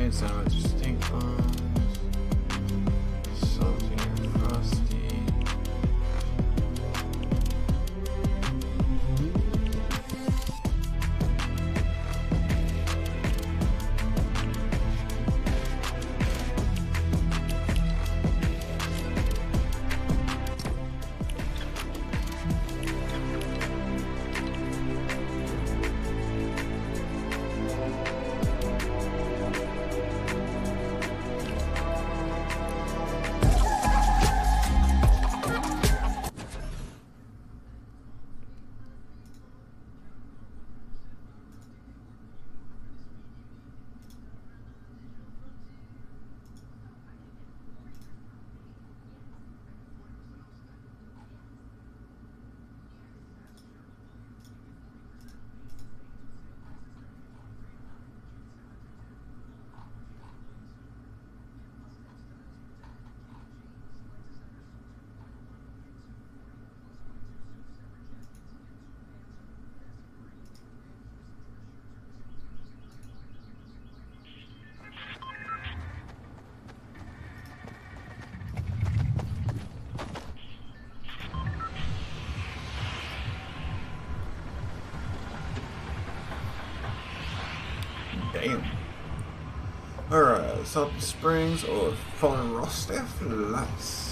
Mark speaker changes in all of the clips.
Speaker 1: grenades, dynamite stink bombs, salty and frosty. Damn. Alright, Salty Springs or Fallen Rostef? Nice.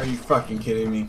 Speaker 1: Are you fucking kidding me?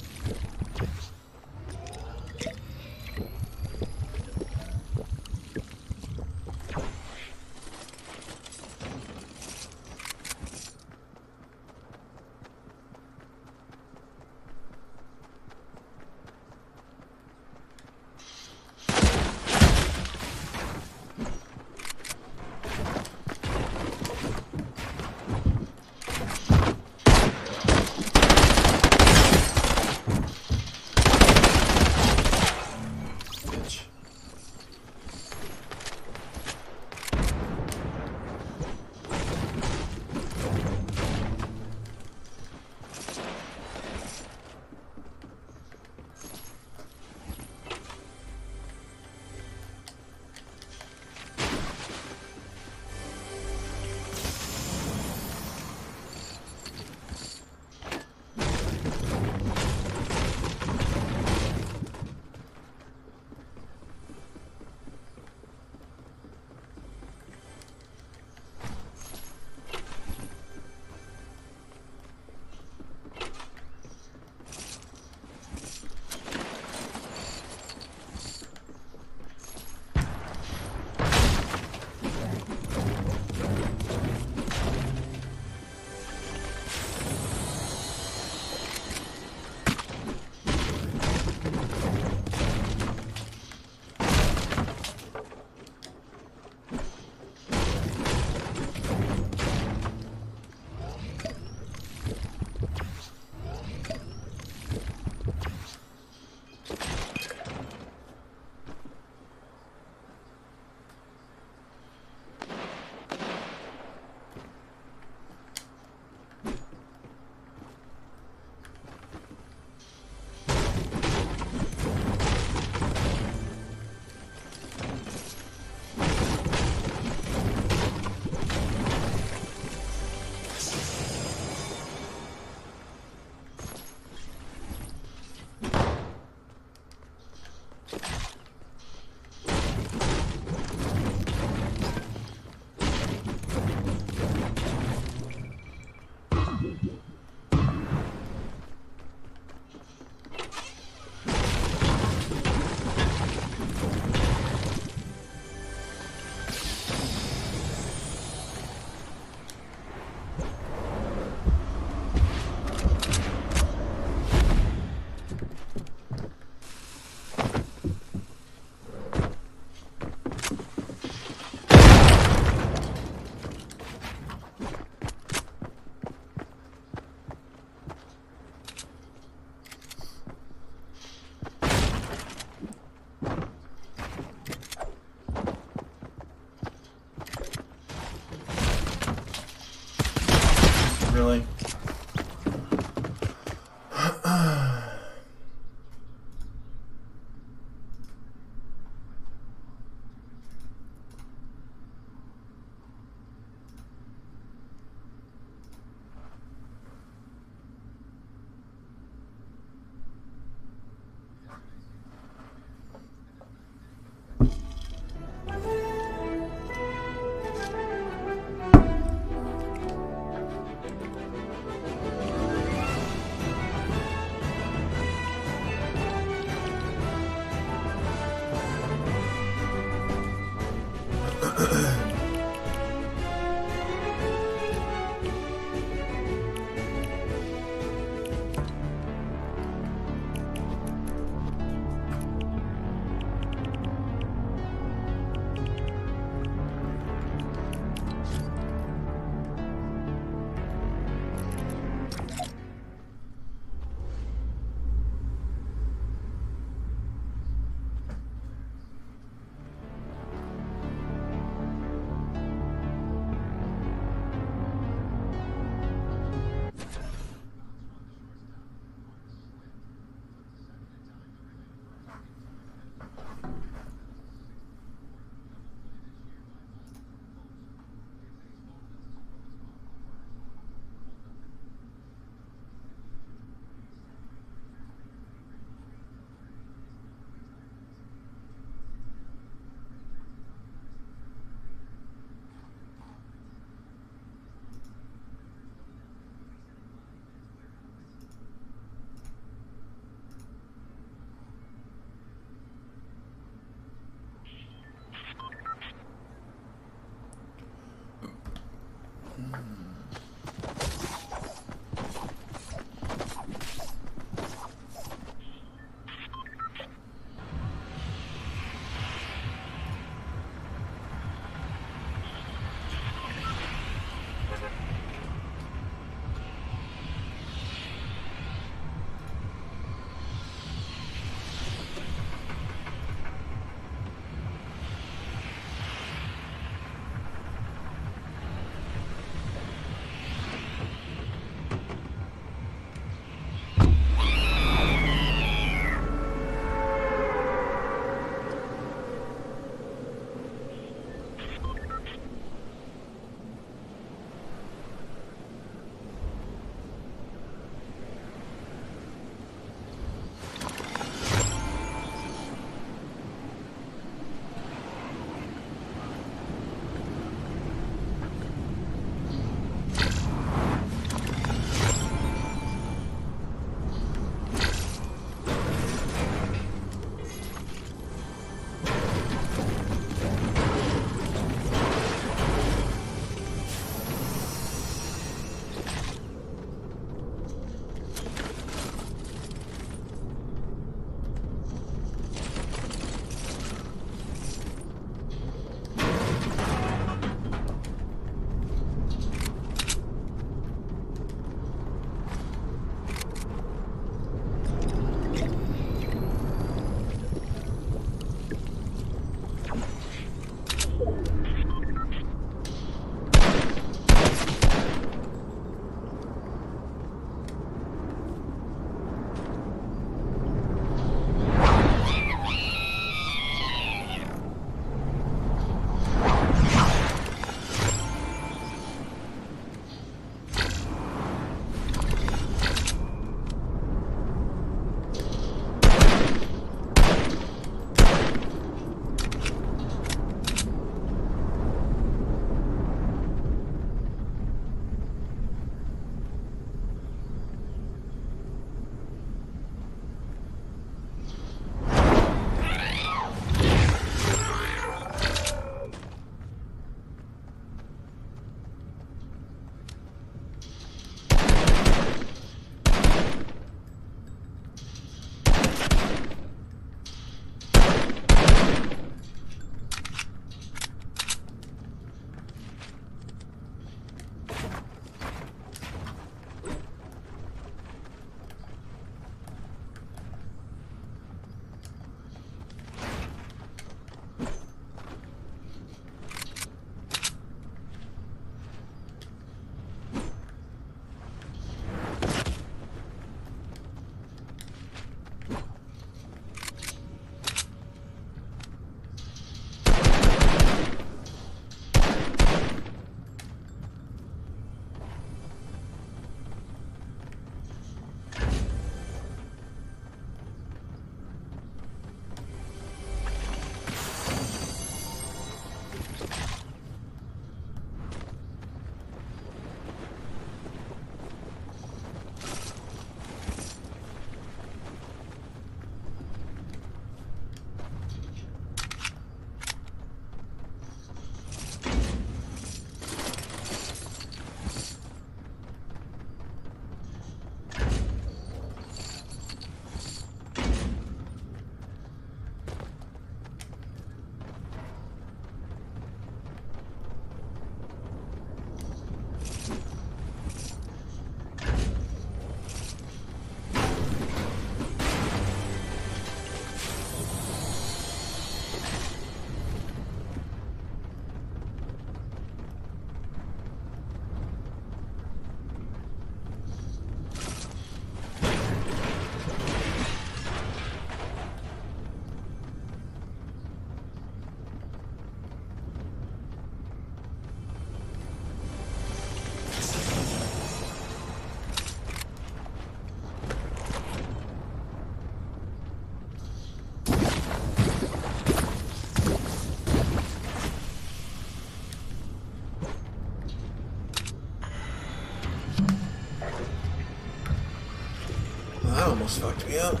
Speaker 1: almost fucked me up.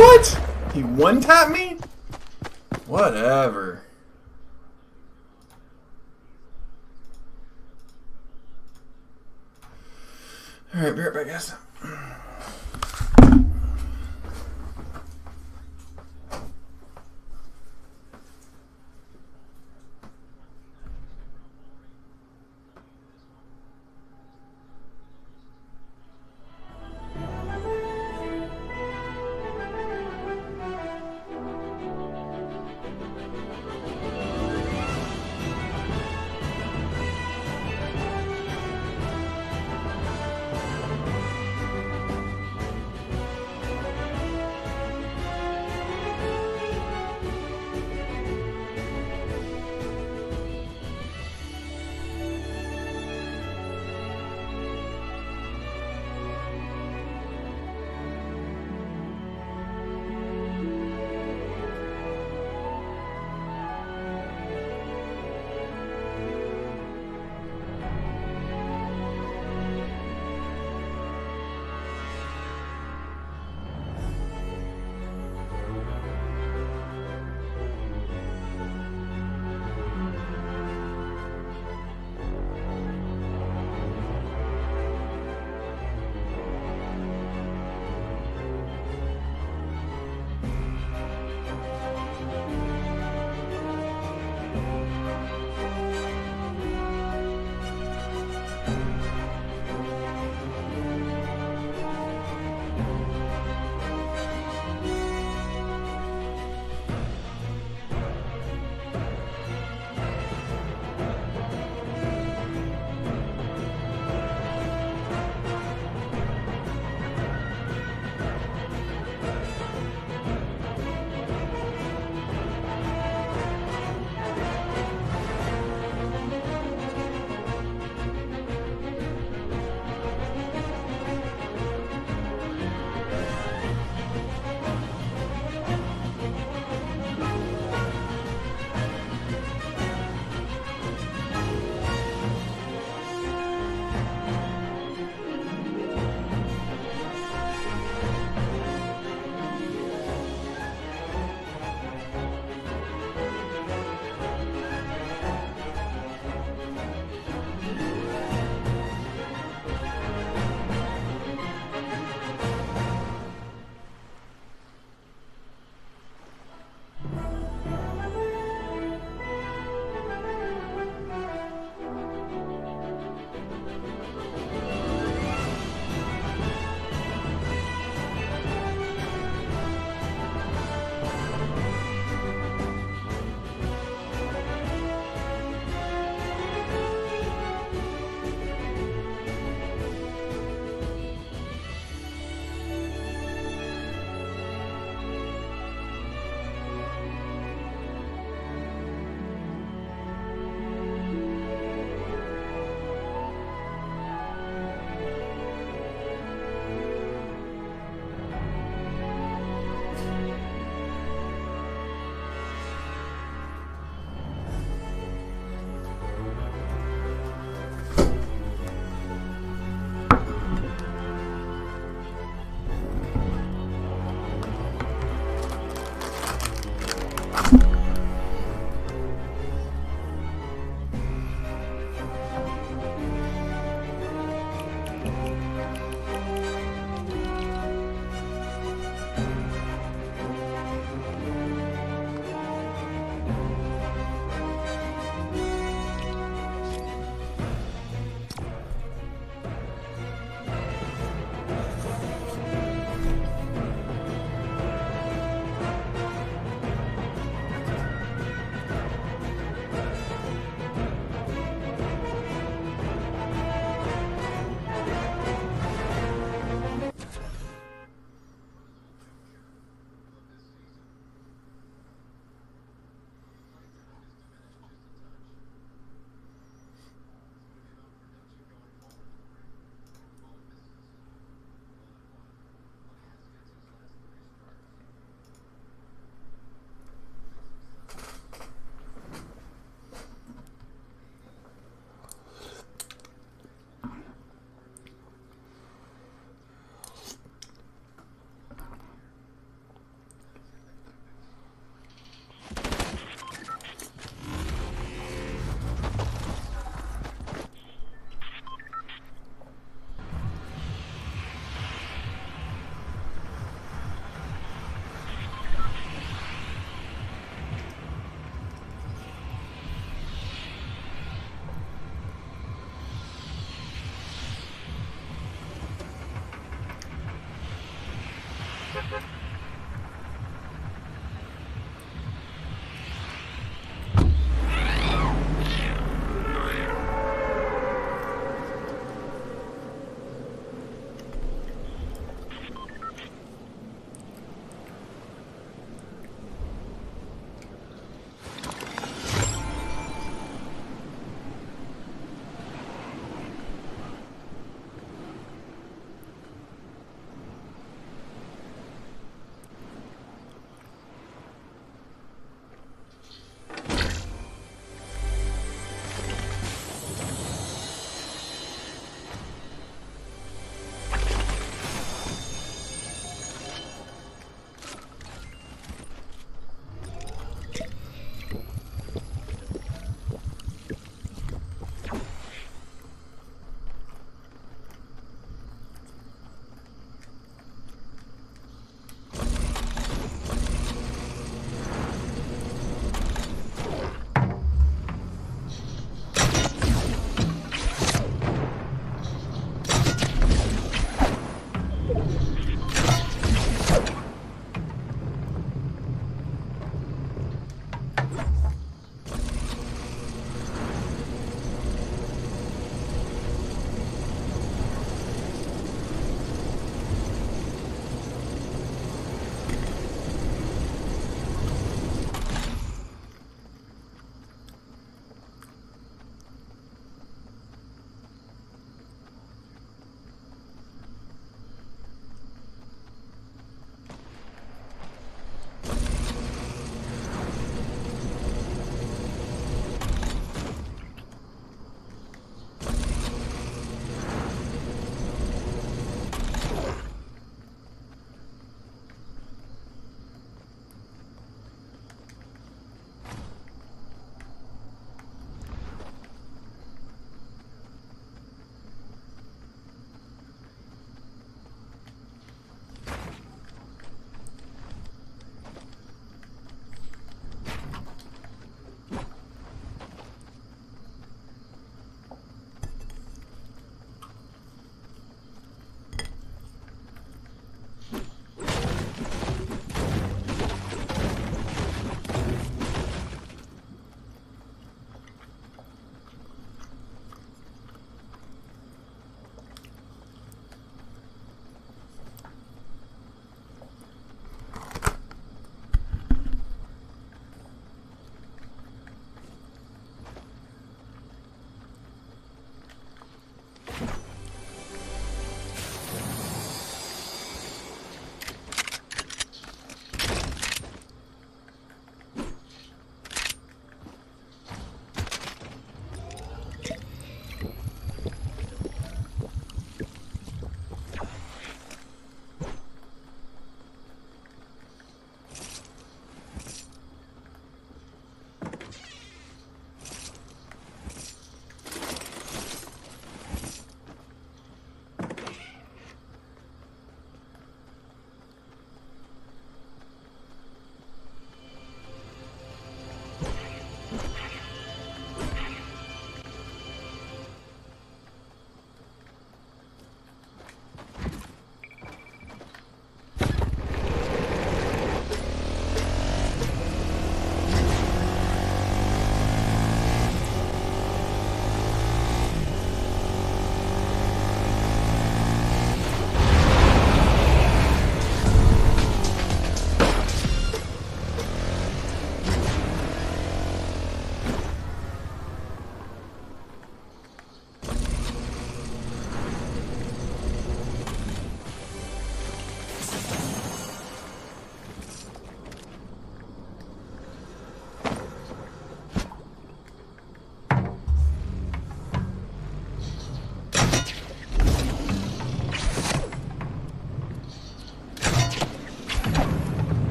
Speaker 1: What? He one-tapped me? Whatever. Alright, be right back, guys.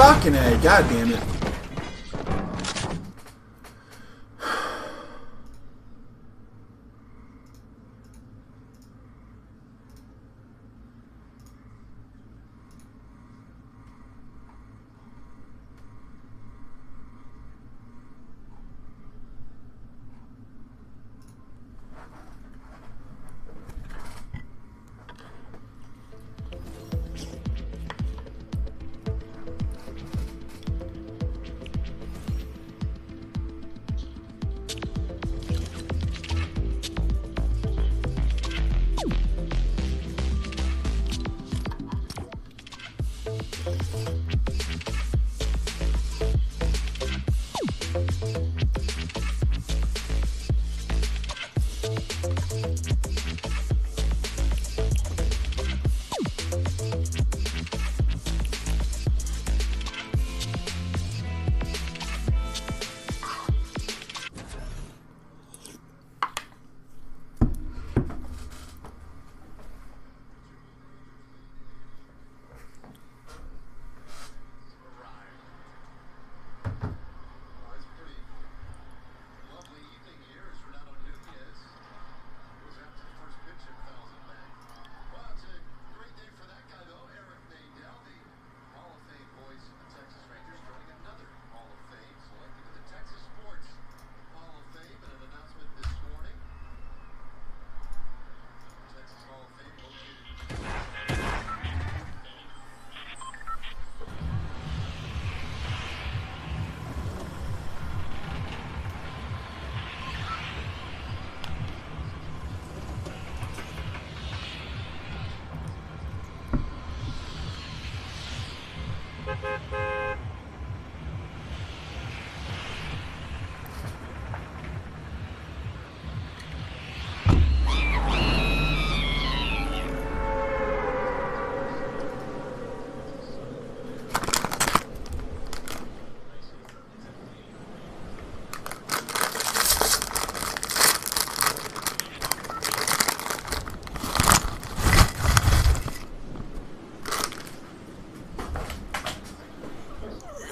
Speaker 1: Fucking A, god damn it.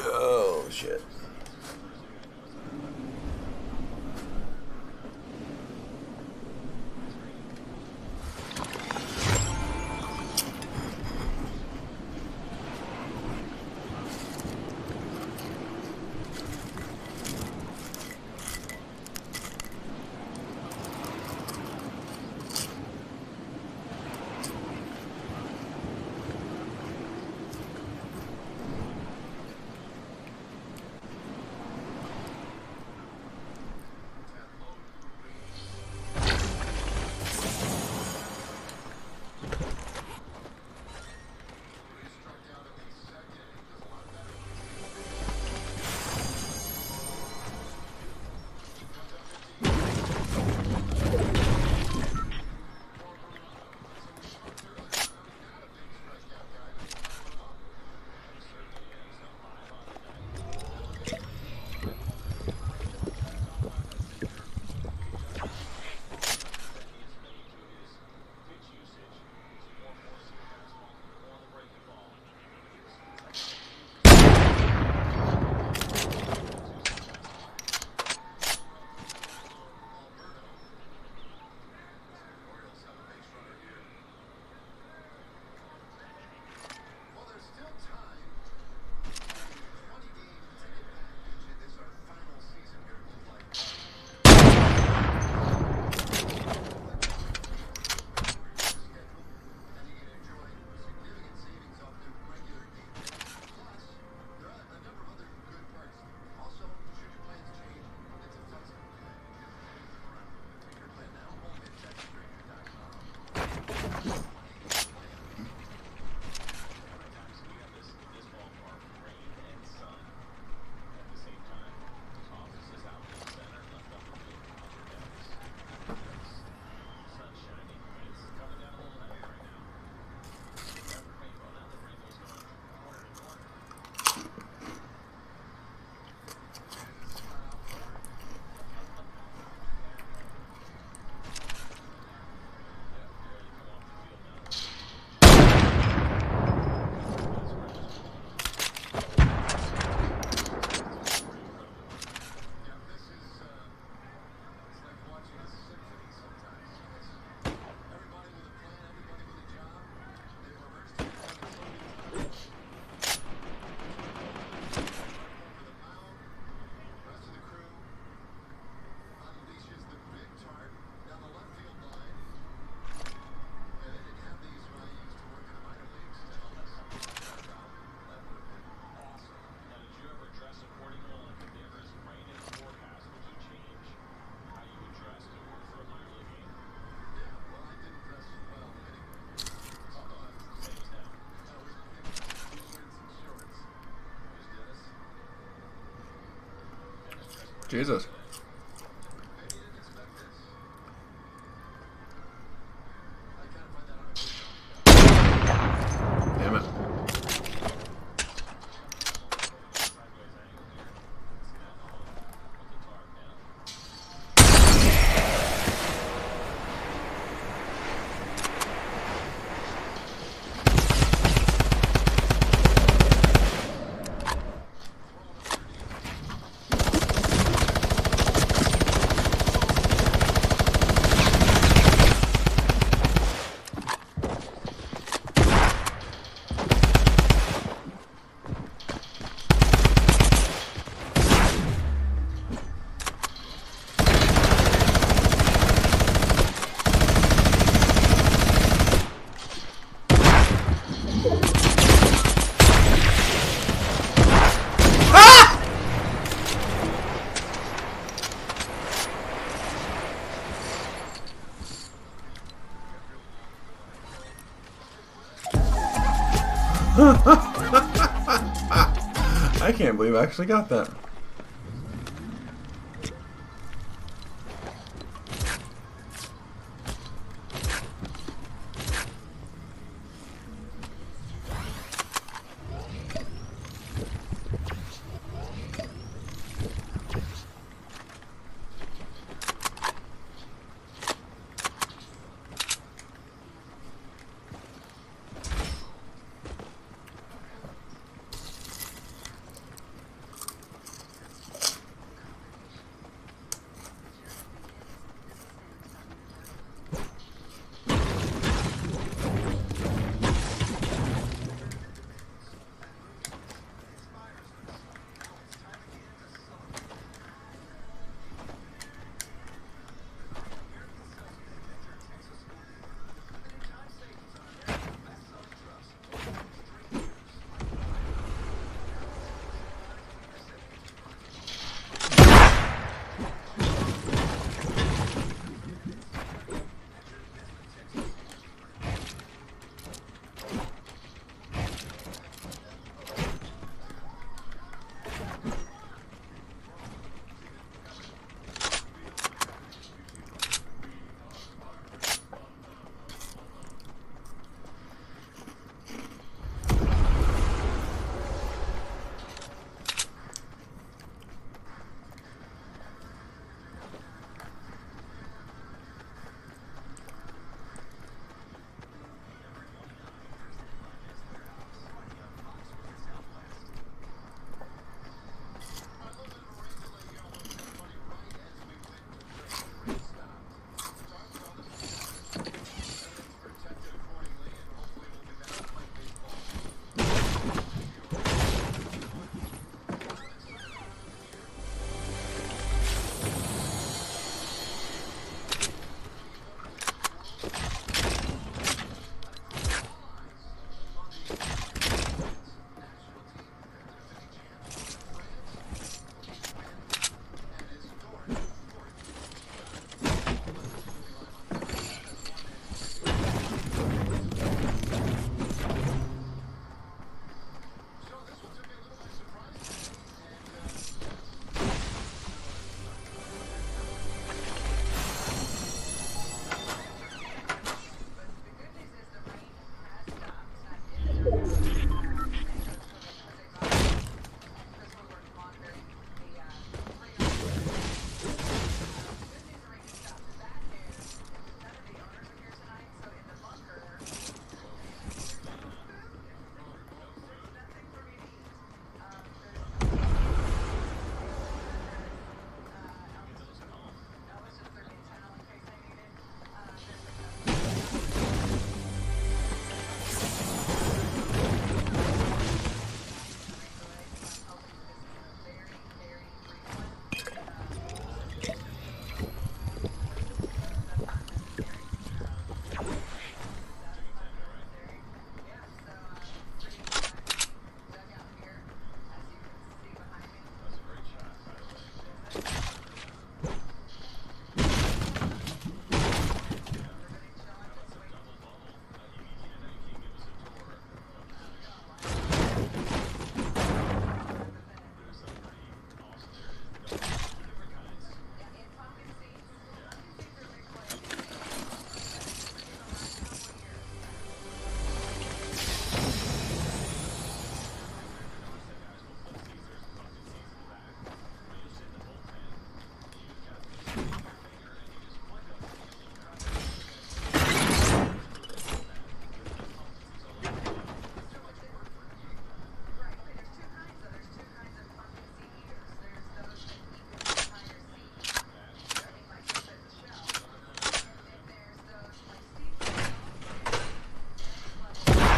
Speaker 1: Oh, shit. Jesus. Damn it. I can't believe I actually got that.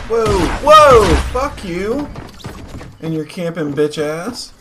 Speaker 1: Whoa, whoa! Fuck you! And your camping bitch ass.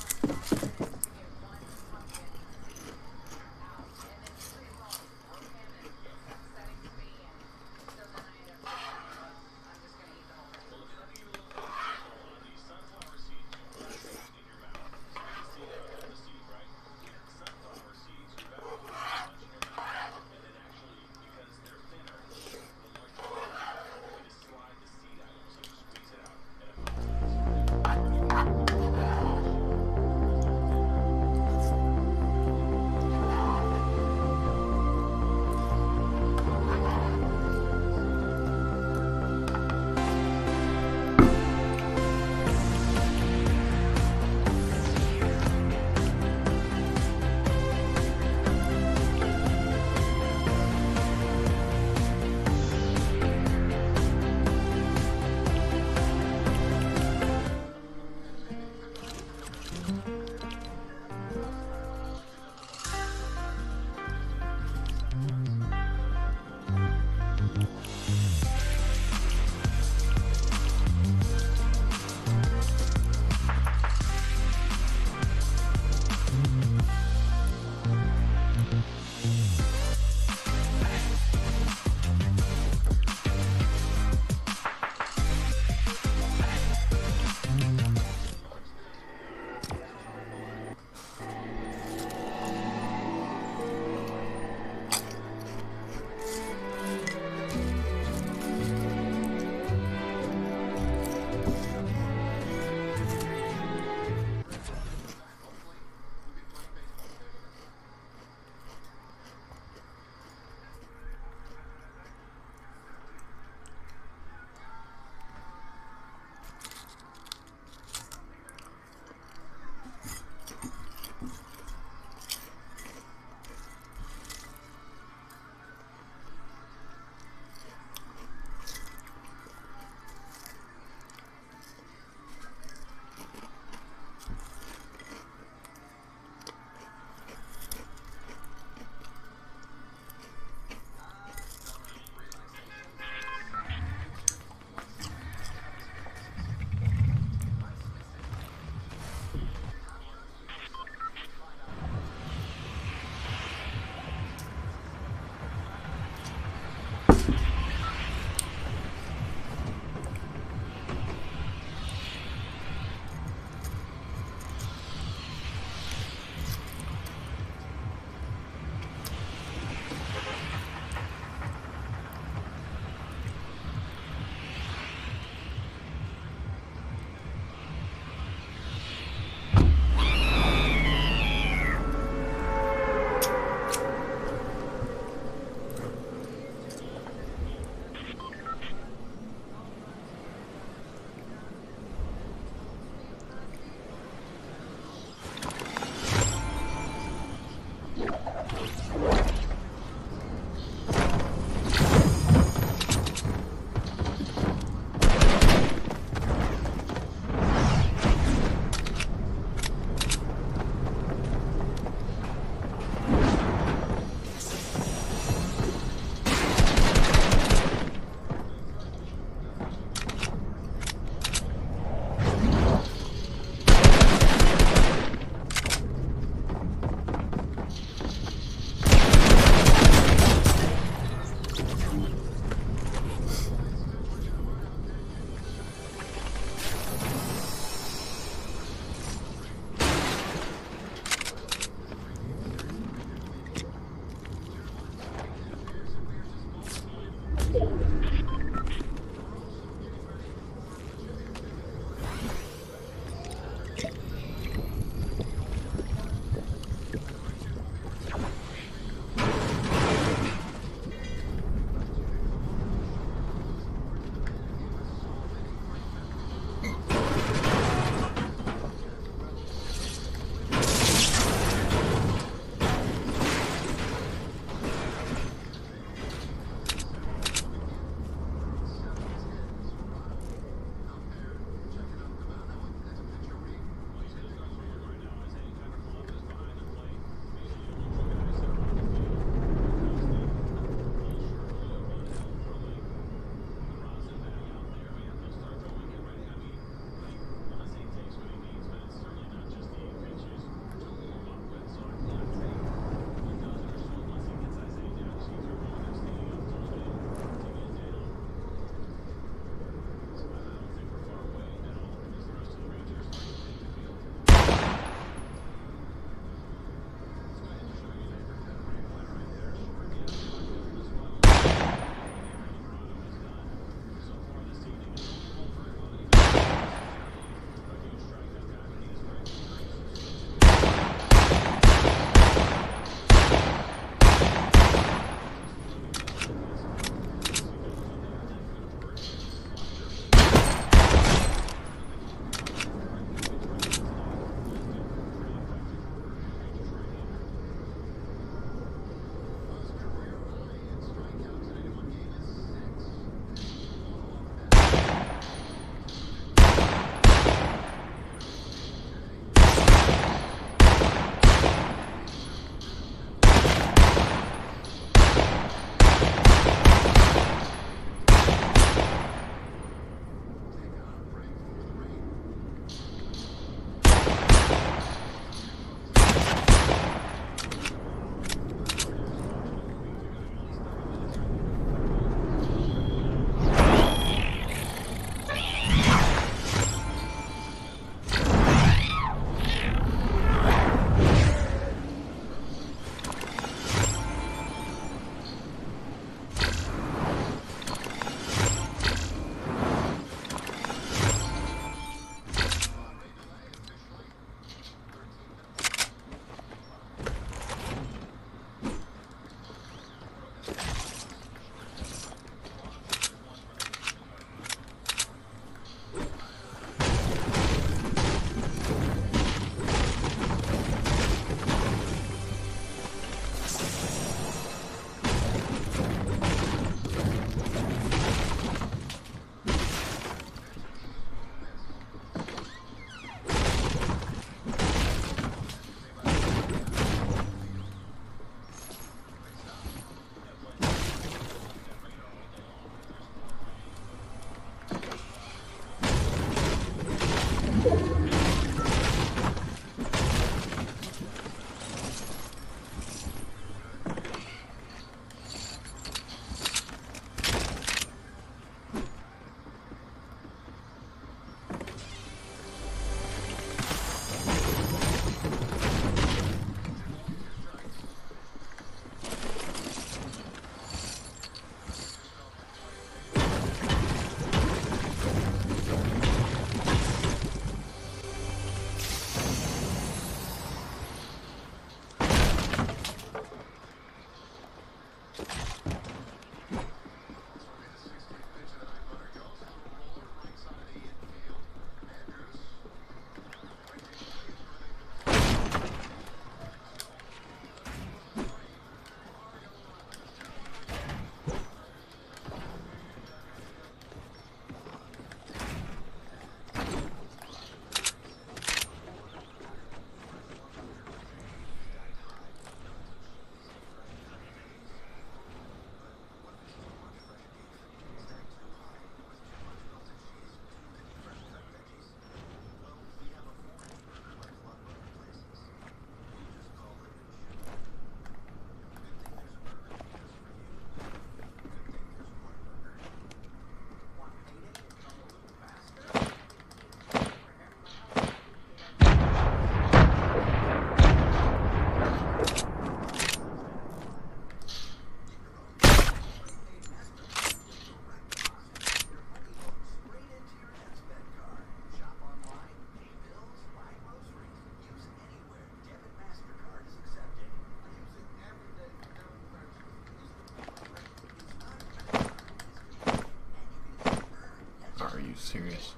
Speaker 1: you serious?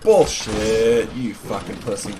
Speaker 1: Bullshit, you fucking pussy.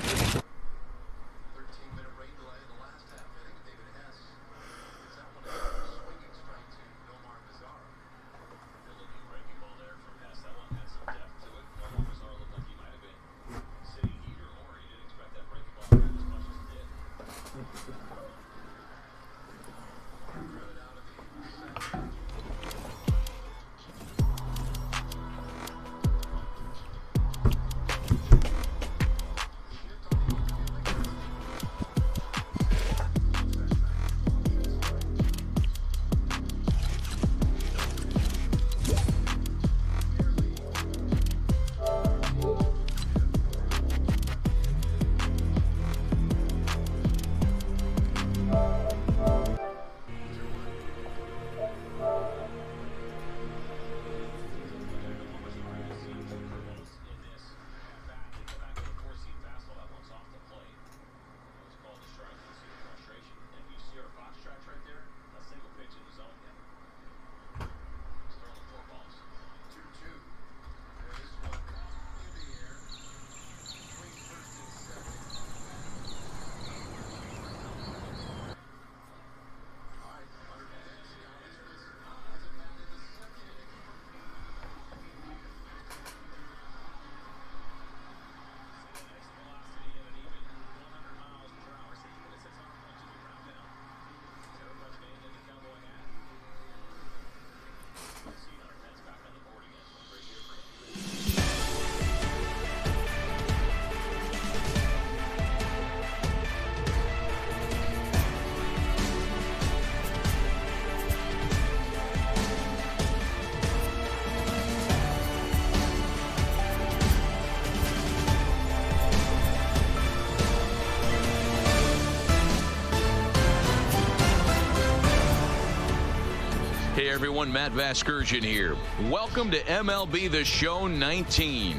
Speaker 2: Hey everyone, Matt Vasgersian here. Welcome to MLB The Show 19.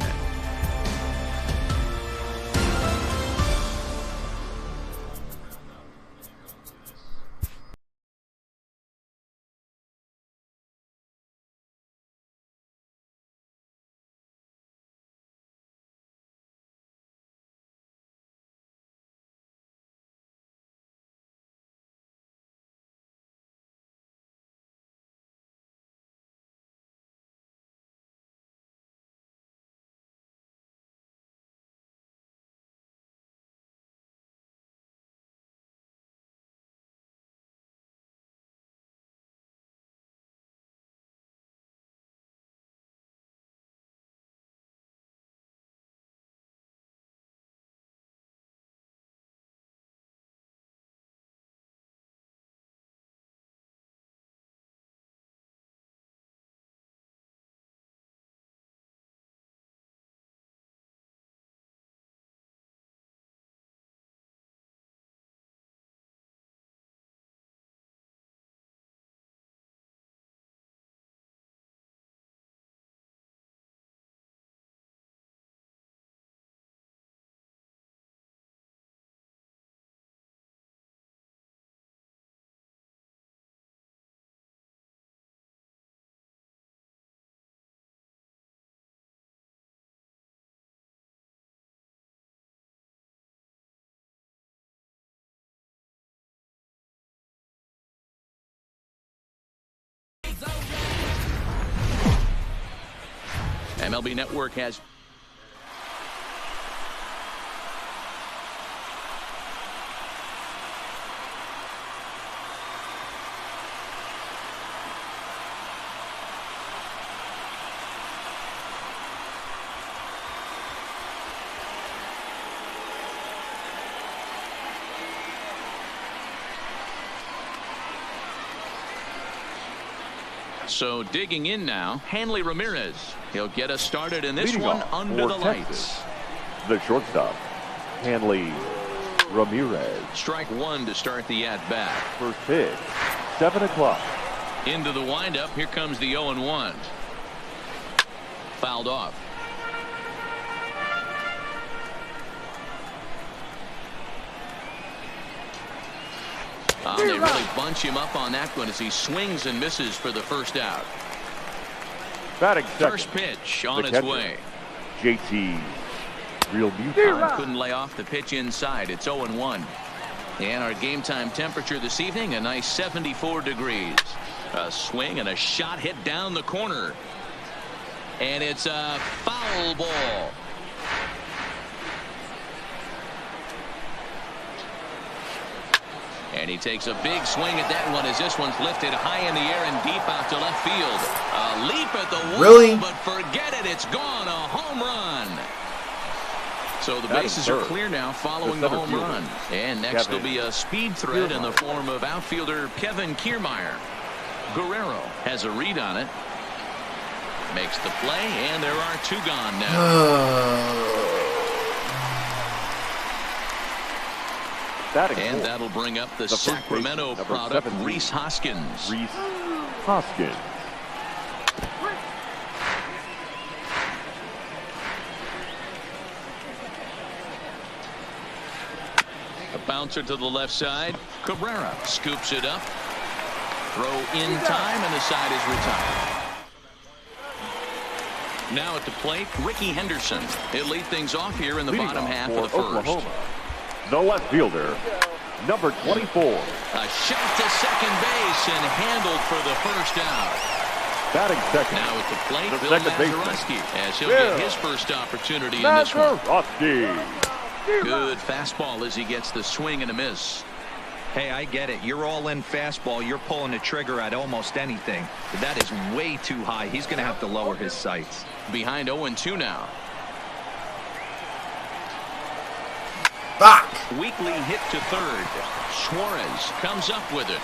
Speaker 2: MLB Network has... So digging in now, Hanley Ramirez. He'll get us started in this
Speaker 3: Leading
Speaker 2: one
Speaker 3: off
Speaker 2: under the
Speaker 3: for Texas,
Speaker 2: lights.
Speaker 3: the shortstop, Hanley Ramirez.
Speaker 2: Strike one to start the at-bat.
Speaker 3: First pitch, 7 o'clock.
Speaker 2: Into the windup. Here comes the 0-1. Fouled off. They really bunch him up on that one as he swings and misses for the first out.
Speaker 3: Batting second,
Speaker 2: First pitch on
Speaker 3: the
Speaker 2: its
Speaker 3: catcher,
Speaker 2: way.
Speaker 3: JT Realmuto.
Speaker 2: Couldn't lay off the pitch inside. It's 0-1. And our game time temperature this evening, a nice 74 degrees. A swing and a shot hit down the corner. And it's a foul ball. And he takes a big swing at that one as this one's lifted high in the air and deep out to left field. A leap at the wall,
Speaker 1: Really?
Speaker 2: but forget it. It's gone. A home run. So the
Speaker 3: That
Speaker 2: bases
Speaker 3: is
Speaker 2: are
Speaker 3: third.
Speaker 2: clear now following the
Speaker 3: center
Speaker 2: home
Speaker 3: fielder,
Speaker 2: run. And next will
Speaker 3: Kevin
Speaker 2: be a speed threat in the
Speaker 3: Kiermaier.
Speaker 2: form of outfielder Kevin Kiermaier. Guerrero has a read on it. Makes the play, and there are two gone now.
Speaker 3: Batting
Speaker 2: And
Speaker 3: fourth,
Speaker 2: that'll bring up the
Speaker 3: first
Speaker 2: Sacramento
Speaker 3: baseman, number
Speaker 2: product,
Speaker 3: 17,
Speaker 2: Rhys Hoskins.
Speaker 3: Rhys Hoskins.
Speaker 2: A bouncer to the left side. Cabrera scoops it up. Throw in time, and the side is retired. Now at the plate, Ricky Henderson. He'll lead things off here in the
Speaker 3: Leading
Speaker 2: bottom
Speaker 3: off
Speaker 2: half
Speaker 3: for
Speaker 2: of the first.
Speaker 3: Oklahoma, the left fielder, number 24.
Speaker 2: A shot to second base and handled for the first out.
Speaker 3: Batting second,
Speaker 2: Now at the plate,
Speaker 3: the
Speaker 2: Bill
Speaker 3: second baseman,
Speaker 2: Mazeroski, as he'll
Speaker 3: Bill
Speaker 2: get his first opportunity in this one.
Speaker 3: Mazeroski.
Speaker 2: Good fastball as he gets the swing and a miss.
Speaker 4: Hey, I get it. You're all in fastball. You're pulling the trigger at almost anything. But that is way too high. He's going to have to lower his sights.
Speaker 2: Behind 0-2 now.
Speaker 1: Fuck!
Speaker 2: Weekly hit to third. Suarez comes up with it.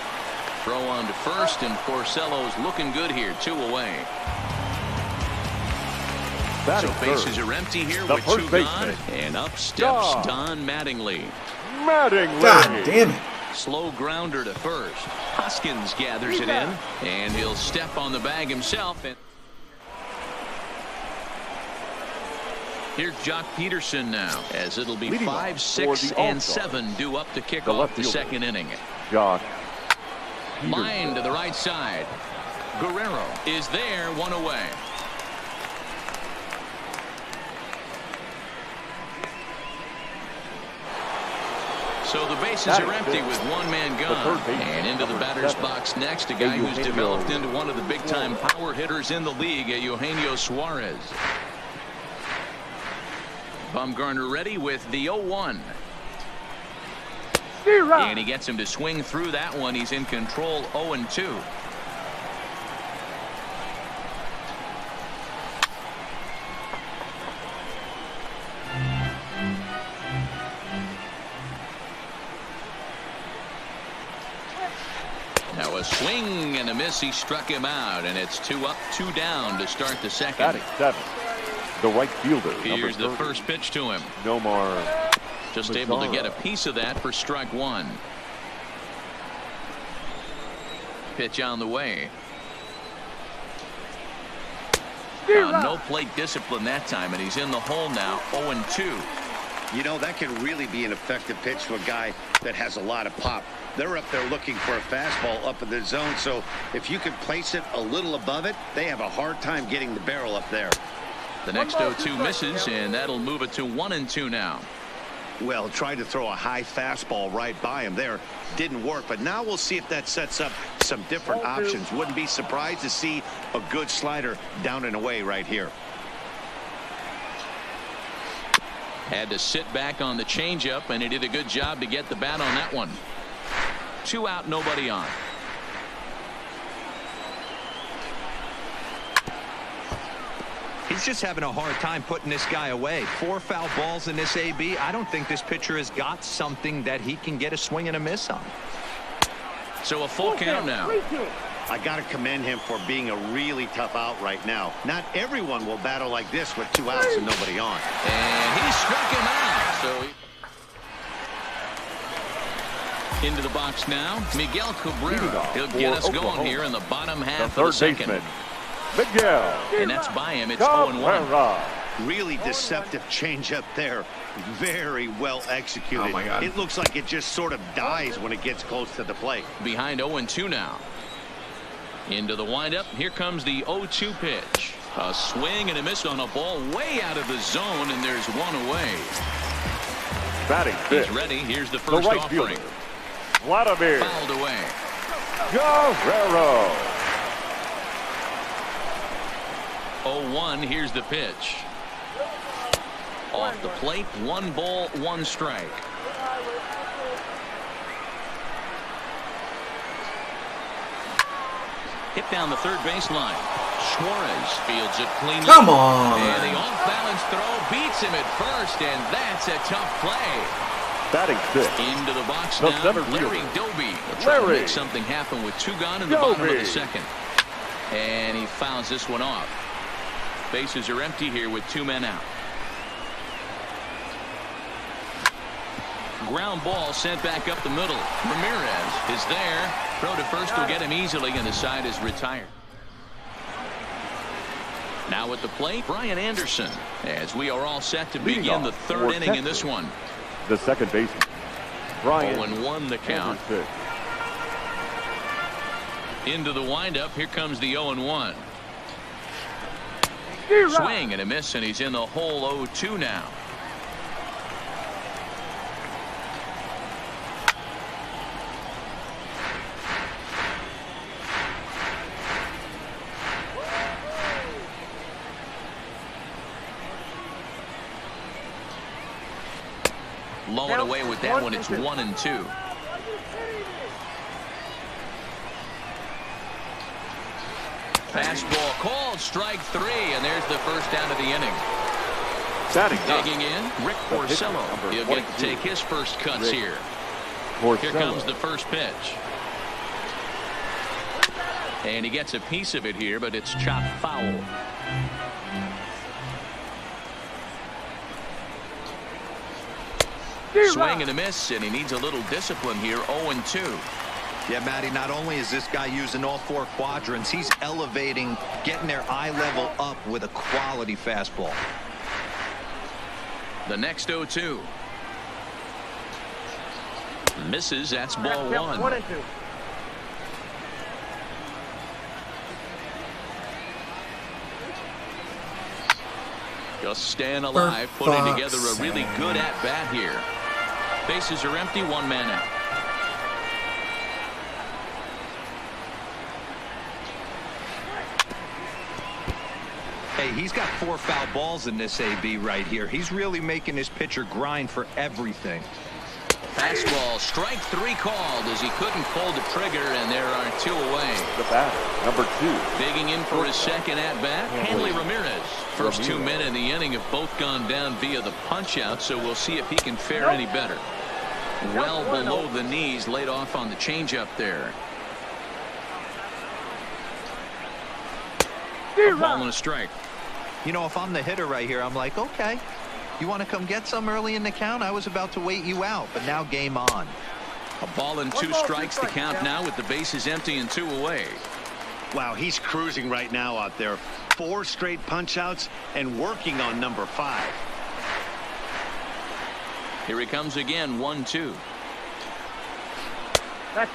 Speaker 2: Throw on to first, and Porcello's looking good here. 2 away.
Speaker 3: Batting
Speaker 2: So bases
Speaker 3: third,
Speaker 2: are empty here
Speaker 3: the
Speaker 2: with
Speaker 3: first
Speaker 2: 2
Speaker 3: baseman,
Speaker 2: gone. And up steps
Speaker 3: Don
Speaker 2: Don Mattingly.
Speaker 3: Mattingly.
Speaker 1: God damn it.
Speaker 2: Slow grounder to first. Hoskins gathers it in, and he'll step on the bag himself. And here's Jock Peterson now, as it'll be
Speaker 3: Leading
Speaker 2: 5,
Speaker 3: off
Speaker 2: 6,
Speaker 3: for the
Speaker 2: and
Speaker 3: All-Star,
Speaker 2: 7 due up to kick
Speaker 3: the
Speaker 2: off
Speaker 3: left
Speaker 2: the
Speaker 3: fielder,
Speaker 2: second inning.
Speaker 3: Jock
Speaker 2: Line
Speaker 3: Peterson.
Speaker 2: to the right side. Guerrero is there, 1 away. So the bases are empty with 1 man gone. And into the batter's box next, a guy who's developed into one of the big-time power hitters in the league, Eugenio Suarez. Bumgarner ready with the 0-1. And he gets him to swing through that one. He's in control, 0-2. Now a swing and a miss. He struck him out, and it's 2 up, 2 down to start the second.
Speaker 3: Batting seventh, the right fielder,
Speaker 2: Here's the
Speaker 3: number 30,
Speaker 2: first pitch to him.
Speaker 3: Nomar
Speaker 2: Just able to get a
Speaker 3: Mazara.
Speaker 2: piece of that for strike 1. Pitch on the way. No plate discipline that time, and he's in the hole now, 0-2.
Speaker 5: You know, that can really be an effective pitch to a guy that has a lot of pop. They're up there looking for a fastball up in the zone, so if you can place it a little above it, they have a hard time getting the barrel up there.
Speaker 2: The next 0-2 misses, and that'll move it to 1-2 now.
Speaker 5: Well, tried to throw a high fastball right by him there. Didn't work, but now we'll see if that sets up some different options. Wouldn't be surprised to see a good slider down and away right here.
Speaker 2: Had to sit back on the changeup, and he did a good job to get the bat on that one. 2 out, nobody on.
Speaker 4: He's just having a hard time putting this guy away. 4 foul balls in this AB. I don't think this pitcher has got something that he can get a swing and a miss on.
Speaker 2: So a full count now.
Speaker 5: I got to commend him for being a really tough out right now. Not everyone will battle like this with 2 outs and nobody on.
Speaker 2: And he struck him out. So into the box now, Miguel Cabrera. He'll get us going here in the bottom half of the second.
Speaker 3: Baseman, Miguel.
Speaker 2: And that's by him. It's 0-1.
Speaker 5: Really deceptive changeup there. Very well executed.
Speaker 1: Oh my God.
Speaker 5: It looks like it just sort of dies when it gets close to the plate.
Speaker 2: Behind 0-2 now. Into the windup. Here comes the 0-2 pitch. A swing and a miss on a ball way out of the zone, and there's one away.
Speaker 3: Batting
Speaker 2: He's
Speaker 3: fifth,
Speaker 2: ready. Here's the
Speaker 3: the
Speaker 2: first
Speaker 3: right
Speaker 2: offering.
Speaker 3: fielder, Vladimir
Speaker 2: Fouled away.
Speaker 3: Guerrero.
Speaker 2: 0-1. Here's the pitch. Off the plate. 1 ball, 1 strike. Hit down the third baseline. Suarez fields it cleanly.
Speaker 1: Come on.
Speaker 2: And the off-balance throw beats him at first, and that's a tough play.
Speaker 3: Batting fifth,
Speaker 2: Into the box
Speaker 3: the
Speaker 2: now,
Speaker 3: center
Speaker 2: Larry
Speaker 3: fielder,
Speaker 2: Doby. Will try to
Speaker 3: Larry
Speaker 2: make something happen with 2 gone in the bottom of the
Speaker 3: Doby.
Speaker 2: second. And he fouls this one off. Bases are empty here with 2 men out. Ground ball sent back up the middle. Ramirez is there. Throw to first will get him easily, and the side is retired. Now at the plate, Brian Anderson, as we are all set to
Speaker 3: Leading
Speaker 2: begin the
Speaker 3: off
Speaker 2: third
Speaker 3: for
Speaker 2: inning in
Speaker 3: Texas,
Speaker 2: this one.
Speaker 3: the second baseman, Brian
Speaker 2: 0-1 the count.
Speaker 3: Anderson.
Speaker 2: Into the windup. Here comes the 0-1. Swing and a miss, and he's in the hole. 0-2 now. Low and away with that one. It's 1-2. Fastball called, strike 3, and there's the first down of the inning.
Speaker 3: Batting
Speaker 2: Digging in, Rick Porcello. He'll get to take his first cuts here. Here comes the first pitch. And he gets a piece of it here, but it's chopped foul. Swing and a miss, and he needs a little discipline here. 0-2.
Speaker 4: Yeah, Matty, not only is this guy using all 4 quadrants, he's elevating, getting their eye level up with a quality fastball.
Speaker 2: The next 0-2. Misses. That's ball 1. Just staying alive, putting together a really good at-bat here. Bases are empty, 1 man out.
Speaker 4: Hey, he's got 4 foul balls in this AB right here. He's really making his pitcher grind for everything.
Speaker 2: Fastball, strike 3 called as he couldn't pull the trigger, and there are 2 away.
Speaker 3: The batter, number 2.
Speaker 2: Digging in for his second at-bat, Hanley Ramirez. First 2 men in the inning have both gone down via the punch-out, so we'll see if he can fare any better. Well below the knees, laid off on the changeup there. A ball and a strike.
Speaker 4: You know, if I'm the hitter right here, I'm like, okay, you want to come get some early in the count? I was about to wait you out, but now game on.
Speaker 2: A ball and 2 strikes the count now with the bases empty and 2 away.
Speaker 5: Wow, he's cruising right now out there. 4 straight punch-outs and working on number 5.
Speaker 2: Here he comes again, 1-2.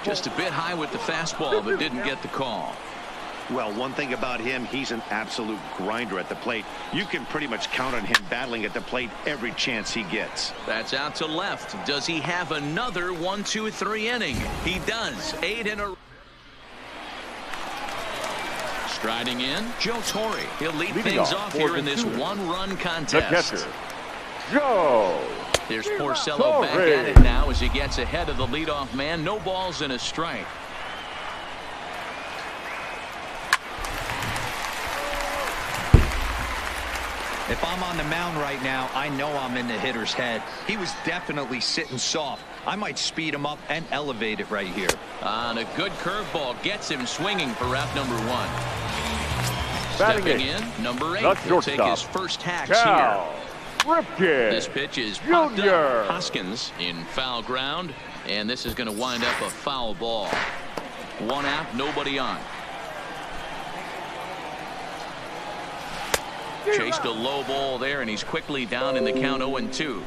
Speaker 2: Just a bit high with the fastball, but didn't get the call.
Speaker 5: Well, one thing about him, he's an absolute grinder at the plate. You can pretty much count on him battling at the plate every chance he gets.
Speaker 2: That's out to left. Does he have another 1-2-3 inning? He does. 8 in a row. Striding in, Joe Torre. He'll lead things off here in this 1-run contest.
Speaker 3: The catcher, Joe.
Speaker 2: There's Porcello back at it now as he gets ahead of the leadoff man. No balls and a strike.
Speaker 4: If I'm on the mound right now, I know I'm in the hitter's head. He was definitely sitting soft. I might speed him up and elevate it right here.
Speaker 2: On a good curveball gets him swinging for route number 1.
Speaker 3: Batting
Speaker 2: Stepping
Speaker 3: it.
Speaker 2: in, number 8
Speaker 3: The
Speaker 2: will take his
Speaker 3: shortstop,
Speaker 2: first hacks
Speaker 3: Cal
Speaker 2: here.
Speaker 3: Ripken
Speaker 2: This pitch is popped
Speaker 3: Jr.
Speaker 2: up. Hoskins in foul ground, and this is going to wind up a foul ball. 1 out, nobody on. Chased a low ball there, and he's quickly down in the count 0-2.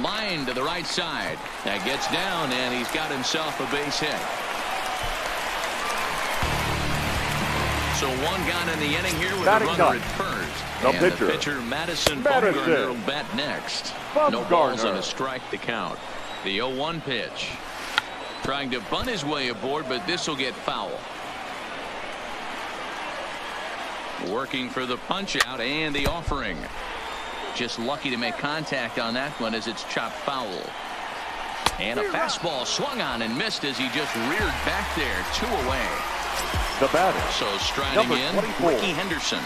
Speaker 2: Line to the right side. That gets down, and he's got himself a base hit. So 1 gone in the inning here with
Speaker 3: Batting
Speaker 2: a runner
Speaker 3: done.
Speaker 2: at first.
Speaker 3: The
Speaker 2: and
Speaker 3: pitcher.
Speaker 2: the pitcher, Madison Bumgarner, will bat next. No balls and a strike to count. The 0-1 pitch. Trying to bunt his way aboard, but this will get foul. Working for the punch out and the offering. Just lucky to make contact on that one as it's chopped foul. And a fastball swung on and missed as he just reared back there. 2 away.
Speaker 3: The batter.
Speaker 2: So striding
Speaker 3: Number
Speaker 2: in,
Speaker 3: 24.
Speaker 2: Ricky Henderson.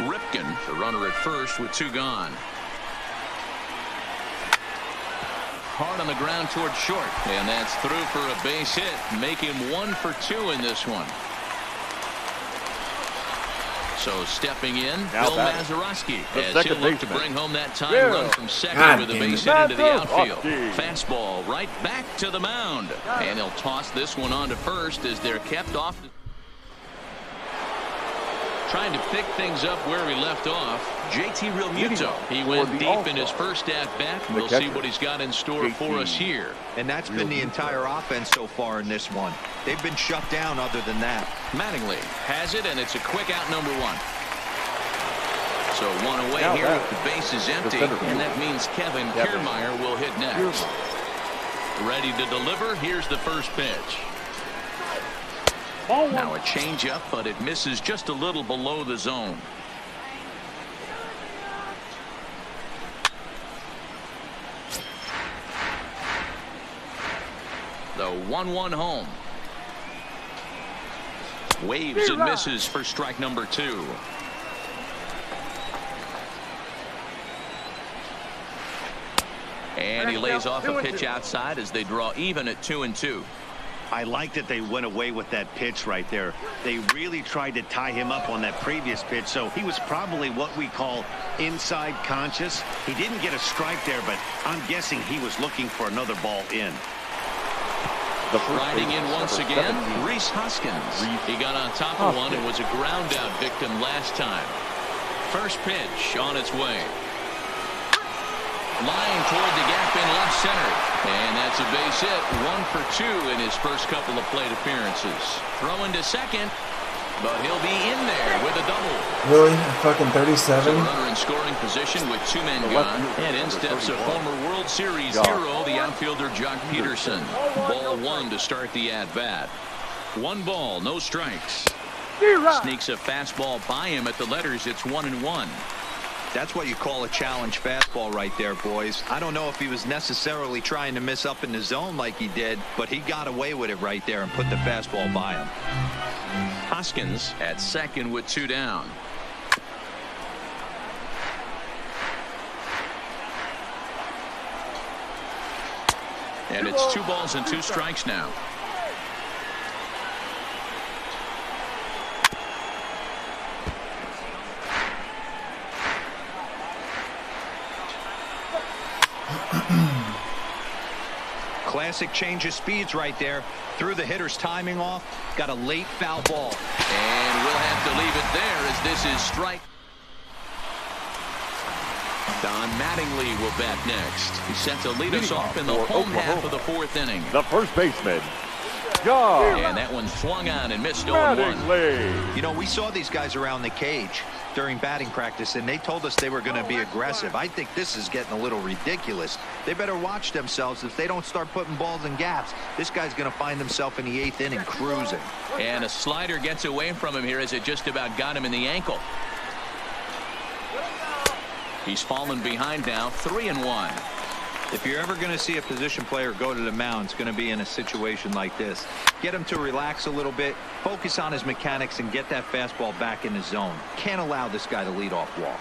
Speaker 2: Ripken, the runner at first with 2 gone. Hard on the ground towards short, and that's through for a base hit. Make him 1 for 2 in this one. So stepping in,
Speaker 3: Now
Speaker 2: Bill
Speaker 3: batting.
Speaker 2: Mazeroski
Speaker 3: The
Speaker 2: as
Speaker 3: second
Speaker 2: he'll look to
Speaker 3: baseman.
Speaker 2: bring home that time
Speaker 3: Bill.
Speaker 2: run from second
Speaker 1: God
Speaker 2: with a
Speaker 1: damn
Speaker 2: base
Speaker 1: it.
Speaker 2: hit into the outfield.
Speaker 3: Mazeroski.
Speaker 2: Fastball right back to the mound, and he'll toss this one on to first as they're kept off. Trying to pick things up where we left off. JT Realmuto. He went
Speaker 3: For the
Speaker 2: deep in his
Speaker 3: All-Star.
Speaker 2: first at bat.
Speaker 3: The
Speaker 2: We'll see
Speaker 3: catcher.
Speaker 2: what he's got in store for us here.
Speaker 4: And that's been the entire offense so far in this one. They've been shut down other than that.
Speaker 2: Mattingly has it, and it's a quick out number 1. So 1 away
Speaker 3: Now
Speaker 2: here
Speaker 3: that-
Speaker 2: with the bases empty,
Speaker 3: center
Speaker 2: and
Speaker 3: field.
Speaker 2: that means Kevin
Speaker 3: Kevin.
Speaker 2: Kiermaier will hit next. Ready to deliver. Here's the first pitch. Now a changeup, but it misses just a little below the zone. The 1-1 home. Waves and misses for strike number 2. And he lays off a pitch outside as they draw even at 2-2.
Speaker 5: I like that they went away with that pitch right there. They really tried to tie him up on that previous pitch, so he was probably what we call inside conscious. He didn't get a strike there, but I'm guessing he was looking for another ball in.
Speaker 3: The first
Speaker 2: Riding in
Speaker 3: baseman,
Speaker 2: once
Speaker 3: number
Speaker 2: again,
Speaker 3: 17.
Speaker 2: Reese Hoskins.
Speaker 3: Reese
Speaker 2: He got on top of one
Speaker 3: Hoskins.
Speaker 2: and was a ground out victim last time. First pitch on its way. Line toward the gap in left center. And that's a base hit. 1 for 2 in his first couple of plate appearances. Throwing to second, but he'll be in there with a double.
Speaker 1: Really? Fucking
Speaker 2: So
Speaker 1: 37?
Speaker 2: runner in scoring position with 2 men gone. And in steps a former World Series hero, the outfielder Jock Peterson. Ball 1 to start the at-bat. 1 ball, no strikes. Sneaks a fastball by him at the letters. It's 1-1.
Speaker 4: That's what you call a challenge fastball right there, boys. I don't know if he was necessarily trying to miss up in the zone like he did, but he got away with it right there and put the fastball by him.
Speaker 2: Hoskins at second with 2 down. And it's 2 balls and 2 strikes now.
Speaker 4: Classic change of speeds right there. Threw the hitter's timing off. Got a late foul ball.
Speaker 2: And we'll have to leave it there as this is strike. Don Mattingly will bat next. He's set to lead us off in the
Speaker 3: for
Speaker 2: home half
Speaker 3: Oklahoma.
Speaker 2: of the 4th inning.
Speaker 3: The first baseman, John
Speaker 2: And that one swung on and missed 0-1.
Speaker 3: Mattingly.
Speaker 4: You know, we saw these guys around the cage during batting practice, and they told us they were going to be aggressive. I think this is getting a little ridiculous. They better watch themselves. If they don't start putting balls in gaps, this guy's going to find himself in the 8th inning cruising.
Speaker 2: And a slider gets away from him here as it just about got him in the ankle. He's fallen behind now, 3-1.
Speaker 4: If you're ever going to see a position player go to the mound, it's going to be in a situation like this. Get him to relax a little bit, focus on his mechanics, and get that fastball back in the zone. Can't allow this guy to lead off walk.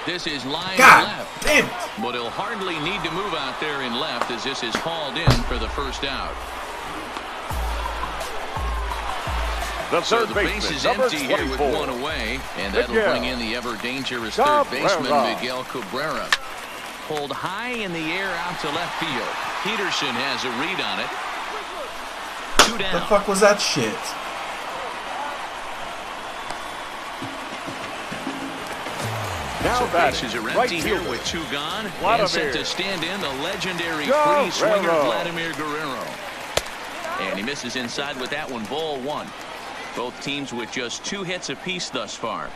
Speaker 2: This is line
Speaker 1: God
Speaker 2: left.
Speaker 1: damn it.
Speaker 2: But he'll hardly need to move out there in left as this is hauled in for the first out.
Speaker 3: The
Speaker 2: So
Speaker 3: third
Speaker 2: the base
Speaker 3: baseman,
Speaker 2: is
Speaker 3: number
Speaker 2: empty here with
Speaker 3: 24.
Speaker 2: one away, and that'll
Speaker 3: Miguel
Speaker 2: bring in the ever-dangerous third baseman,
Speaker 3: Cabrera.
Speaker 2: Miguel Cabrera. Pulled high in the air out to left field. Peterson has a read on it. 2
Speaker 1: The
Speaker 2: down.
Speaker 1: fuck was that shit?
Speaker 3: Now
Speaker 2: So
Speaker 3: batting,
Speaker 2: bases are
Speaker 3: right
Speaker 2: empty here
Speaker 3: fielder.
Speaker 2: with 2 gone.
Speaker 3: Vladimir.
Speaker 2: And set to stand in the legendary
Speaker 3: Guerrero.
Speaker 2: free swinger Vladimir Guerrero. And he misses inside with that one, ball 1. Both teams with just 2 hits apiece thus far.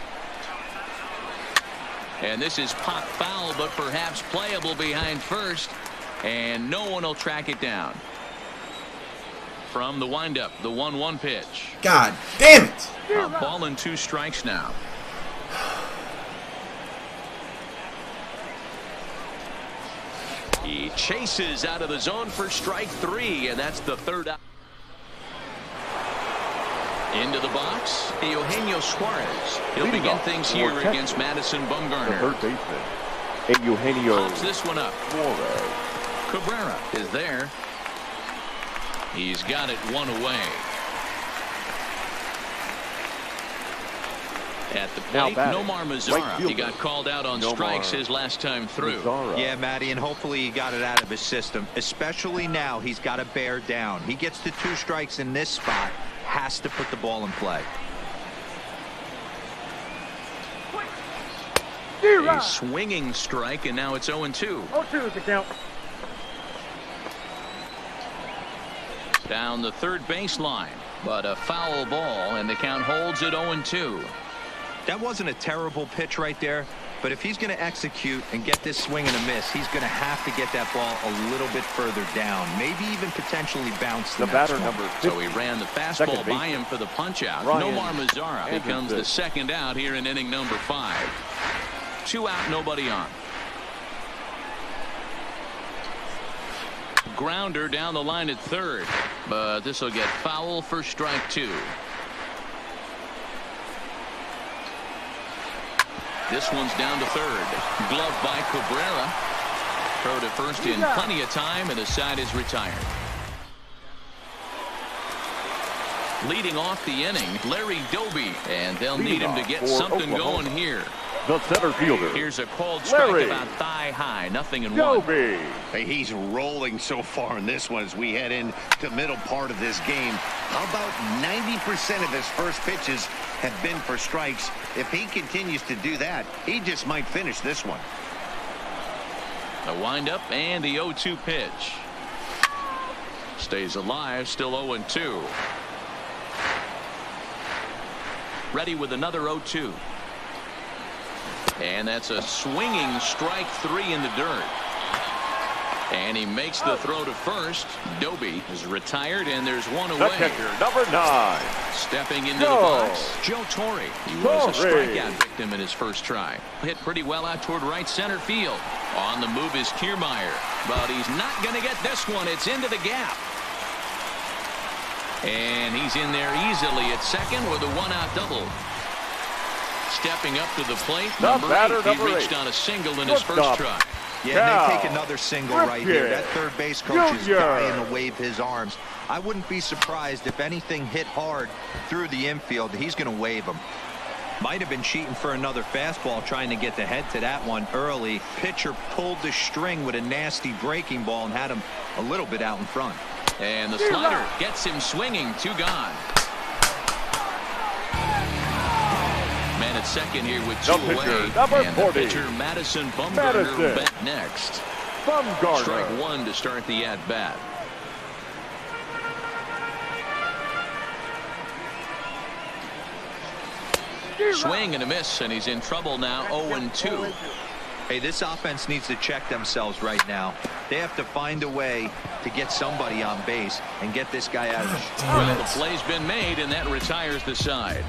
Speaker 2: And this is pop foul, but perhaps playable behind first. And no one will track it down. From the windup, the 1-1 pitch.
Speaker 1: God damn it.
Speaker 2: A ball and 2 strikes now. He chases out of the zone for strike 3, and that's the 3rd out. Into the box, Eugenio Suarez. He'll
Speaker 3: Leading
Speaker 2: begin
Speaker 3: off
Speaker 2: things
Speaker 3: for
Speaker 2: here
Speaker 3: Texas,
Speaker 2: against Madison
Speaker 3: The
Speaker 2: Bumgarner.
Speaker 3: third baseman, Eugenio
Speaker 2: Pops this one up.
Speaker 3: Suarez.
Speaker 2: Cabrera is there. He's got it 1 away. At the
Speaker 3: Now
Speaker 2: plate,
Speaker 3: batting,
Speaker 2: Nomar
Speaker 3: right
Speaker 2: Mazara. He
Speaker 3: fielder,
Speaker 2: got called out on
Speaker 3: Nomar
Speaker 2: strikes his last time through.
Speaker 3: Mazara.
Speaker 4: Yeah, Matty, and hopefully he got it out of his system. Especially now, he's got to bear down. He gets to 2 strikes in this spot, has to put the ball in play.
Speaker 2: A swinging strike, and now it's 0-2.
Speaker 3: 0-2 is the count.
Speaker 2: Down the third baseline, but a foul ball, and the count holds at 0-2.
Speaker 4: That wasn't a terrible pitch right there, but if he's going to execute and get this swing and a miss, he's going to have to get that ball a little bit further down, maybe even potentially bounce
Speaker 3: The
Speaker 4: the
Speaker 3: batter,
Speaker 4: next one.
Speaker 3: number 50.
Speaker 2: So he ran the fastball
Speaker 3: Second
Speaker 2: by
Speaker 3: baseman,
Speaker 2: him for the punch-out.
Speaker 3: Ryan
Speaker 2: Nomar Mazara becomes the
Speaker 3: Anderson.
Speaker 2: 2nd out here in inning number 5. 2 out, nobody on. Grounder down the line at 3rd, but this will get foul for strike 2. This one's down to 3rd. Glove by Cabrera. Throw to first in plenty of time, and the side is retired. Leading off the inning, Larry Doby, and they'll need him to get
Speaker 3: for
Speaker 2: something
Speaker 3: Oklahoma.
Speaker 2: going here.
Speaker 3: The center fielder,
Speaker 2: Here's a called strike
Speaker 3: Larry
Speaker 2: about thigh high, 0-1.
Speaker 3: Doby.
Speaker 5: Hey, he's rolling so far in this one as we head into the middle part of this game. How about 90% of his first pitches have been for strikes? If he continues to do that, he just might finish this one.
Speaker 2: The windup and the 0-2 pitch. Stays alive, still 0-2. Ready with another 0-2. And that's a swinging strike 3 in the dirt. And he makes the throw to first. Doby is retired, and there's 1
Speaker 3: The
Speaker 2: away.
Speaker 3: catcher, number 9.
Speaker 2: Stepping into
Speaker 3: Joe.
Speaker 2: the box, Joe Torre. He was a
Speaker 3: Torre.
Speaker 2: strikeout victim in his first try. Hit pretty well out toward right center field. On the move is Kiermaier, but he's not going to get this one. It's into the gap. And he's in there easily at second with a 1-out double. Stepping up to the plate,
Speaker 3: The batter,
Speaker 2: 8.
Speaker 3: number
Speaker 2: He reached
Speaker 3: 8.
Speaker 2: on a single in his first
Speaker 3: Shortstop.
Speaker 2: try.
Speaker 4: Yeah,
Speaker 3: Cal
Speaker 4: and they take another single right here. That third base coach is
Speaker 3: Junior.
Speaker 4: dying to wave his arms. I wouldn't be surprised if anything hit hard through the infield. He's going to wave them. Might have been cheating for another fastball, trying to get the head to that one early. Pitcher pulled the string with a nasty breaking ball and had him a little bit out in front.
Speaker 2: And the slider gets him swinging. 2 gone. Man at second here with 2
Speaker 3: The pitcher,
Speaker 2: away.
Speaker 3: number
Speaker 2: And the
Speaker 3: 40.
Speaker 2: pitcher, Madison Bumgarner,
Speaker 3: Madison.
Speaker 2: back next.
Speaker 3: Bumgarner.
Speaker 2: Strike 1 to start the at-bat. Swing and a miss, and he's in trouble now. 0-2.
Speaker 4: Hey, this offense needs to check themselves right now. They have to find a way to get somebody on base and get this guy out of the
Speaker 1: Damn
Speaker 2: The
Speaker 1: it.
Speaker 2: play's been made, and that retires the side.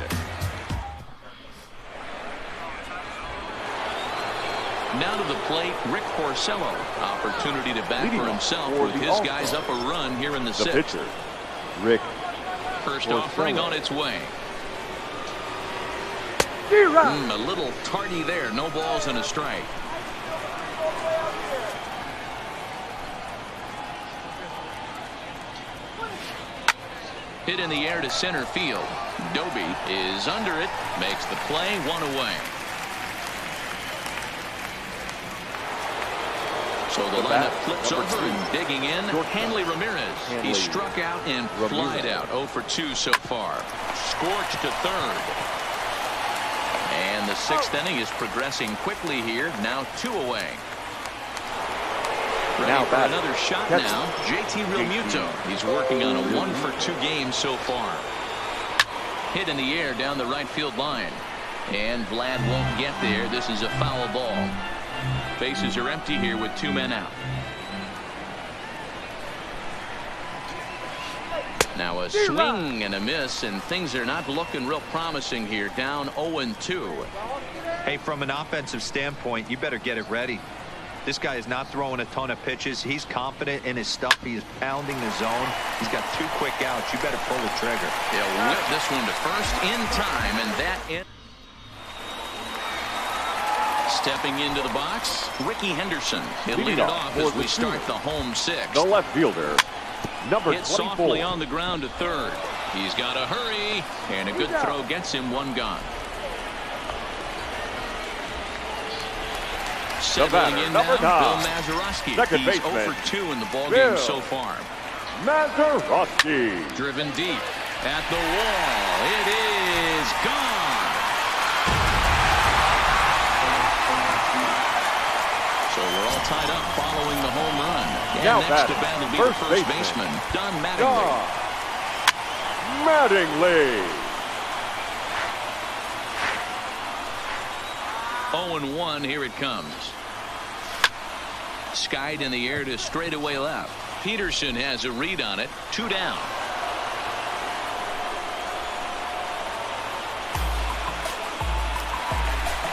Speaker 2: Now to the plate, Rick Porcello. Opportunity to bat
Speaker 3: Leading
Speaker 2: for
Speaker 3: off
Speaker 2: himself
Speaker 3: for
Speaker 2: with
Speaker 3: the
Speaker 2: his
Speaker 3: All-Star.
Speaker 2: guys up a run here in the
Speaker 3: The
Speaker 2: sixth.
Speaker 3: pitcher, Rick
Speaker 2: First
Speaker 3: Porcello.
Speaker 2: offering on its way. A little tardy there. No balls and a strike. Hit in the air to center field. Doby is under it. Makes the play. One away. So the lineup flips over and digging in. Hanley Ramirez. He struck out and flied out. 0 for 2 so far. Scorched to third. And the sixth inning is progressing quickly here. Now 2 away. Ready
Speaker 3: Now
Speaker 2: for
Speaker 3: batting.
Speaker 2: another shot
Speaker 3: Catcher.
Speaker 2: now. JT Realmuto. He's working on a 1 for 2 game so far. Hit in the air down the right field line. And Vlad won't get there. This is a foul ball. Bases are empty here with 2 men out. Now a swing and a miss, and things are not looking real promising here. Down 0-2.
Speaker 4: Hey, from an offensive standpoint, you better get it ready. This guy is not throwing a ton of pitches. He's confident in his stuff. He is pounding the zone. He's got 2 quick outs. You better pull the trigger.
Speaker 2: He'll whip this one to first in time, and that in. Stepping into the box, Ricky Henderson. He'll lead it off as we start the home 6th.
Speaker 3: the left fielder, number
Speaker 2: Hit
Speaker 3: 24.
Speaker 2: softly on the ground to third. He's got to hurry, and a good throw gets him 1 gone. Settling in now,
Speaker 3: number
Speaker 2: Bill
Speaker 3: 9.
Speaker 2: Mazeroski.
Speaker 3: Second
Speaker 2: He's
Speaker 3: baseman,
Speaker 2: 0 for 2 in the ballgame
Speaker 3: Bill
Speaker 2: so far.
Speaker 3: Mazeroski.
Speaker 2: Driven deep at the wall. It is gone. So we're all tied up following the home run. And
Speaker 3: Now
Speaker 2: next to
Speaker 3: batting,
Speaker 2: bat will be the
Speaker 3: first
Speaker 2: first
Speaker 3: baseman,
Speaker 2: baseman, Don Mattingly.
Speaker 3: Mattingly.
Speaker 2: 0-1, here it comes. Skied in the air to straightaway left. Peterson has a read on it. 2 down.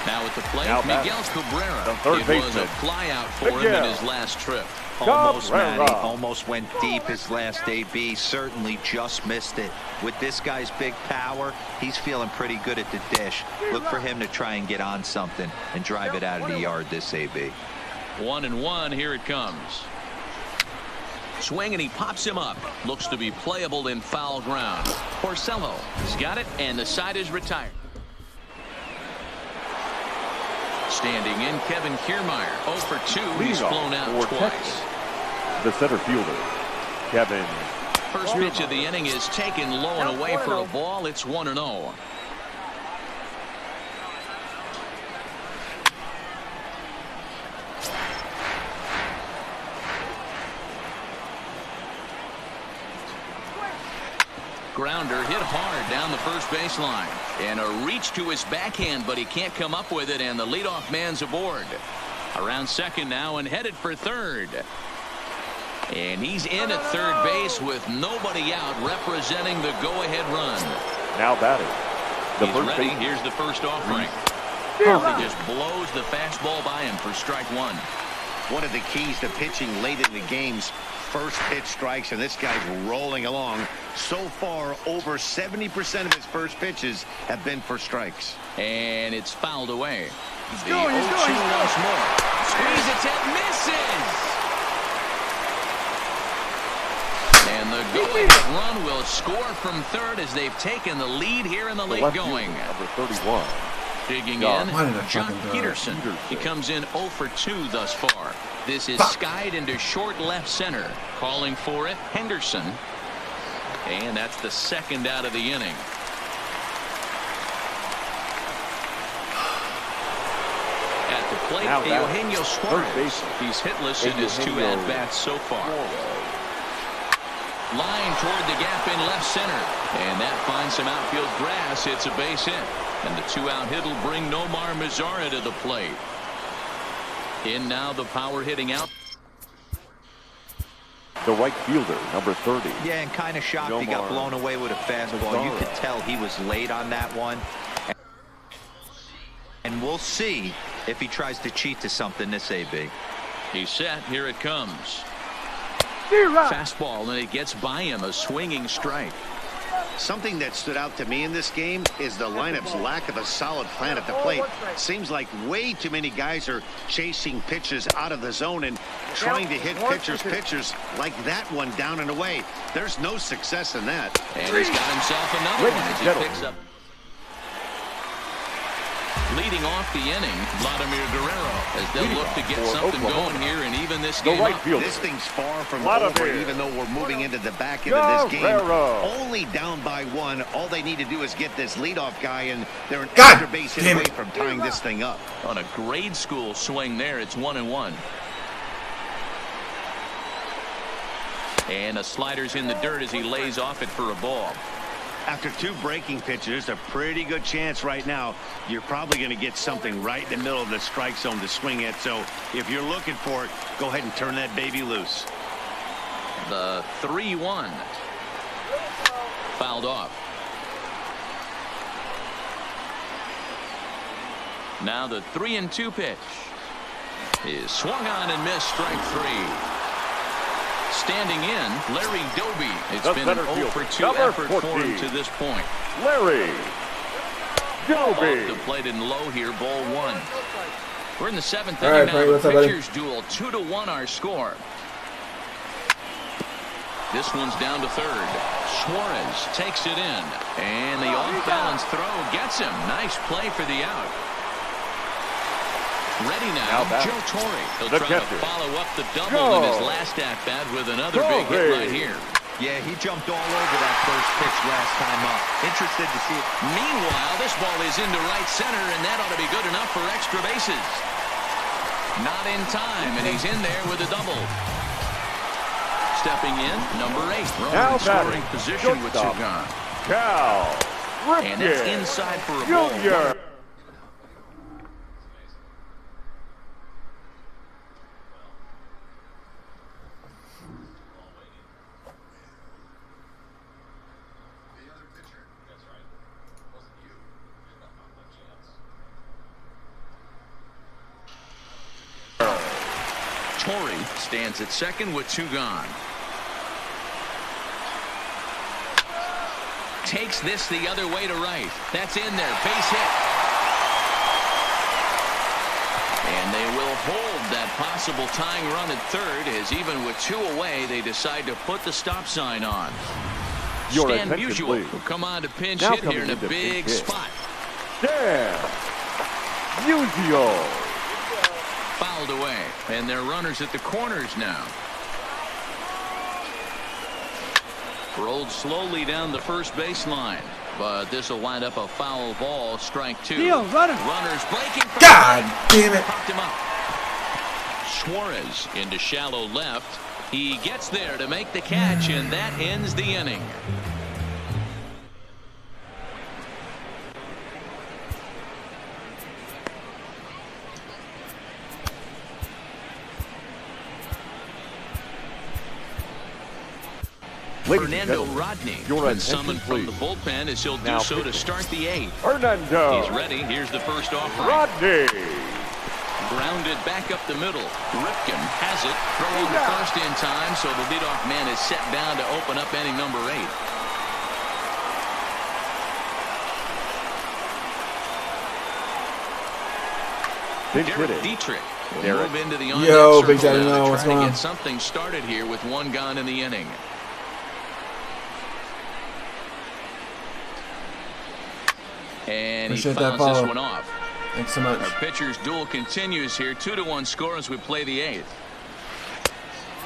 Speaker 2: Now at the plate,
Speaker 3: Now
Speaker 2: Miguel
Speaker 3: batting,
Speaker 2: Cabrera.
Speaker 3: the third
Speaker 2: It was
Speaker 3: baseman,
Speaker 2: a flyout for him
Speaker 3: Miguel
Speaker 2: in his last trip.
Speaker 4: Almost,
Speaker 3: Cabrera.
Speaker 4: Matty. Almost went deep his last AB. Certainly just missed it. With this guy's big power, he's feeling pretty good at the dish. Look for him to try and get on something and drive it out of the yard this AB.
Speaker 2: 1-1, here it comes. Swing, and he pops him up. Looks to be playable in foul ground. Porcello has got it, and the side is retired. Standing in, Kevin Kiermaier. 0 for 2. He's
Speaker 3: Leadoff
Speaker 2: flown out
Speaker 3: for
Speaker 2: twice.
Speaker 3: Texas. The center fielder, Kevin.
Speaker 2: First pitch of the inning is taken low and away for a ball. It's 1-0. Grounder hit hard down the first baseline. And a reach to his backhand, but he can't come up with it, and the leadoff man's aboard. Around second now and headed for third. And he's in at third base with nobody out, representing the go-ahead run.
Speaker 3: Now batting, the
Speaker 2: He's
Speaker 3: first
Speaker 2: ready.
Speaker 3: baseman.
Speaker 2: Here's the first offering. He just blows the fastball by him for strike 1.
Speaker 5: One of the keys to pitching late in the games, first pitch strikes, and this guy's rolling along. So far, over 70% of his first pitches have been for strikes.
Speaker 2: And it's fouled away. The 0-2
Speaker 1: going.
Speaker 2: once more. Squeeze attempt, misses. And the go-ahead run will score from third as they've taken the lead here in the
Speaker 3: The
Speaker 2: late
Speaker 3: left
Speaker 2: going.
Speaker 3: fielder, number 31.
Speaker 2: Digging
Speaker 3: Why
Speaker 2: in,
Speaker 1: did I
Speaker 2: Jock
Speaker 1: fucking do it?
Speaker 2: Peterson. He comes in 0 for 2 thus far. This is skied into short left center. Calling for it, Henderson. And that's the second out of the inning. At the plate,
Speaker 3: Now batting,
Speaker 2: Eugenio
Speaker 3: third
Speaker 2: Suarez.
Speaker 3: baseman,
Speaker 2: He's hitless in his 2
Speaker 3: Eugenio
Speaker 2: at-bats so far. Line toward the gap in left center. And that finds some outfield grass. It's a base hit. And the 2-out hit will bring Nomar Mazara to the plate. In now the power hitting out.
Speaker 3: The right fielder, number 30.
Speaker 4: Yeah, and kind of shocked he got blown away with a fastball. You could tell he was late on that one. And we'll see if he tries to cheat to something this AB.
Speaker 2: He's set. Here it comes. Fastball, and it gets by him. A swinging strike.
Speaker 5: Something that stood out to me in this game is the lineup's lack of a solid plan at the plate. Seems like way too many guys are chasing pitches out of the zone and trying to hit pitchers like that one down and away. There's no success in that.
Speaker 2: And he's got himself another one as he picks up. Leading off the inning, Vladimir Guerrero, as they'll look to get something going here and even this game up.
Speaker 5: This thing's far from over, even though we're moving into the back end of this game. Only down by 1. All they need to do is get this leadoff guy, and they're an extra base hit away from tying this thing up.
Speaker 2: On a grade school swing there, it's 1-1. And a slider's in the dirt as he lays off it for a ball.
Speaker 5: After 2 breaking pitches, a pretty good chance right now you're probably going to get something right in the middle of the strike zone to swing at. So if you're looking for it, go ahead and turn that baby loose.
Speaker 2: The 3-1 fouled off. Now the 3-2 pitch is swung on and missed. Strike 3. Standing in, Larry Doby. It's been an 0-for-2 effort for him to this point.
Speaker 3: Larry Doby.
Speaker 2: Off the plate and low here, ball 1. We're in the 7th inning now. The pitchers duel, 2-1 our score. This one's down to third. Suarez takes it in, and the off-balance throw gets him. Nice play for the out. Ready now, Joe Torre. He'll try to follow up the double in his last at-bat with another big hit right here.
Speaker 4: Yeah, he jumped all over that first pitch last time up. Interested to see it.
Speaker 2: Meanwhile, this ball is into right center, and that ought to be good enough for extra bases. Not in time, and he's in there with a double. Stepping in, number 8. Runner in scoring position with 2 gone.
Speaker 3: Cal Ripken.
Speaker 2: And that's inside for a ball. Torre stands at second with 2 gone. Takes this the other way to right. That's in there. Base hit. And they will hold that possible tying run at third, as even with 2 away, they decide to put the stop sign on. Stan Musial will come on to pinch hit here in a big spot.
Speaker 3: Stan Musial.
Speaker 2: Fouled away, and they're runners at the corners now. Rolled slowly down the first baseline, but this will wind up a foul ball. Strike 2. Runners breaking.
Speaker 1: God damn it!
Speaker 2: Popped him up. Suarez into shallow left. He gets there to make the catch, and that ends the inning. Fernando Rodney been summoned from the bullpen, as he'll do so to start the 8th.
Speaker 3: Fernando.
Speaker 2: He's ready. Here's the first offering.
Speaker 3: Rodney.
Speaker 2: Grounded back up the middle. Ripken has it. Throwing the first in time, so the leadoff man is set down to open up inning number 8. Derek Dietrich will move into the on-deck
Speaker 1: Big
Speaker 2: circle
Speaker 1: Daddy,
Speaker 2: now to
Speaker 1: what's
Speaker 2: try
Speaker 1: going
Speaker 2: to
Speaker 1: on?
Speaker 2: get something started here with 1 gone in the inning. And he fouls this one off.
Speaker 1: Thanks so much.
Speaker 2: Our pitcher's duel continues here. 2-1 score as we play the 8th.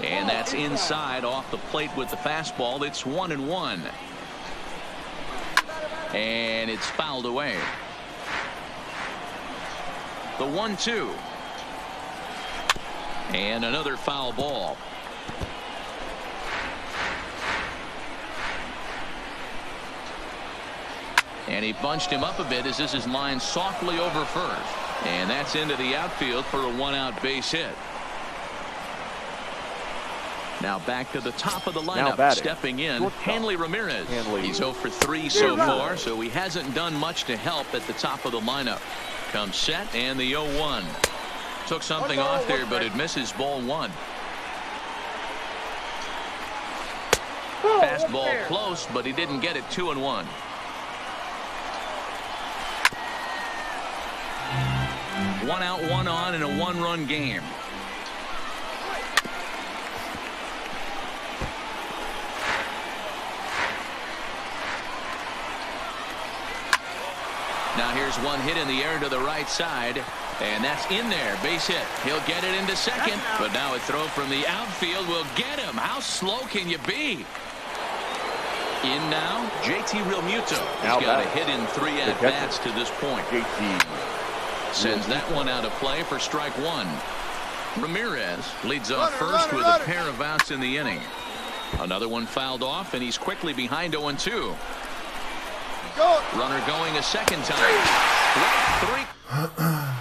Speaker 2: And that's inside off the plate with the fastball. It's 1-1. And it's fouled away. The 1-2. And another foul ball. And he bunched him up a bit as this is lined softly over first. And that's into the outfield for a 1-out base hit. Now back to the top of the lineup. Stepping in, Hanley Ramirez. He's 0 for 3 so far, so he hasn't done much to help at the top of the lineup. Comes set and the 0-1. Took something off there, but it misses ball 1. Fastball close, but he didn't get it. 2-1. One out, one on in a 1-run game. Now here's one hit in the air to the right side, and that's in there. Base hit. He'll get it into second, but now a throw from the outfield will get him. How slow can you be? In now, JT Realmuto. He's got a hit in 3 at-bats to this point. Sends that one out of play for strike 1. Ramirez leads off first with a pair of outs in the inning. Another one fouled off, and he's quickly behind 0-2. Runner going a second time. Strike 3.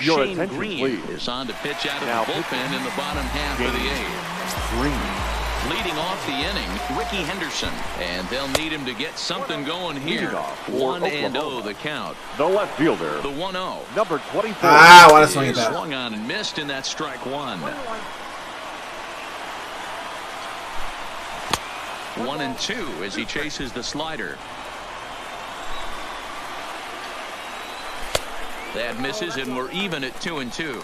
Speaker 3: Your
Speaker 2: Shane
Speaker 3: attention,
Speaker 2: Green
Speaker 3: please.
Speaker 2: is on to pitch out of the bullpen in the bottom half of the 8th.
Speaker 3: Green.
Speaker 2: Leading off the inning, Ricky Henderson, and they'll need him to get something going here. 1-0 the count.
Speaker 3: The left fielder,
Speaker 2: The 1-0.
Speaker 3: number 24.
Speaker 1: Ah, I want to swing at that.
Speaker 2: Swung on and missed, and that's strike 1. 1-2 as he chases the slider. That misses, and we're even at 2-2.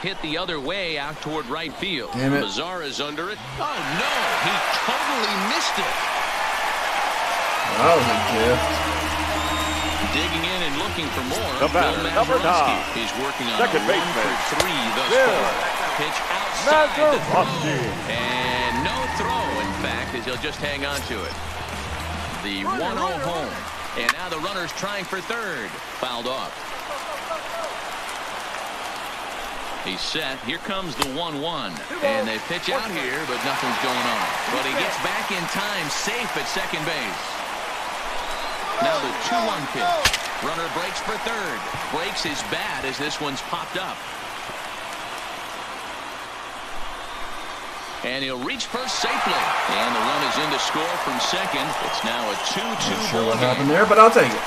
Speaker 2: Hit the other way out toward right field.
Speaker 1: Damn it.
Speaker 2: Mazara is under it. Oh, no. He totally missed it.
Speaker 1: That was a gift.
Speaker 2: Digging in and looking for more.
Speaker 3: The batter,
Speaker 2: Bill
Speaker 3: number
Speaker 2: Mazeroski.
Speaker 3: 9.
Speaker 2: He's working on
Speaker 3: Second
Speaker 2: a 1
Speaker 3: baseman.
Speaker 2: for 3 thus
Speaker 3: Bill
Speaker 2: far. Pitch outside the throw.
Speaker 3: Mazeroski.
Speaker 2: And no throw, in fact, as he'll just hang on to it. The 1-0 home. And now the runner's trying for third. Fouled off. He's set. Here comes the 1-1. And they pitch out here, but nothing's going on. But he gets back in time, safe at second base. Now the 2-1 pitch. Runner breaks for third. Breaks his bat as this one's popped up. And he'll reach first safely. And the run is in to score from second. It's now a 2-2
Speaker 1: Not sure
Speaker 2: ball
Speaker 1: what
Speaker 2: game.
Speaker 1: happened there, but I'll take it.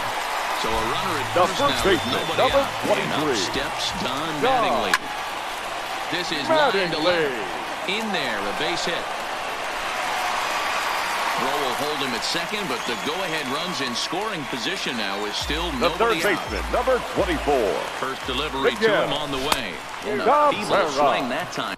Speaker 2: So a runner at
Speaker 3: The
Speaker 2: first
Speaker 3: first
Speaker 2: now with
Speaker 3: baseman,
Speaker 2: nobody
Speaker 3: number
Speaker 2: out. And up
Speaker 3: 23.
Speaker 2: steps Don Mattingly. This is line to left. In there, a base hit. Rowe will hold him at second, but the go-ahead runs in scoring position now is still
Speaker 3: The third
Speaker 2: nobody out.
Speaker 3: baseman, number 24.
Speaker 2: First delivery to
Speaker 3: Miguel
Speaker 2: him on the way. And a
Speaker 3: Cabrera.
Speaker 2: feeble swing that time.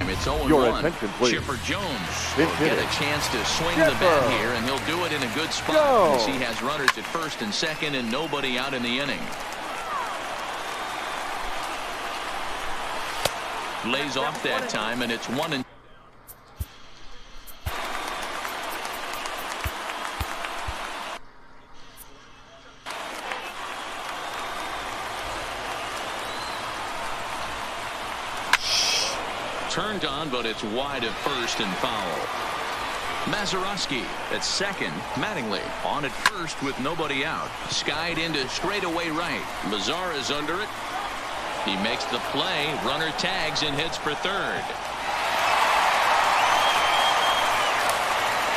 Speaker 2: It's 0-1.
Speaker 3: Your attention, please.
Speaker 2: Chipper Jones
Speaker 3: Fifth
Speaker 2: will get
Speaker 3: inning.
Speaker 2: a chance to swing the
Speaker 3: Chipper.
Speaker 2: bat here, and he'll do it in a good spot
Speaker 3: Jones.
Speaker 2: as he has runners at first and second and nobody out in the inning. Lays off that time, and it's 1-2. Turned on, but it's wide at first and foul. Mazeroski at second. Mattingly on at first with nobody out. Skied into straightaway right. Mazara is under it. He makes the play. Runner tags and hits for third.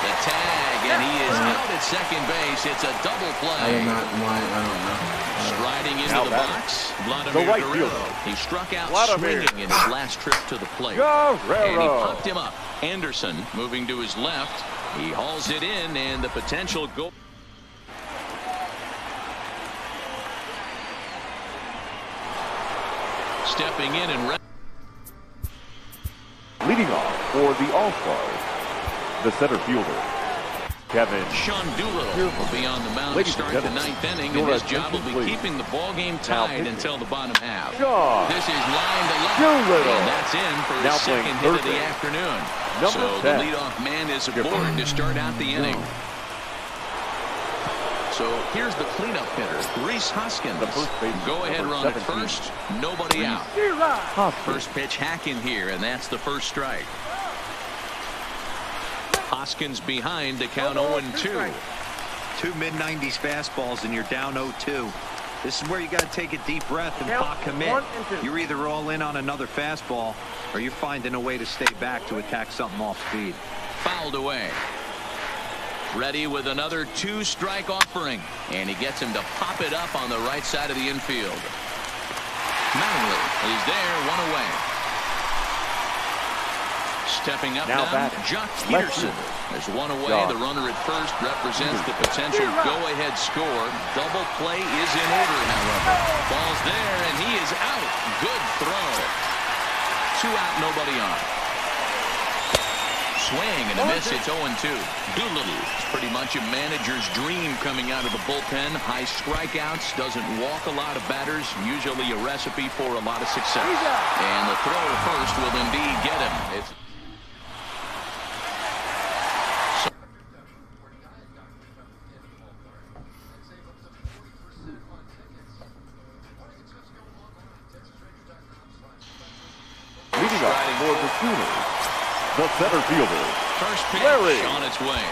Speaker 2: The tag, and he is out at second base. It's a double
Speaker 1: I
Speaker 2: play.
Speaker 1: am not lying. I don't know.
Speaker 2: Striding into
Speaker 3: Now
Speaker 2: the
Speaker 3: batting.
Speaker 2: box,
Speaker 3: The
Speaker 2: Vladimir
Speaker 3: right
Speaker 2: Guerrero.
Speaker 3: fielder.
Speaker 2: He struck out
Speaker 3: Vladimir.
Speaker 2: swinging in his last trip to the plate. And he
Speaker 3: Guerrero.
Speaker 2: popped him up. Anderson moving to his left. He hauls it in, and the potential goal. Stepping in and
Speaker 3: Leading off for the All-Stars, the center fielder, Kevin.
Speaker 2: Sean Doolittle will be on the mound to
Speaker 3: Ladies and
Speaker 2: start the
Speaker 3: gentlemen,
Speaker 2: ninth inning,
Speaker 3: your
Speaker 2: and his job will
Speaker 3: attention,
Speaker 2: be
Speaker 3: please.
Speaker 2: keeping the ball game
Speaker 3: Now
Speaker 2: tied
Speaker 3: pitching.
Speaker 2: until the bottom half.
Speaker 3: Sean
Speaker 2: This is line to left,
Speaker 3: Doolittle.
Speaker 2: and that's in for his
Speaker 3: Now
Speaker 2: second
Speaker 3: playing
Speaker 2: hit of
Speaker 3: third
Speaker 2: the
Speaker 3: base.
Speaker 2: afternoon.
Speaker 3: Number
Speaker 2: So
Speaker 3: 10.
Speaker 2: the leadoff man is aboard to start out the inning. So here's the cleanup hitter, Reese Hoskins.
Speaker 3: The first baseman,
Speaker 2: Go ahead,
Speaker 3: number
Speaker 2: run at
Speaker 3: 17.
Speaker 2: first. Nobody out.
Speaker 3: Hoskins.
Speaker 2: First pitch hack in here, and that's the first strike. Hoskins behind to count 0-2.
Speaker 4: Two mid-90s fastballs and you're down 0-2. This is where you got to take a deep breath and pot commit. You're either all in on another fastball or you're finding a way to stay back to attack something off speed.
Speaker 2: Fouled away. Ready with another two-strike offering, and he gets him to pop it up on the right side of the infield. Mattingly is there, one away. Stepping up
Speaker 3: Now
Speaker 2: now,
Speaker 3: batting.
Speaker 2: Jock
Speaker 3: Left
Speaker 2: Peterson.
Speaker 3: fielder.
Speaker 2: There's one away.
Speaker 3: Jock.
Speaker 2: The runner at first represents the potential go-ahead score. Double play is in order, however. Ball's there, and he is out. Good throw. 2 out, nobody on. Swing and a miss. It's 0-2. Doolittle is pretty much a manager's dream coming out of the bullpen. High strikeouts, doesn't walk a lot of batters. Usually a recipe for a lot of success. And the throw to first will indeed get him. It's
Speaker 3: Leading up for the Sooners, the center fielder,
Speaker 2: first pitch
Speaker 3: Larry
Speaker 2: on its way.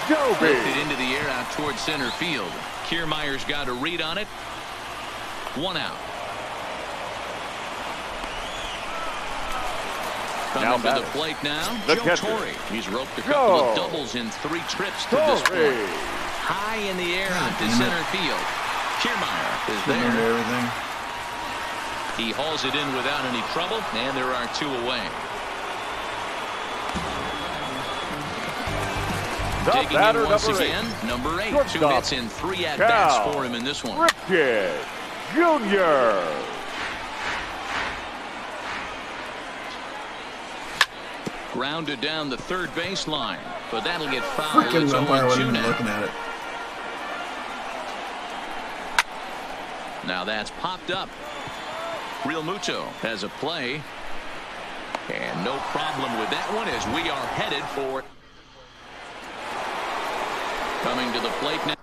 Speaker 3: Doby.
Speaker 2: Lifted into the air out towards center field. Kiermaier's got a read on it. 1 out.
Speaker 3: Now
Speaker 2: Coming to
Speaker 3: batting.
Speaker 2: the plate now,
Speaker 3: The
Speaker 2: Joe
Speaker 3: catcher.
Speaker 2: Torre. He's roped a couple of
Speaker 3: Joe
Speaker 2: doubles in 3 trips to this
Speaker 3: Torre.
Speaker 2: point. High in the air out to
Speaker 1: damn it.
Speaker 2: center field. Kiermaier is
Speaker 1: Getting into
Speaker 2: there.
Speaker 1: everything.
Speaker 2: He hauls it in without any trouble, and there are 2 away.
Speaker 3: The
Speaker 2: Digging
Speaker 3: batter,
Speaker 2: in once
Speaker 3: number 8,
Speaker 2: again, number 8. 2
Speaker 3: Shortstop.
Speaker 2: hits in 3 at-bats
Speaker 3: Cal
Speaker 2: for him in this one.
Speaker 3: Ripken Jr.
Speaker 2: Grounded down the third baseline, but that'll get fouled.
Speaker 1: Freaking
Speaker 2: It's
Speaker 1: umpire
Speaker 2: 0-2
Speaker 1: wasn't even
Speaker 2: now.
Speaker 1: looking at it.
Speaker 2: Now that's popped up. Real Muto has a play. And no problem with that one as we are headed for it. Coming to the plate now.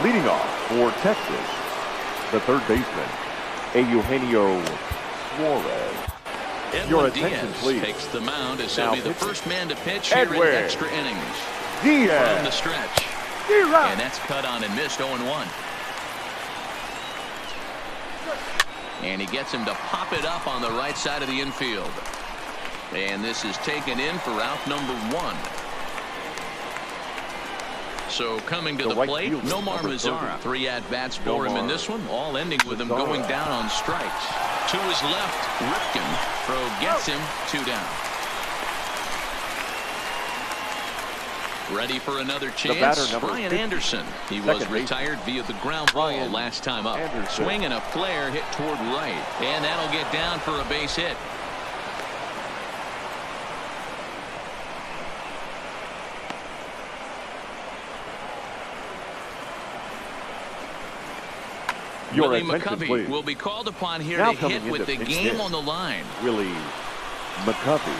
Speaker 3: Leading off for Texas, the third baseman, Eugenio Suarez. Your
Speaker 2: Edwin
Speaker 3: attention,
Speaker 2: Diaz
Speaker 3: please.
Speaker 2: takes the mound as he'll
Speaker 3: Now
Speaker 2: be the
Speaker 3: pitching.
Speaker 2: first man to pitch here
Speaker 3: Edwin
Speaker 2: in extra innings. From the
Speaker 3: Diaz.
Speaker 2: stretch. And that's cut on and missed 0-1. And he gets him to pop it up on the right side of the infield. And this is taken in for out number 1. So coming to
Speaker 3: The
Speaker 2: the
Speaker 3: right
Speaker 2: plate,
Speaker 3: fielder,
Speaker 2: Nomar
Speaker 3: number
Speaker 2: Mazara.
Speaker 3: 30.
Speaker 2: 3 at-bats for him in
Speaker 3: Nomar
Speaker 2: this one, all ending with him
Speaker 3: Mazara.
Speaker 2: going down on strikes. To his left, Ripken. Throw gets him, 2 down. Ready for another chance,
Speaker 3: batter, number
Speaker 2: Brian
Speaker 3: 50.
Speaker 2: Anderson. He was
Speaker 3: Second baseman.
Speaker 2: retired via the ground ball
Speaker 3: Brian
Speaker 2: last time up.
Speaker 3: Anderson.
Speaker 2: Swing and a flare hit toward right. And that'll get down for a base hit.
Speaker 3: Your
Speaker 2: Willie
Speaker 3: attention,
Speaker 2: McCovey
Speaker 3: please.
Speaker 2: will be called upon here
Speaker 3: Now
Speaker 2: to
Speaker 3: coming
Speaker 2: hit with
Speaker 3: into
Speaker 2: the
Speaker 3: pitch
Speaker 2: game
Speaker 3: hit.
Speaker 2: on the line.
Speaker 3: Willie McCovey.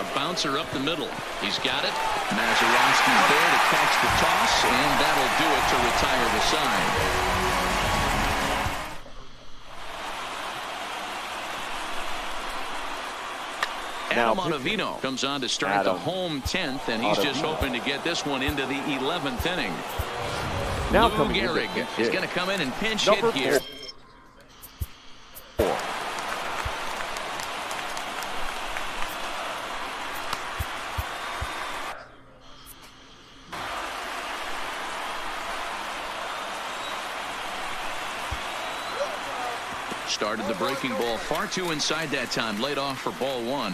Speaker 2: A bouncer up the middle. He's got it. Mazeroski's there to catch the toss, and that'll do it to retire the side. Adam
Speaker 3: Now
Speaker 2: Ottavino comes on to start the
Speaker 3: Adam
Speaker 2: home 10th, and he's just
Speaker 3: Ottavino.
Speaker 2: hoping to get this one into the 11th inning.
Speaker 3: Now
Speaker 2: Lou
Speaker 3: coming into
Speaker 2: Gehrig
Speaker 3: pitch
Speaker 2: is
Speaker 3: hit.
Speaker 2: going to come in and pinch
Speaker 3: Number
Speaker 2: hit here.
Speaker 3: 4.
Speaker 2: Started the breaking ball far too inside that time. Laid off for ball 1.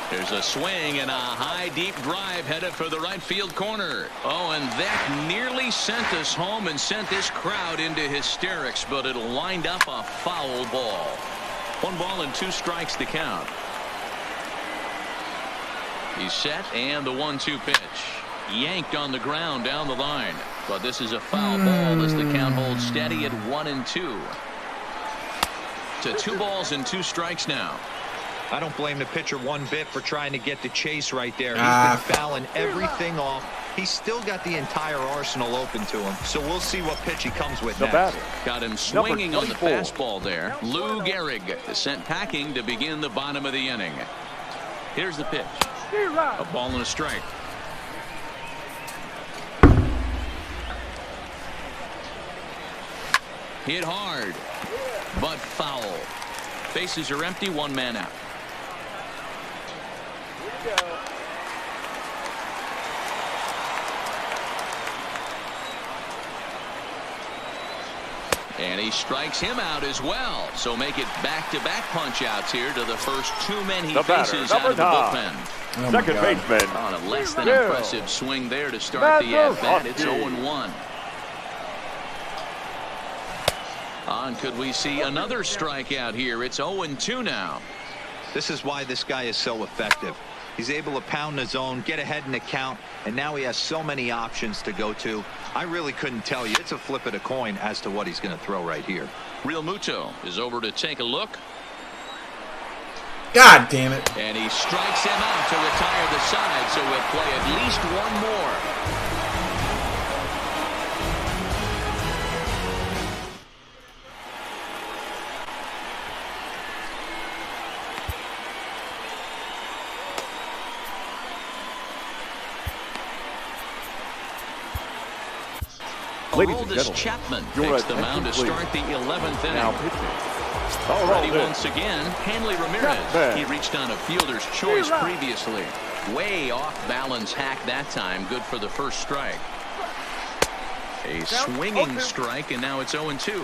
Speaker 2: There's a swing and a high deep drive headed for the right field corner. Oh, and that nearly sent us home and sent this crowd into hysterics, but it'll wind up a foul ball. 1 ball and 2 strikes to count. He's set, and the 1-2 pitch. Yanked on the ground down the line. But this is a foul ball as the count holds steady at 1-2. To 2 balls and 2 strikes now.
Speaker 4: I don't blame the pitcher one bit for trying to get the chase right there. He's been fouling everything off. He's still got the entire arsenal open to him. So we'll see what pitch he comes with next.
Speaker 2: Got him swinging on the fastball there. Lou Gehrig sent packing to begin the bottom of the inning. Here's the pitch. A ball and a strike. Hit hard, but foul. Bases are empty, 1 man out. And he strikes him out as well. So make it back-to-back punch-outs here to the first 2 men he faces out of the bullpen.
Speaker 1: Oh
Speaker 3: Second baseman.
Speaker 2: On a less than impressive swing there to start the at-bat. It's 0-1. Could we see another strikeout here? It's 0-2 now.
Speaker 4: This is why this guy is so effective. He's able to pound the zone, get ahead in the count, and now he has so many options to go to. I really couldn't tell you. It's a flip of the coin as to what he's going to throw right here.
Speaker 2: Real Muto is over to take a look.
Speaker 1: God damn it.
Speaker 2: And he strikes him out to retire the side, so we'll play at least 1 more. Aroldis Chapman takes the mound to start the 11th inning.
Speaker 3: Now pitching.
Speaker 2: Ready once again, Hanley Ramirez. He reached on a fielder's choice previously. Way off balance hack that time. Good for the first strike. A swinging strike, and now it's 0-2.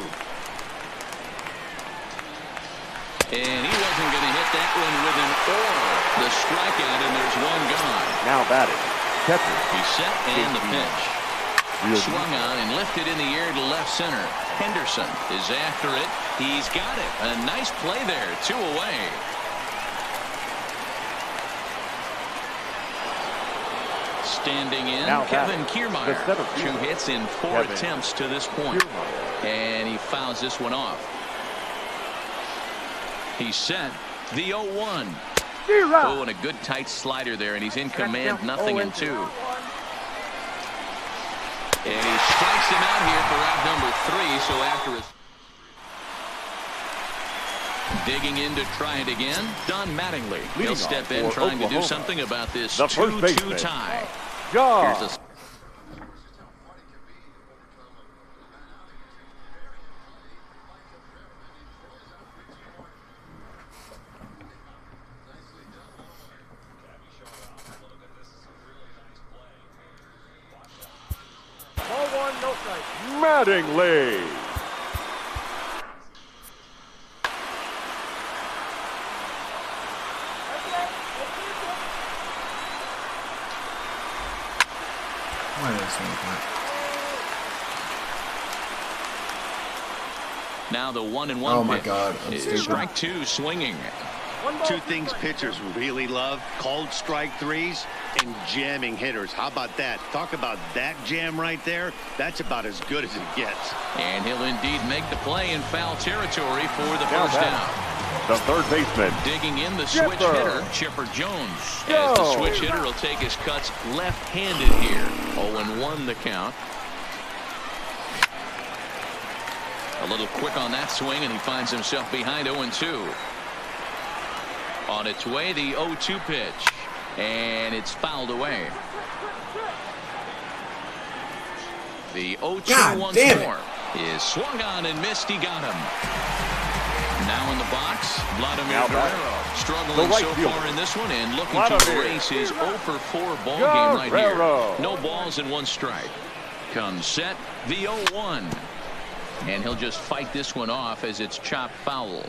Speaker 2: And he wasn't going to hit that one with an or. The strikeout, and there's 1 gone.
Speaker 3: Now batting. Catcher.
Speaker 2: He's set, and the pitch. Swung on and lifted in the air to left center. Henderson is after it. He's got it. A nice play there. 2 away. Standing in,
Speaker 3: now
Speaker 2: Kevin Kiermaier.
Speaker 3: 2
Speaker 2: hits in 4 attempts to this point. And he fouls this one off. He's set. The 0-1. Oh, and a good tight slider there, and he's in command. 0-2. And he strikes him out here for out number 3. So after his digging in to try it again, Don Mattingly. He'll step in trying to do something about this 2-2 tie. Here's a
Speaker 3: Mattingly.
Speaker 2: Now the 1-1
Speaker 1: Oh my
Speaker 2: pitch.
Speaker 1: God, I'm stupid.
Speaker 2: Strike 2 swinging.
Speaker 5: 2 things pitchers really love: called strike 3s and jamming hitters. How about that? Talk about that jam right there. That's about as good as it gets.
Speaker 2: And he'll indeed make the play in foul territory for the first down.
Speaker 3: The third baseman.
Speaker 2: Digging in, the switch hitter, Chipper Jones. As the switch hitter will take his cuts left-handed here. 0-1 the count. A little quick on that swing, and he finds himself behind 0-2. On its way, the 0-2 pitch. And it's fouled away. The 0-2 once more is swung on and missed. He got him. Now in the box, Vladimir Guerrero. Struggling so far in this one and looking to erase his 0-4 ball game right here. No balls and 1 strike. Comes set, the 0-1. And he'll just fight this one off as it's chopped foul.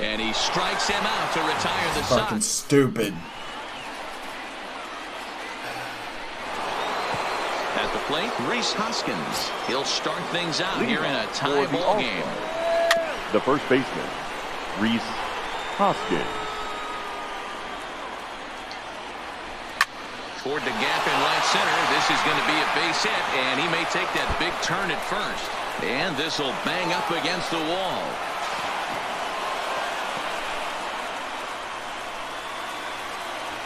Speaker 2: And he strikes him out to retire the side.
Speaker 1: Fucking stupid.
Speaker 2: At the plate, Rhys Hoskins. He'll start things out here in a tie ball game.
Speaker 3: The first baseman, Rhys Hoskins.
Speaker 2: toward the gap in right center. This is going to be a base hit, and he may take that big turn at first. And this will bang up against the wall.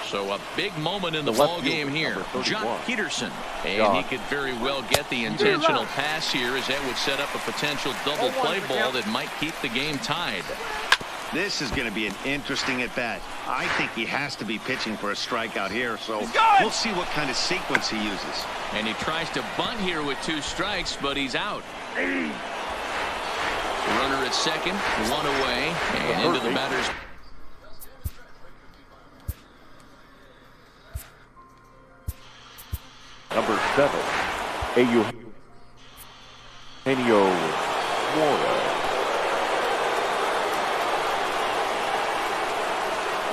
Speaker 2: So a big moment in the ball game here. Joc Pederson. And he could very well get the intentional pass here, as that would set up a potential double play ball that might keep the game tied.
Speaker 5: This is going to be an interesting at bat. I think he has to be pitching for a strikeout here, so we'll see what kind of sequence he uses.
Speaker 2: And he tries to bunt here with 2 strikes, but he's out. Runner at second, 1 away, and into the batter's.
Speaker 3: Number 7, Eugenio Suarez.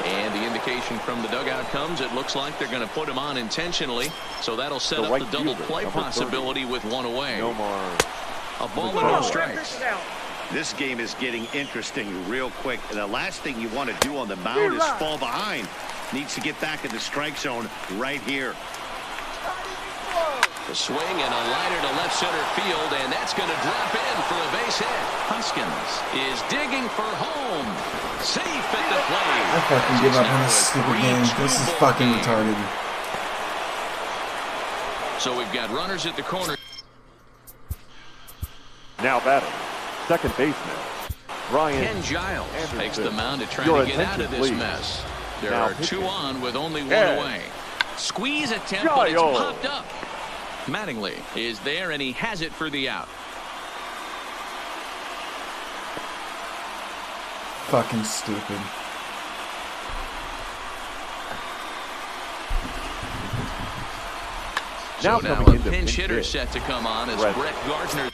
Speaker 2: And the indication from the dugout comes, it looks like they're going to put him on intentionally. So that'll set up the double play possibility with 1 away. A ball and no strikes.
Speaker 5: This game is getting interesting real quick. And the last thing you want to do on the mound is fall behind. Needs to get back in the strike zone right here.
Speaker 2: The swing and a liner to left center field, and that's going to drop in for a base hit. Hoskins is digging for home. Safe at the plate.
Speaker 1: I fucking give up on this stupid game. This is fucking retarded.
Speaker 2: So we've got runners at the corner.
Speaker 3: Now batting, second baseman, Ryan
Speaker 2: Ken Giles
Speaker 3: Anderson.
Speaker 2: takes the mound to try
Speaker 3: Your
Speaker 2: to get out of this
Speaker 3: attention,
Speaker 2: mess. There
Speaker 3: Now
Speaker 2: are 2
Speaker 3: pitching.
Speaker 2: on with only 1
Speaker 3: Ken
Speaker 2: away. Squeeze attempt, but it's
Speaker 3: Giles.
Speaker 2: popped up. Mattingly is there, and he has it for the out.
Speaker 1: Fucking stupid.
Speaker 2: So
Speaker 3: Now
Speaker 2: now
Speaker 3: coming
Speaker 2: a
Speaker 3: into
Speaker 2: pinch
Speaker 3: pinch
Speaker 2: hitter
Speaker 3: hit.
Speaker 2: set to come on as
Speaker 3: Brett.
Speaker 2: Brett Gardner.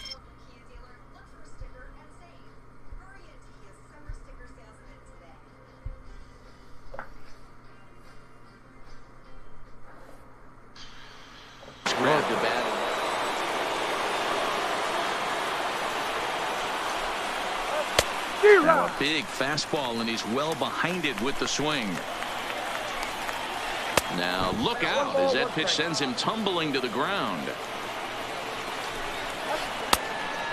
Speaker 2: Grabbed the bat. Now a big fastball, and he's well behind it with the swing. Now look out as that pitch sends him tumbling to the ground.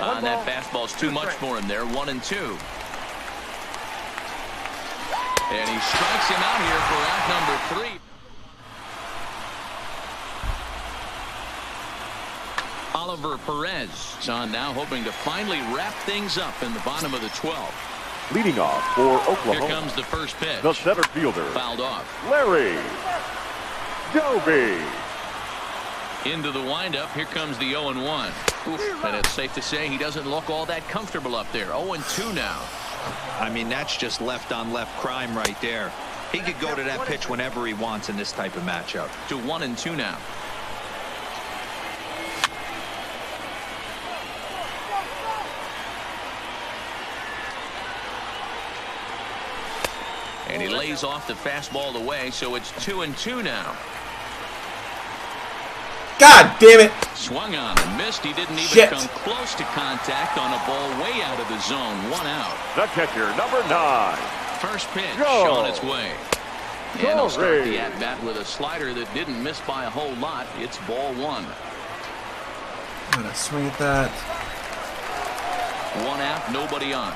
Speaker 2: And that fastball's too much for him there. 1 and 2. And he strikes him out here for out number 3. Oliver Perez is on now, hoping to finally wrap things up in the bottom of the 12th.
Speaker 3: Leading off for Oklahoma,
Speaker 2: Here comes the first pitch.
Speaker 3: the center fielder,
Speaker 2: Fouled off.
Speaker 3: Larry Doby.
Speaker 2: Into the windup. Here comes the 0-1. Oof, and it's safe to say he doesn't look all that comfortable up there. 0-2 now.
Speaker 4: I mean, that's just left on left crime right there. He could go to that pitch whenever he wants in this type of matchup.
Speaker 2: To 1-2 now. And he lays off the fastball away, so it's 2-2 now.
Speaker 1: God damn it!
Speaker 2: Swung on and missed. He didn't even
Speaker 1: Shit.
Speaker 2: come close to contact on a ball way out of the zone. 1 out.
Speaker 3: The catcher, number 9.
Speaker 2: First pitch
Speaker 3: Go.
Speaker 2: on its way. And
Speaker 3: Go,
Speaker 2: he'll start
Speaker 3: Ray.
Speaker 2: the at-bat with a slider that didn't miss by a whole lot. It's ball 1.
Speaker 1: I'm gonna swing at that.
Speaker 2: 1 out, nobody on.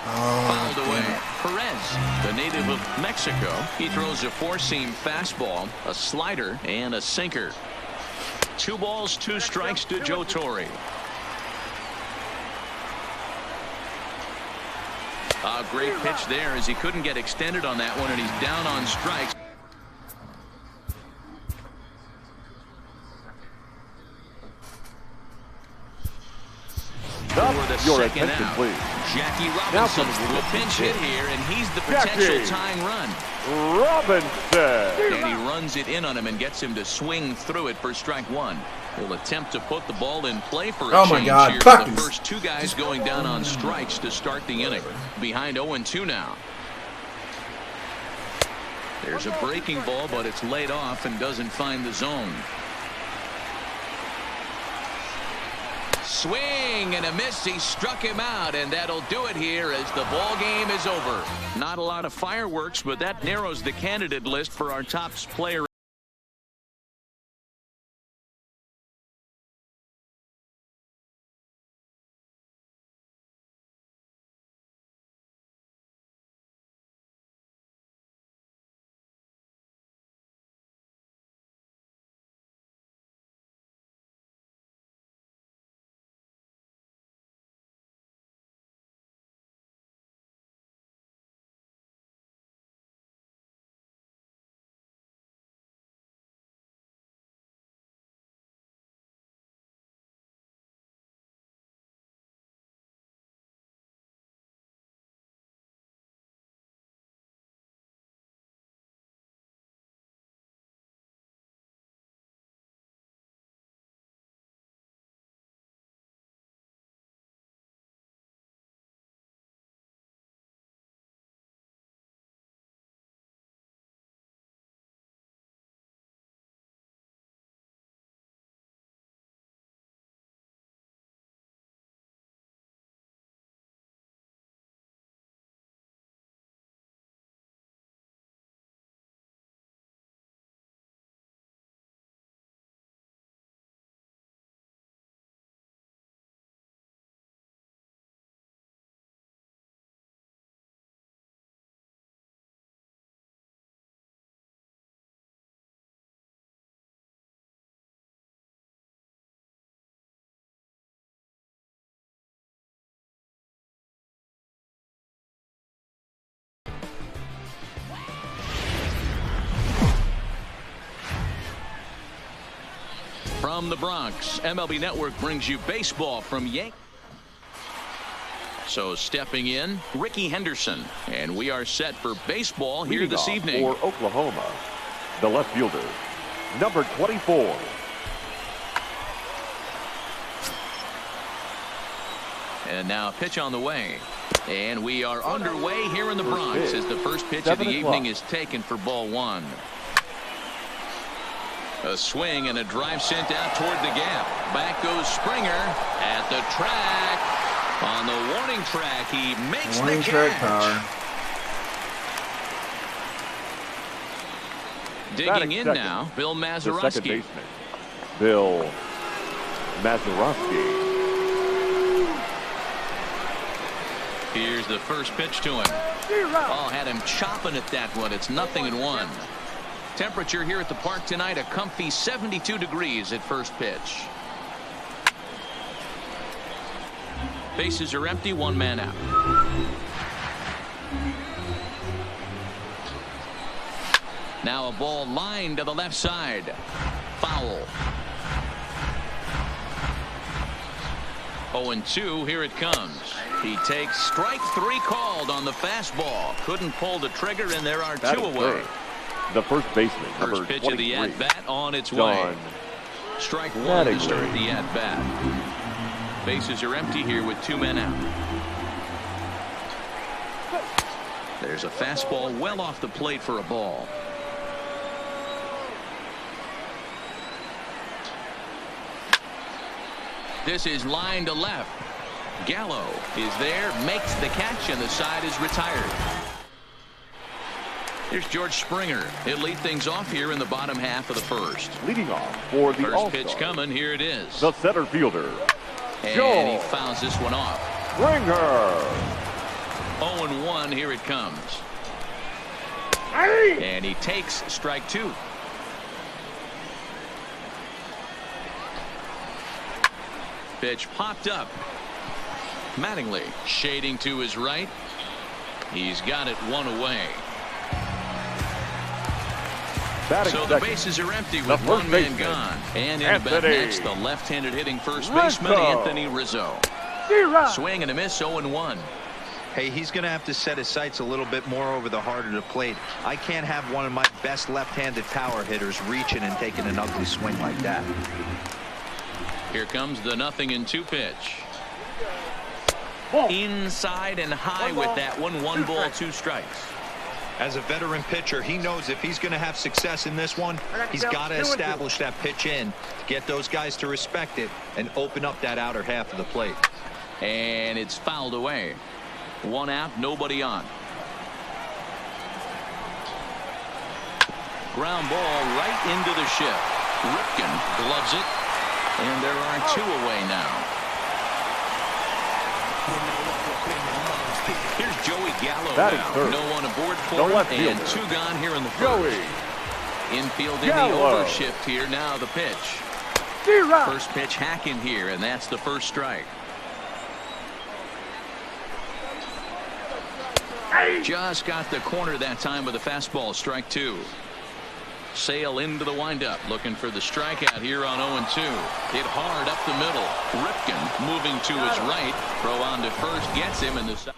Speaker 1: Oh,
Speaker 2: Fouled away. Perez, the native of Mexico. He throws a 4-seam fastball, a slider, and a sinker. 2 balls, 2 strikes to Joe Torre. A great pitch there as he couldn't get extended on that one, and he's down on strikes. For the
Speaker 3: Your
Speaker 2: second
Speaker 3: attention,
Speaker 2: out.
Speaker 3: please.
Speaker 2: Jackie
Speaker 3: Now
Speaker 2: Robinson
Speaker 3: coming
Speaker 2: will
Speaker 3: to
Speaker 2: pinch
Speaker 3: the
Speaker 2: hit here, and he's the potential
Speaker 3: Jackie.
Speaker 2: tying run.
Speaker 3: Robinson.
Speaker 2: And he runs it in on him and gets him to swing through it for strike 1. He'll attempt to put the ball in play for a
Speaker 1: Oh my
Speaker 2: change
Speaker 1: God,
Speaker 2: here.
Speaker 1: fucking-
Speaker 2: The first 2 guys going down on strikes to start the inning. Behind 0-2 now. There's a breaking ball, but it's laid off and doesn't find the zone. Swing and a miss. He struck him out, and that'll do it here as the ball game is over. Not a lot of fireworks, but that narrows the candidate list for our top player. From the Bronx, MLB Network brings you baseball from Yankees. So stepping in, Ricky Henderson. And we are set for baseball here
Speaker 3: Leading
Speaker 2: this
Speaker 3: off
Speaker 2: evening.
Speaker 3: for Oklahoma, the left fielder, number 24.
Speaker 2: And now a pitch on the way. And we are underway here in the Bronx as the first pitch of the evening is taken for ball one. A swing and a drive sent out toward the gap. Back goes Springer at the track. On the warning track, he makes
Speaker 1: Warning
Speaker 2: the
Speaker 1: track
Speaker 2: catch.
Speaker 1: power.
Speaker 2: Digging in
Speaker 3: second,
Speaker 2: now, Bill
Speaker 3: The second
Speaker 2: Mazeroski.
Speaker 3: baseman, Bill Mazeroski.
Speaker 2: Here's the first pitch to him. Oh, had him chopping at that one. It's 0-1. Temperature here at the park tonight, a comfy 72 degrees at first pitch. Bases are empty, one man out. Now a ball lined to the left side. Foul. 0-2, here it comes. He takes strike three called on the fastball. Couldn't pull the trigger, and there are two away.
Speaker 3: The first baseman, number
Speaker 2: First pitch
Speaker 3: 23.
Speaker 2: of the at-bat on its way.
Speaker 3: John
Speaker 2: Strike one to
Speaker 3: Mattingly.
Speaker 2: start the at-bat. Bases are empty here with two men out. There's a fastball well off the plate for a ball. This is line to left. Gallo is there, makes the catch, and the side is retired. Here's George Springer. He'll lead things off here in the bottom half of the first.
Speaker 3: Leading off for the
Speaker 2: First
Speaker 3: All-Star,
Speaker 2: pitch coming. Here it is.
Speaker 3: the center fielder,
Speaker 2: And he fouls this one off.
Speaker 3: Springer.
Speaker 2: 0-1. Here it comes. And he takes strike two. Pitch popped up. Mattingly shading to his right. He's got it one away.
Speaker 3: Batting
Speaker 2: So the
Speaker 3: second,
Speaker 2: bases are empty
Speaker 3: the
Speaker 2: with
Speaker 3: first
Speaker 2: one man
Speaker 3: baseman,
Speaker 2: gone. And in the bat
Speaker 3: Anthony
Speaker 2: next, the left-handed hitting first baseman,
Speaker 3: Rizzo.
Speaker 2: Anthony Rizzo. Swing and a miss, 0-1.
Speaker 4: Hey, he's going to have to set his sights a little bit more over the heart of the plate. I can't have one of my best left-handed power hitters reaching and taking an ugly swing like that.
Speaker 2: Here comes the 0-2 pitch. Inside and high with that one. 1 ball, 2 strikes.
Speaker 4: As a veteran pitcher, he knows if he's going to have success in this one, he's got to establish that pitch in, get those guys to respect it, and open up that outer half of the plate.
Speaker 2: And it's fouled away. 1 out, nobody on. Ground ball right into the shift. Ripken gloves it, and there are 2 away now. Here's Joey Gallo now. No one aboard for him, and 2 gone here in the first. Infield in the overshift here. Now the pitch. First pitch hacking here, and that's the first strike. Just got the corner that time with a fastball. Strike 2. Sale into the windup, looking for the strikeout here on 0-2. Hit hard up the middle. Ripken moving to his right. Throw on to first, gets him in the side.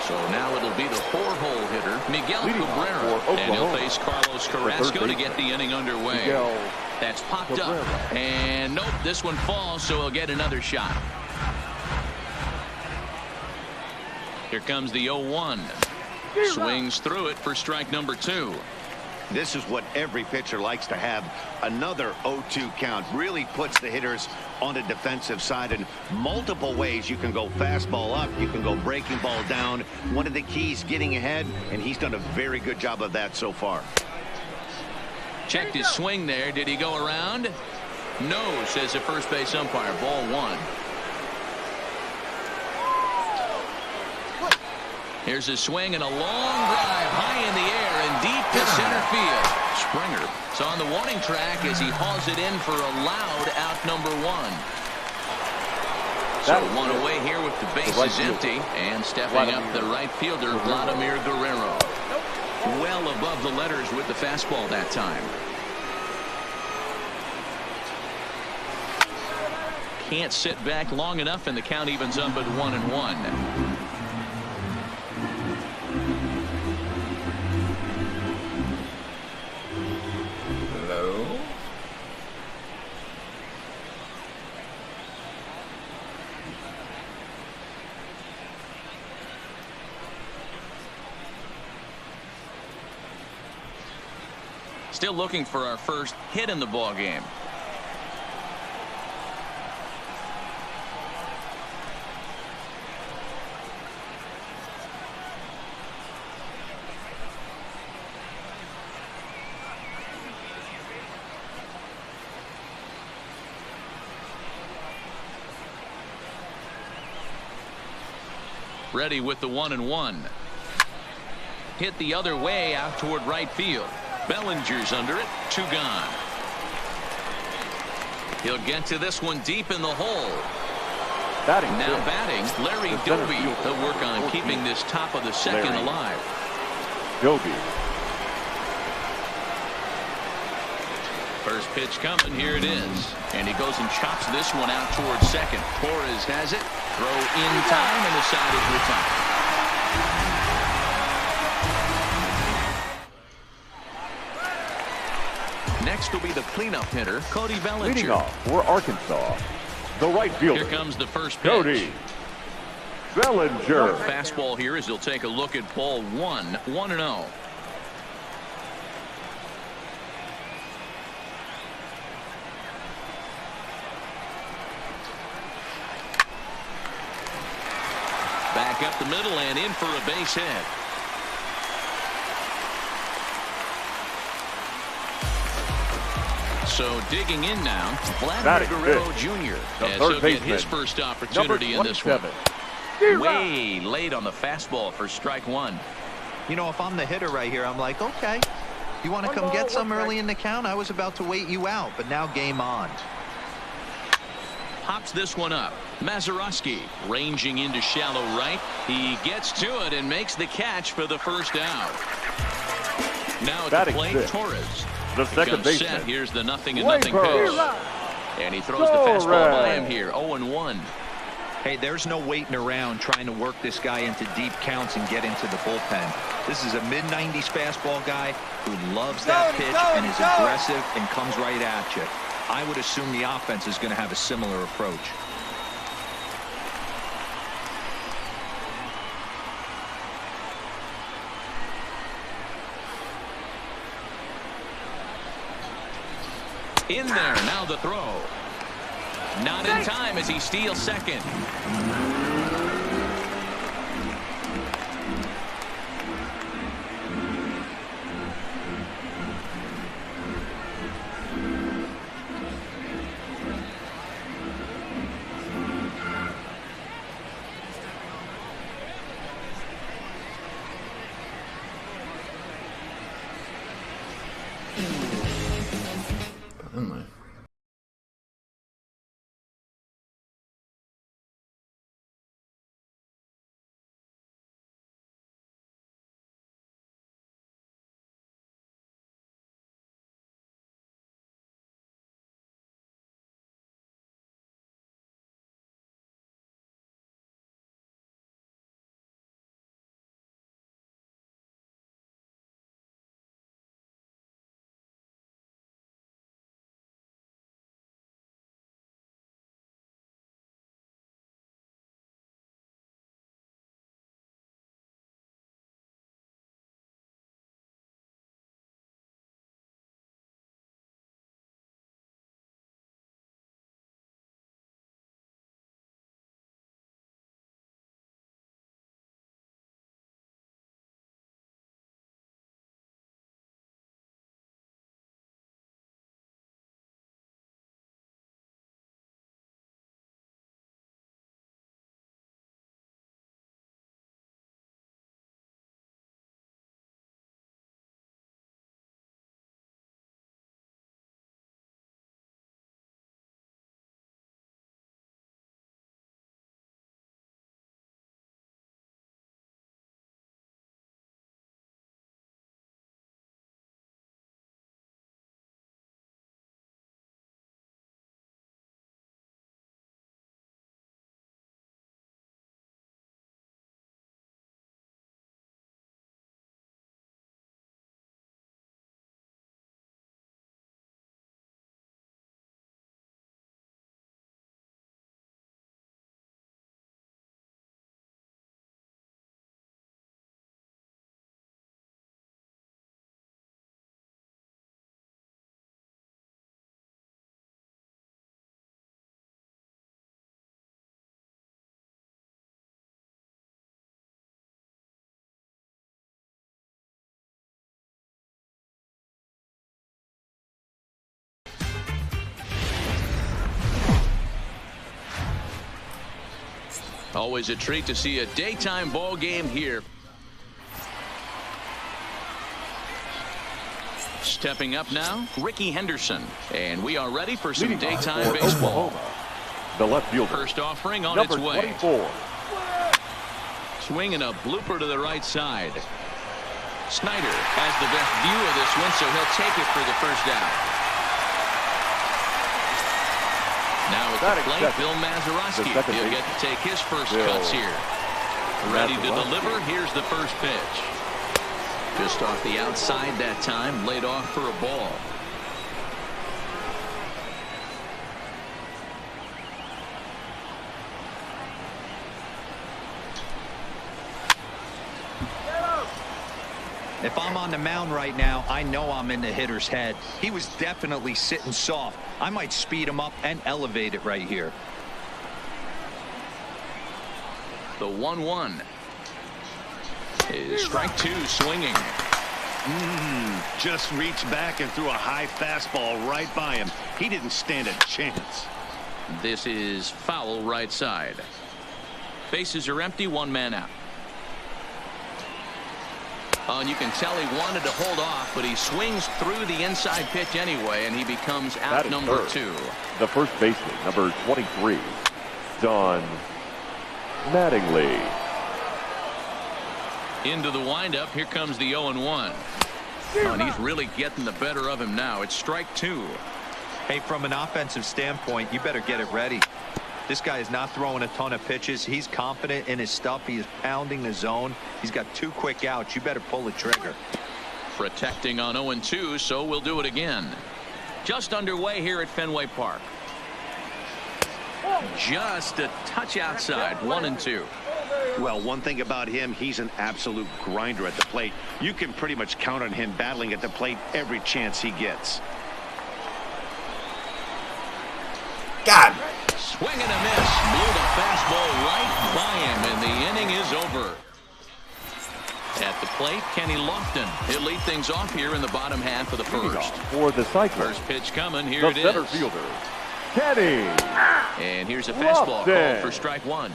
Speaker 2: So now it'll be the 4-hole hitter, Miguel Cabrera, and he'll face Carlos Carrasco to get the inning underway. That's popped up, and nope, this one falls, so he'll get another shot. Here comes the 0-1. Swings through it for strike number 2.
Speaker 5: This is what every pitcher likes to have. Another 0-2 count really puts the hitters on a defensive side in multiple ways. You can go fastball up, you can go breaking ball down. One of the keys, getting ahead, and he's done a very good job of that so far.
Speaker 2: Checked his swing there. Did he go around? No, says the first base umpire. Ball 1. Here's a swing and a long drive high in the air and deep to center field. Springer is on the warning track as he hauls it in for a loud out number 1. So 1 away here with the bases empty, and stepping up the right fielder, Vladimir Guerrero. Well above the letters with the fastball that time. Can't sit back long enough, and the count evens up at 1-1. Still looking for our first hit in the ball game. Ready with the 1-1. Hit the other way out toward right field. Bellinger's under it. 2 gone. He'll get to this one deep in the hole. Now batting, Larry Doby. He'll work on keeping this top of the second alive.
Speaker 3: Doby.
Speaker 2: First pitch coming. Here it is. And he goes and chops this one out towards second. Torres has it. Throw in time, and the side is retired. Next will be the cleanup hitter, Cody Bellinger.
Speaker 3: Leading off for Arkansas, the right fielder.
Speaker 2: Here comes the first pitch.
Speaker 3: Cody Bellinger.
Speaker 2: Fastball here as he'll take a look at ball 1, 1-0. Back up the middle and in for a base hit. So digging in now, Vladimir Guerrero Jr. as he'll get his first opportunity in this one. Way late on the fastball for strike 1.
Speaker 4: You know, if I'm the hitter right here, I'm like, okay, you want to come get some early in the count? I was about to wait you out, but now game on.
Speaker 2: Pops this one up. Mazeroski ranging into shallow right. He gets to it and makes the catch for the first out. Now at the plate, Torres.
Speaker 3: The second baseman.
Speaker 2: Set. Here's the 0-0 pitch. And he throws the fastball by him here. 0-1.
Speaker 4: Hey, there's no waiting around trying to work this guy into deep counts and get into the bullpen. This is a mid-90s fastball guy who loves that pitch and is aggressive and comes right at you. I would assume the offense is going to have a similar approach.
Speaker 2: In there, now the throw. Not in time as he steals second.
Speaker 1: Finally.
Speaker 2: Always a treat to see a daytime ball game here. Stepping up now, Ricky Henderson. And we are ready for some daytime baseball.
Speaker 3: The left fielder.
Speaker 2: First offering on
Speaker 3: Number
Speaker 2: its way.
Speaker 3: 24.
Speaker 2: Swinging a blooper to the right side. Snyder has the best view of this one, so he'll take it for the first out. Now at the plate, Bill Mazeroski. He'll get to take his first cuts here. Ready to deliver. Here's the first pitch. Just off the outside that time, laid off for a ball.
Speaker 4: If I'm on the mound right now, I know I'm in the hitter's head. He was definitely sitting soft. I might speed him up and elevate it right here.
Speaker 2: The 1-1 is strike two, swinging.
Speaker 5: Just reached back and threw a high fastball right by him. He didn't stand a chance.
Speaker 2: This is foul right side. Bases are empty, one man out. Oh, and you can tell he wanted to hold off, but he swings through the inside pitch anyway, and he becomes out number two.
Speaker 3: The first baseman, number 23, Don Mattingly.
Speaker 2: Into the windup. Here comes the 0-1. Oh, and he's really getting the better of him now. It's strike two.
Speaker 4: Hey, from an offensive standpoint, you better get it ready. This guy is not throwing a ton of pitches. He's confident in his stuff. He is pounding the zone. He's got 2 quick outs. You better pull the trigger.
Speaker 2: Protecting on 0-2, so we'll do it again. Just underway here at Fenway Park. Just a touch outside, 1-2.
Speaker 5: Well, one thing about him, he's an absolute grinder at the plate. You can pretty much count on him battling at the plate every chance he gets.
Speaker 1: God.
Speaker 2: Swing and a miss. Blew the fastball right by him, and the inning is over. At the plate, Kenny Lofton. He'll lead things off here in the bottom half of the first.
Speaker 3: For the Cyclones,
Speaker 2: First pitch coming. Here
Speaker 3: the
Speaker 2: it
Speaker 3: center
Speaker 2: is.
Speaker 3: fielder, Kenny.
Speaker 2: And here's a fastball
Speaker 3: Lofton.
Speaker 2: called for strike one.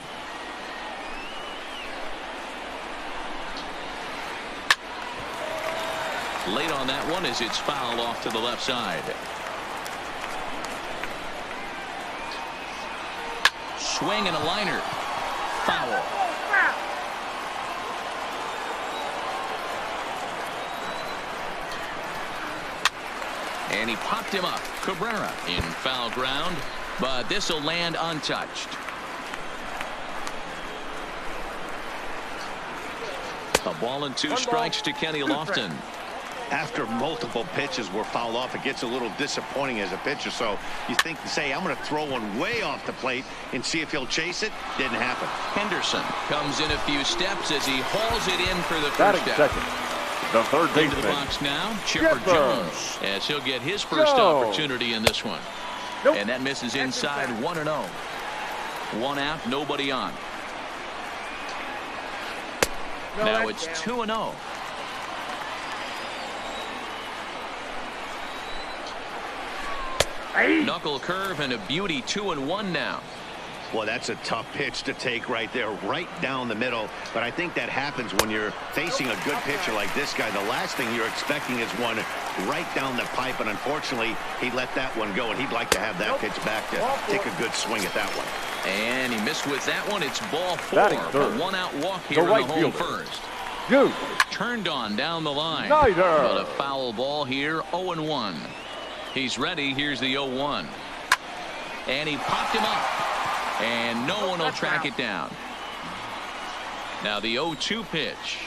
Speaker 2: Late on that one as it's fouled off to the left side. Swing and a liner. Foul. And he popped him up. Cabrera in foul ground, but this will land untouched. A ball and two strikes to Kenny Lofton.
Speaker 5: After multiple pitches were fouled off, it gets a little disappointing as a pitcher. So you think, say, I'm going to throw one way off the plate and see if he'll chase it. Didn't happen.
Speaker 2: Henderson comes in a few steps as he hauls it in for the
Speaker 3: Batting
Speaker 2: first out.
Speaker 3: second, the third
Speaker 2: Into the
Speaker 3: baseman,
Speaker 2: box now, Chipper
Speaker 3: Chipper.
Speaker 2: Jones, as he'll get his first
Speaker 3: Jones.
Speaker 2: opportunity in this one.
Speaker 3: Nope.
Speaker 2: And that misses inside 1-0. One out, nobody on. Now it's 2-0. Knuckle curve and a beauty. 2-1 now.
Speaker 5: Well, that's a tough pitch to take right there, right down the middle. But I think that happens when you're facing a good pitcher like this guy. The last thing you're expecting is one right down the pipe, and unfortunately, he let that one go, and he'd like to have that pitch back to take a good swing at that one.
Speaker 2: And he missed with that one. It's ball four.
Speaker 3: Batting
Speaker 2: A
Speaker 3: third,
Speaker 2: one-out walk here
Speaker 3: the right
Speaker 2: in the home
Speaker 3: fielder.
Speaker 2: first.
Speaker 3: Duke.
Speaker 2: Turned on down the line.
Speaker 3: Snyder.
Speaker 2: But a foul ball here, 0-1. He's ready. Here's the 0-1. And he popped him up. And no one will track it down. Now the 0-2 pitch.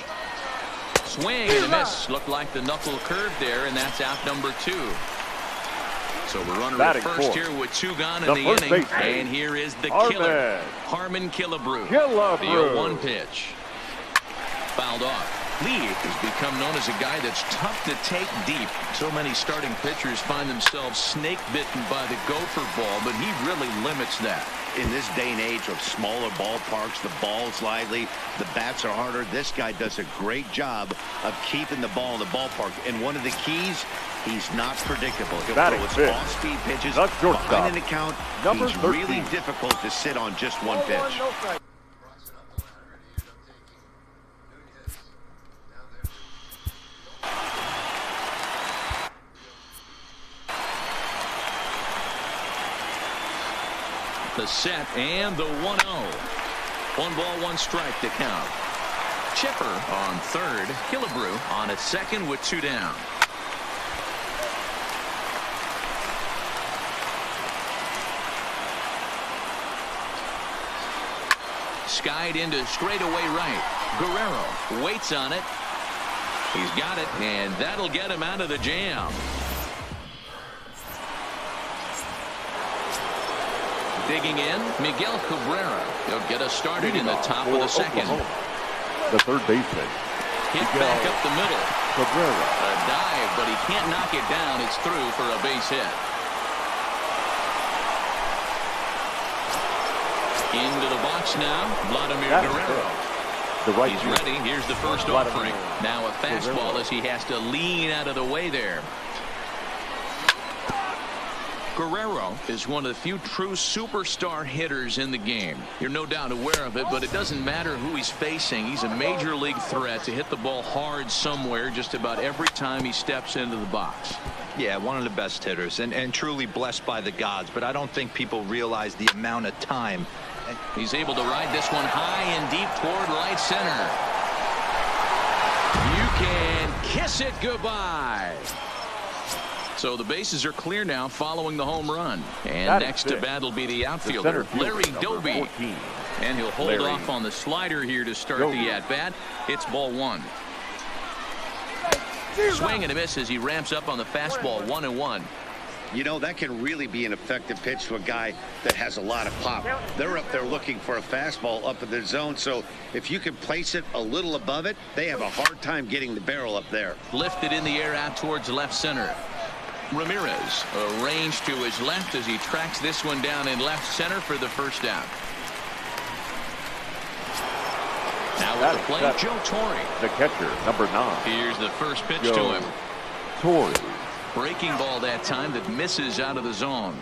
Speaker 2: Swing and a miss. Looked like the knuckle curve there, and that's out number 2. So we're running at
Speaker 3: Batting
Speaker 2: first
Speaker 3: fourth,
Speaker 2: here with 2 gone in
Speaker 3: the
Speaker 2: the
Speaker 3: first
Speaker 2: inning.
Speaker 3: baseman,
Speaker 2: And here is the
Speaker 3: Harmon.
Speaker 2: killer. Harmon Killebrew.
Speaker 3: Killebrew.
Speaker 2: The 0-1 pitch. Fouled off. Lee has become known as a guy that's tough to take deep. So many starting pitchers find themselves snake bitten by the gopher ball, but he really limits that.
Speaker 5: In this day and age of smaller ballparks, the ball's lively, the bats are harder. This guy does a great job of keeping the ball in the ballpark. And one of the keys, he's not predictable. He'll
Speaker 3: Batting
Speaker 5: throw his
Speaker 3: fifth,
Speaker 5: off-speed pitches
Speaker 3: the shortstop,
Speaker 5: behind an account.
Speaker 3: number
Speaker 5: He's
Speaker 3: 13.
Speaker 5: really difficult to sit on just one pitch.
Speaker 2: The set and the 1-0. 1 ball, 1 strike to count. Chipper on third. Killebrew on at second with 2 down. Skied into straightaway right. Guerrero waits on it. He's got it, and that'll get him out of the jam. Digging in, Miguel Cabrera. He'll get us started in the top of the second.
Speaker 3: The third baseman,
Speaker 2: Hit
Speaker 3: Miguel
Speaker 2: back up the middle.
Speaker 3: Cabrera.
Speaker 2: A dive, but he can't knock it down. It's through for a base hit. Into the box now, Vladimir
Speaker 3: That's
Speaker 2: Guerrero.
Speaker 3: The right
Speaker 2: He's
Speaker 3: fielder,
Speaker 2: ready. Here's the first
Speaker 3: Vladimir
Speaker 2: offering. Now a fastball
Speaker 3: Guerrero.
Speaker 2: as he has to lean out of the way there. Guerrero is one of the few true superstar hitters in the game. You're no doubt aware of it, but it doesn't matter who he's facing. He's a major league threat to hit the ball hard somewhere just about every time he steps into the box.
Speaker 4: Yeah, one of the best hitters and truly blessed by the gods, but I don't think people realize the amount of time.
Speaker 2: He's able to ride this one high and deep toward right center. You can kiss it goodbye. So the bases are clear now following the home run. And
Speaker 3: That is
Speaker 2: next to
Speaker 3: big.
Speaker 2: bat will be the
Speaker 3: The
Speaker 2: outfielder,
Speaker 3: center fielder,
Speaker 2: Larry
Speaker 3: number
Speaker 2: Doby.
Speaker 3: 14.
Speaker 2: And he'll hold
Speaker 3: Larry
Speaker 2: off on the slider here to start
Speaker 3: Doby.
Speaker 2: the at-bat. It's ball 1. Swing and a miss as he ramps up on the fastball. 1-1.
Speaker 5: You know, that can really be an effective pitch to a guy that has a lot of pop. They're up there looking for a fastball up in the zone, so if you can place it a little above it, they have a hard time getting the barrel up there.
Speaker 2: Lifted in the air out towards left center. Ramirez arranged to his left as he tracks this one down in left center for the first down. Now with the play, Joe Torre.
Speaker 3: The catcher, number 9.
Speaker 2: Here's the first pitch
Speaker 3: Joe
Speaker 2: to him.
Speaker 3: Torre.
Speaker 2: Breaking ball that time that misses out of the zone.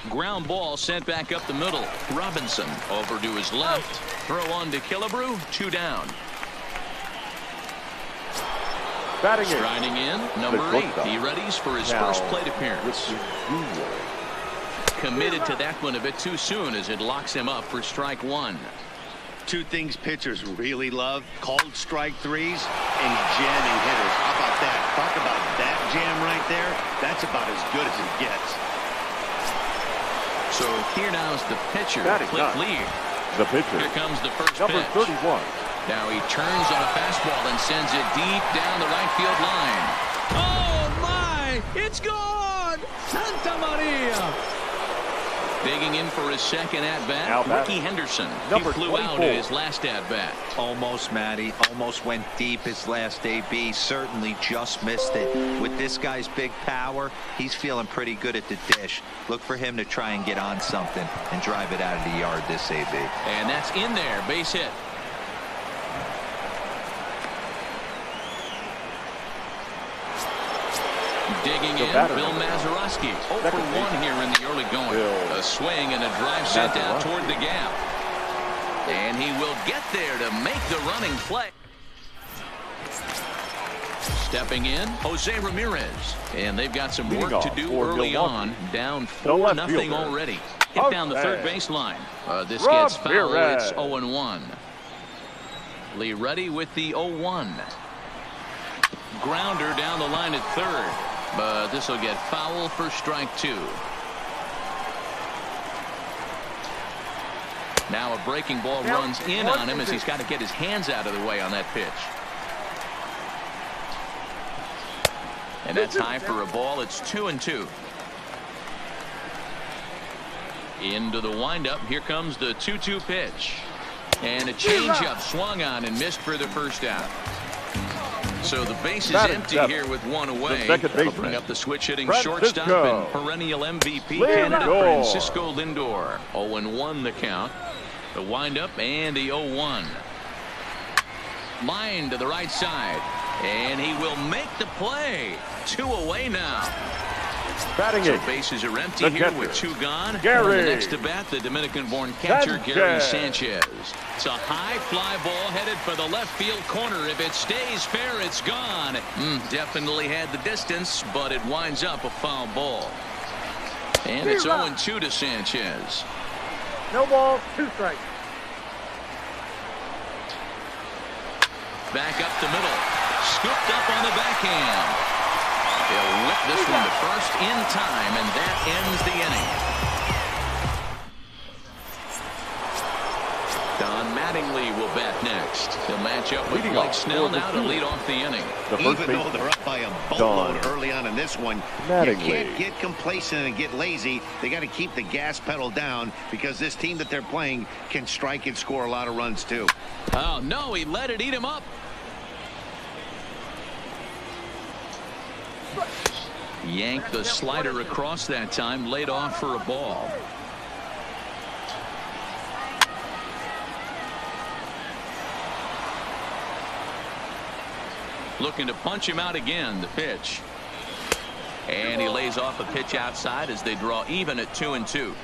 Speaker 2: Ground ball sent back up the middle. Robinson over to his left. Throw on to Killebrew. 2 down. Striding in, number 8. He readies for his first plate appearance. Committed to that one a bit too soon as it locks him up for strike 1.
Speaker 5: 2 things pitchers really love: called strike 3s and jamming hitters. How about that? Talk about that jam right there. That's about as good as it gets.
Speaker 2: So here now is the pitcher, Cliff Lee.
Speaker 3: The pitcher.
Speaker 2: Here comes the first
Speaker 3: number
Speaker 2: pitch.
Speaker 3: 31.
Speaker 2: Now he turns on a fastball and sends it deep down the right field line.
Speaker 6: Oh my! It's gone! Santa Maria!
Speaker 2: Digging in for his second at-bat, Ricky Henderson. He flew
Speaker 3: 24.
Speaker 2: out in his last at-bat.
Speaker 4: Almost, Matty. Almost went deep his last AB. Certainly just missed it. With this guy's big power, he's feeling pretty good at the dish. Look for him to try and get on something and drive it out of the yard this AB.
Speaker 2: And that's in there. Base hit. Digging in, Bill Mazeroski. 0 for 1 here in the early going. A swing and a drive sent out toward the gap. And he will get there to make the running play. Stepping in, Jose Ramirez. And they've got some work to do early on. Down 4-0 already. Hit down the third baseline. This gets foul. It's 0-1. Lee ready with the 0-1. Grounder down the line at third. But this will get foul for strike 2. Now a breaking ball runs in on him as he's got to get his hands out of the way on that pitch. And that's high for a ball. It's 2-2. Into the windup. Here comes the 2-2 pitch. And a changeup swung on and missed for the first out. So the base is empty here with 1 away. Opening up the switch hitting shortstop and perennial MVP candidate Francisco Lindor. 0-1 the count. The windup and the 0-1. Line to the right side. And he will make the play. 2 away now. So bases are empty here with 2 gone. On the next to bat, the Dominican-born catcher Gary Sanchez. It's a high fly ball headed for the left field corner. If it stays fair, it's gone. Definitely had the distance, but it winds up a foul ball. And it's 0-2 to Sanchez.
Speaker 7: No ball, 2 strikes.
Speaker 2: Back up the middle. Scooped up on the backhand. He'll whip this one to first in time, and that ends the inning. Don Mattingly will bat next. He'll match up with Blake Snell now to lead off the inning.
Speaker 5: Even though they're up by a boatload early on in this one, you can't get complacent and get lazy. They got to keep the gas pedal down because this team that they're playing can strike and score a lot of runs too.
Speaker 2: Oh, no, he let it eat him up. Yanked the slider across that time, laid off for a ball. Looking to punch him out again, the pitch. And he lays off a pitch outside as they draw even at 2-2.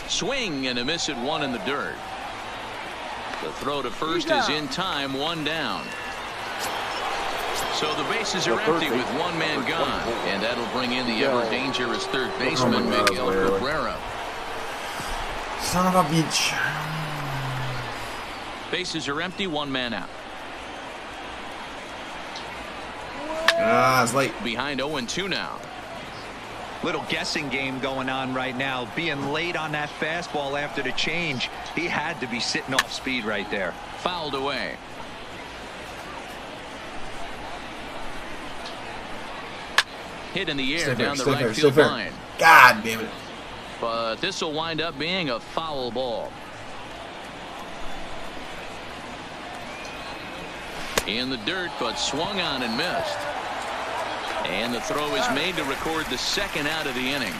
Speaker 2: Swing and a miss at 1 in the dirt. The throw to first is in time, 1 down. So the bases are empty with 1 man gone, and that'll bring in the ever dangerous third baseman Miguel Cabrera.
Speaker 1: Son of a bitch.
Speaker 2: Bases are empty, 1 man out.
Speaker 1: It's late.
Speaker 2: Behind 0-2 now.
Speaker 4: Little guessing game going on right now. Being late on that fastball after the change. He had to be sitting off speed right there.
Speaker 2: Fouled away. Hit in the air down the right field line.
Speaker 1: God damn it.
Speaker 2: But this will wind up being a foul ball. In the dirt, but swung on and missed. And the throw is made to record the second out of the inning.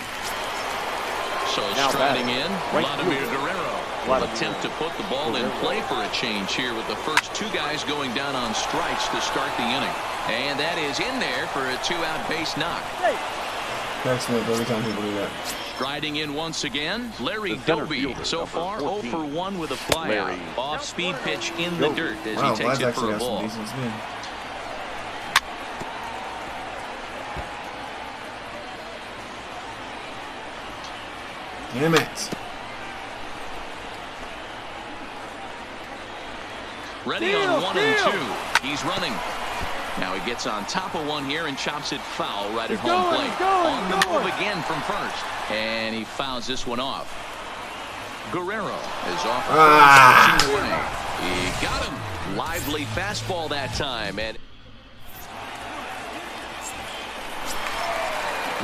Speaker 2: So striding in, Vladimir Guerrero will attempt to put the ball in play for a change here with the first two guys going down on strikes to start the inning. And that is in there for a two-out base knock.
Speaker 1: Cracks me up every time people do that.
Speaker 2: Striding in once again, Larry Doby. So far, 0 for 1 with a flyout. Off-speed pitch in the dirt as
Speaker 1: Wow,
Speaker 2: he takes
Speaker 1: Vlad's
Speaker 2: it
Speaker 1: actually
Speaker 2: for a
Speaker 1: got some
Speaker 2: ball.
Speaker 1: decent spin. Damn it.
Speaker 2: Ready on 1 and 2. He's running. Now he gets on top of one here and chops it foul right at home plate. On the move again from first. And he fouls this one off. Guerrero is off first, pitching away. He got him. Lively fastball that time. And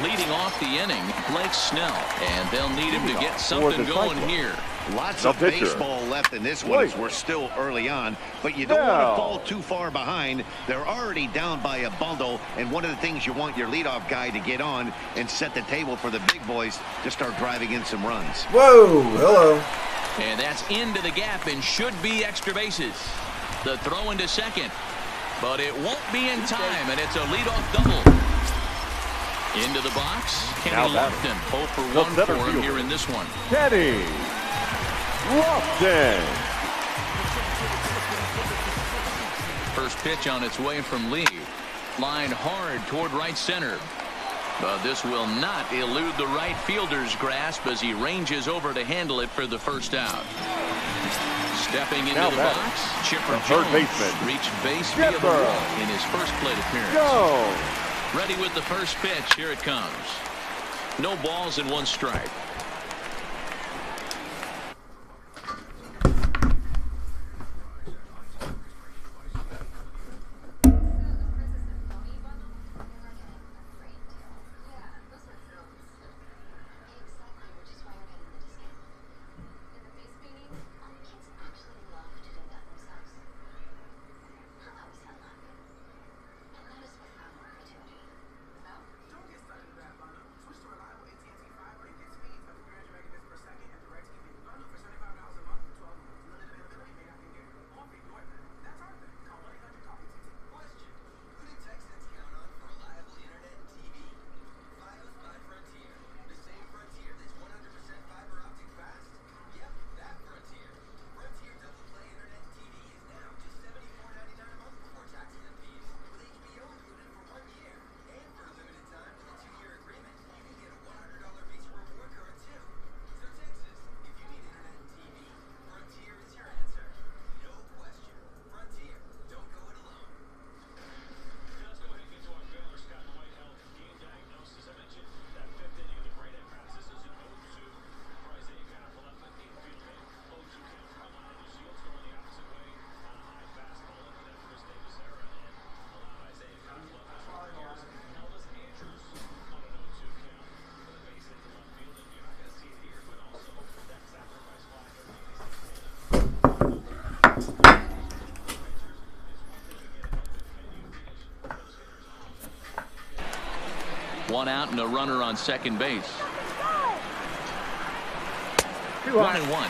Speaker 2: leading off the inning, Blake Snell. And they'll need him to get something going here.
Speaker 5: Lots of baseball left in this one as we're still early on, but you don't want to fall too far behind. They're already down by a bundle, and one of the things you want your leadoff guy to get on and set the table for the big boys to start driving in some runs.
Speaker 1: Whoa, hello.
Speaker 2: And that's into the gap and should be extra bases. The throw into second, but it won't be in time, and it's a leadoff double. Into the box, Kenny Lofton. 0 for 1 for him here in this one.
Speaker 3: Kenny Lofton.
Speaker 2: First pitch on its way from Lee. Line hard toward right center. But this will not elude the right fielder's grasp as he ranges over to handle it for the first out. Stepping into the box, Chipper Jones reached base via the wall in his first plate appearance. Ready with the first pitch. Here it comes. No balls and 1 strike. One out and a runner on second base. 1 and 1.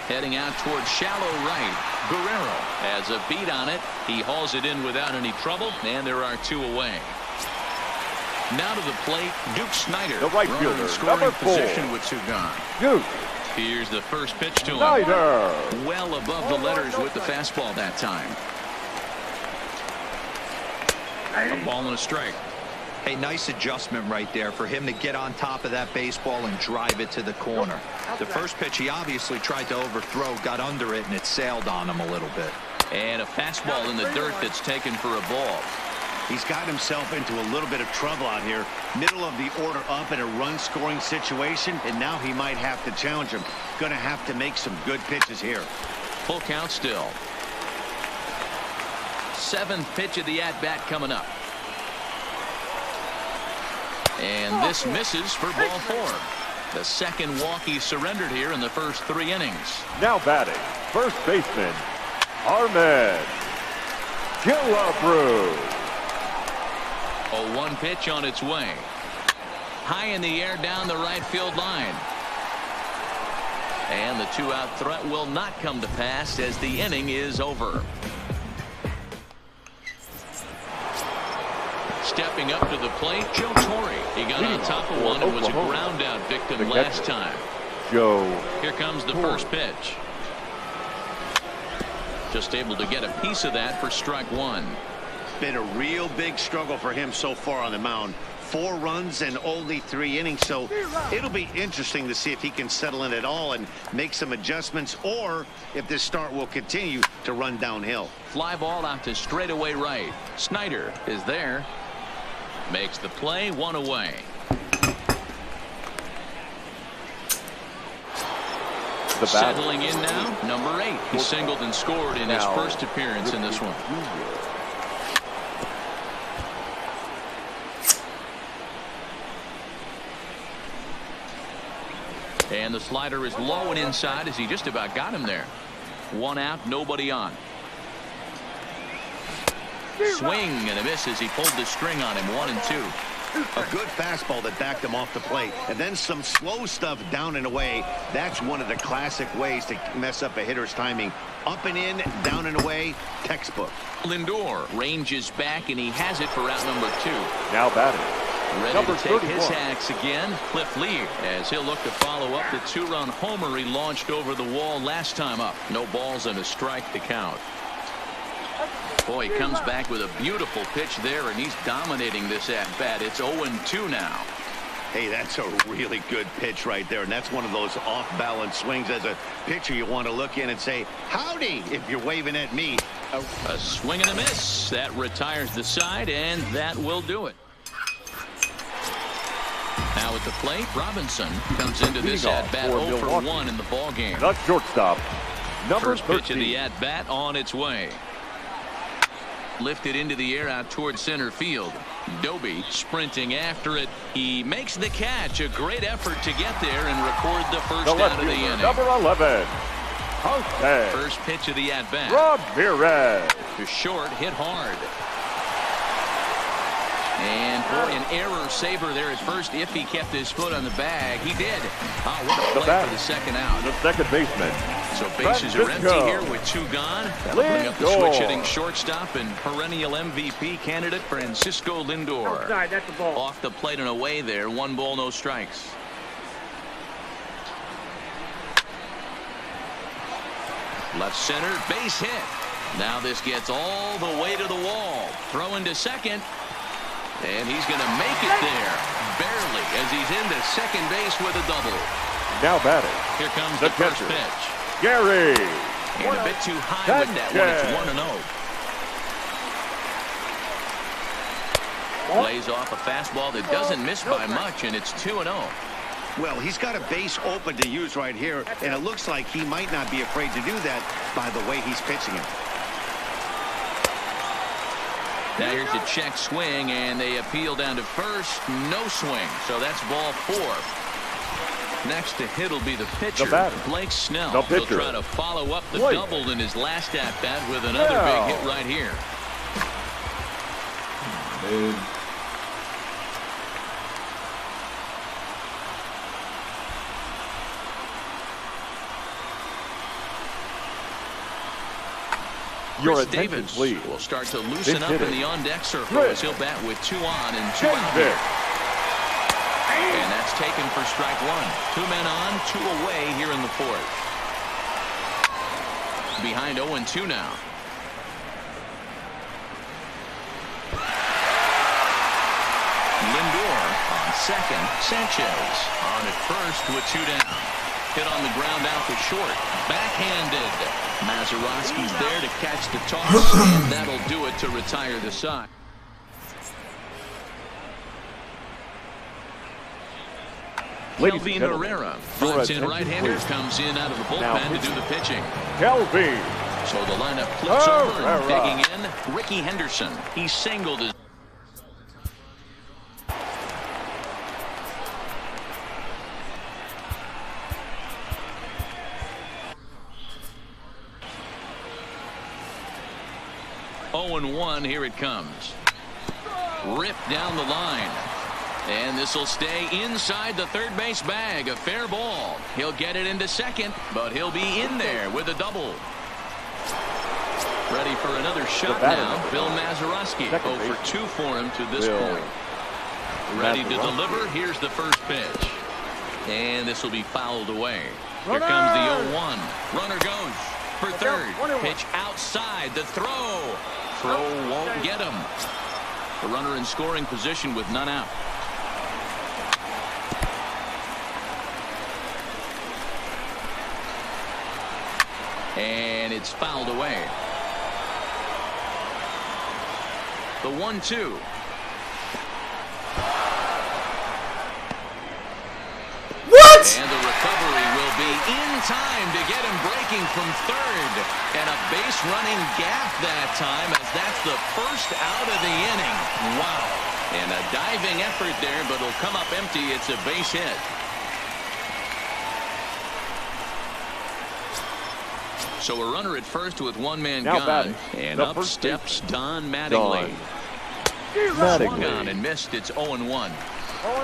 Speaker 2: Heading out towards shallow right. Guerrero has a beat on it. He hauls it in without any trouble, and there are 2 away. Now to the plate, Duke Snider.
Speaker 3: The right
Speaker 2: runner
Speaker 3: fielder,
Speaker 2: in scoring
Speaker 3: number 4.
Speaker 2: position with 2 gone.
Speaker 3: Duke
Speaker 2: Here's the first pitch to him.
Speaker 3: Snider.
Speaker 2: Well above the letters with the fastball that time. A ball and a strike.
Speaker 4: A nice adjustment right there for him to get on top of that baseball and drive it to the corner. The first pitch he obviously tried to overthrow, got under it, and it sailed on him a little bit.
Speaker 2: And a fastball in the dirt that's taken for a ball.
Speaker 5: He's got himself into a little bit of trouble out here. Middle of the order up in a run-scoring situation, and now he might have to challenge him. Going to have to make some good pitches here.
Speaker 2: Full count still. 7th pitch of the at-bat coming up. And this misses for ball 4. The second walk he surrendered here in the first 3 innings.
Speaker 3: Now batting, first baseman, Ahmed Killebrew.
Speaker 2: A 1 pitch on its way. High in the air down the right field line. And the 2-out threat will not come to pass as the inning is over. Stepping up to the plate, Joe Torre. He got on top of one and was a ground out victim last time.
Speaker 3: Joe.
Speaker 2: Here comes the first pitch. Just able to get a piece of that for strike 1.
Speaker 5: Been a real big struggle for him so far on the mound. 4 runs and only 3 innings, so it'll be interesting to see if he can settle in at all and make some adjustments, or if this start will continue to run downhill.
Speaker 2: Fly ball out to straightaway right. Snyder is there. Makes the play, 1 away. Settling in now, number 8. He singled and scored in his first appearance in this one. And the slider is low and inside as he just about got him there. 1 out, nobody on. Swing and a miss as he pulled the string on him. 1 and 2.
Speaker 5: A good fastball that backed him off the plate, and then some slow stuff down and away. That's one of the classic ways to mess up a hitter's timing. Up and in, down and away, textbook.
Speaker 2: Lindor ranges back, and he has it for out number 2.
Speaker 3: Now batting,
Speaker 2: Ready
Speaker 3: number
Speaker 2: to take
Speaker 3: 31.
Speaker 2: his hacks again, Cliff Lee, as he'll look to follow up the 2-run homer he launched over the wall last time up. No balls and a strike to count. Boy, he comes back with a beautiful pitch there, and he's dominating this at-bat. It's 0-2 now.
Speaker 5: Hey, that's a really good pitch right there, and that's one of those off-balance swings. As a pitcher, you want to look in and say, howdy, if you're waving at me.
Speaker 2: A swing and a miss. That retires the side, and that will do it. Now at the plate, Robinson comes into this at-bat 0 for 1 in the ballgame.
Speaker 3: The shortstop, number
Speaker 2: First
Speaker 3: 13.
Speaker 2: pitch of the at-bat on its way. Lifted into the air out towards center field. Doby sprinting after it. He makes the catch. A great effort to get there and record the first out of the inning.
Speaker 3: Number 11, Jose
Speaker 2: First pitch of the at-bat.
Speaker 3: Ramirez.
Speaker 2: To short, hit hard. And boy, an error saver there at first if he kept his foot on the bag. He did. Oh, what a play for the second out.
Speaker 3: The second baseman.
Speaker 2: So bases are empty here with 2 gone. That'll bring up the switch-hitting shortstop and perennial MVP candidate Francisco Lindor.
Speaker 7: Outside, that's the ball.
Speaker 2: Off the plate and away there. 1 ball, no strikes. Left center, base hit. Now this gets all the way to the wall. Throw into second. And he's going to make it there. Barely, as he's into second base with a double.
Speaker 3: Now batting,
Speaker 2: Here comes
Speaker 3: the
Speaker 2: the first
Speaker 3: catcher,
Speaker 2: pitch.
Speaker 3: Gary.
Speaker 2: And a bit too high with that one. It's 1-0. Lays off a fastball that doesn't miss by much, and it's 2-0.
Speaker 5: Well, he's got a base open to use right here, and it looks like he might not be afraid to do that by the way he's pitching it.
Speaker 2: Now here's a check swing, and they appeal down to first. No swing, so that's ball 4. Next to hit will be the pitcher, Blake Snell. He'll try to follow up the double in his last at-bat with another big hit right here.
Speaker 1: Dude.
Speaker 2: Chris Davis will start to loosen up in the on-deck circle as he'll bat with 2 on and 2 out here. And that's taken for strike 1. 2 men on, 2 away here in the 4th. Behind 0-2 now. Lindor on second. Sanchez on at first with 2 down. Hit on the ground out to short. Backhanded. Mazeroski's there to catch the toss, and that'll do it to retire the side. Kelvin Herrera flips in right-hander, comes in out of the bullpen to do the pitching.
Speaker 3: Kelvin.
Speaker 2: So the lineup flips over and digging in. Ricky Henderson. He singled his. 0-1. Here it comes. Ripped down the line. And this will stay inside the third base bag. A fair ball. He'll get it into second, but he'll be in there with a double. Ready for another shot now. Bill Mazeroski. 0 for 2 for him to this point. Ready to deliver. Here's the first pitch. And this will be fouled away. Here comes the 0-1. Runner goes for third. Pitch outside. The throw. Throw won't get him. The runner in scoring position with none out. And it's fouled away. The 1-2.
Speaker 1: What?
Speaker 2: And the recovery will be in time to get him breaking from third. And a base running gap that time, as that's the first out of the inning. Wow. And a diving effort there, but it'll come up empty. It's a base hit. So a runner at first with one man
Speaker 3: Now
Speaker 2: gone.
Speaker 3: batting.
Speaker 2: And
Speaker 3: The
Speaker 2: up
Speaker 3: first
Speaker 2: steps Don Mattingly. Swung on and missed. It's 0-1.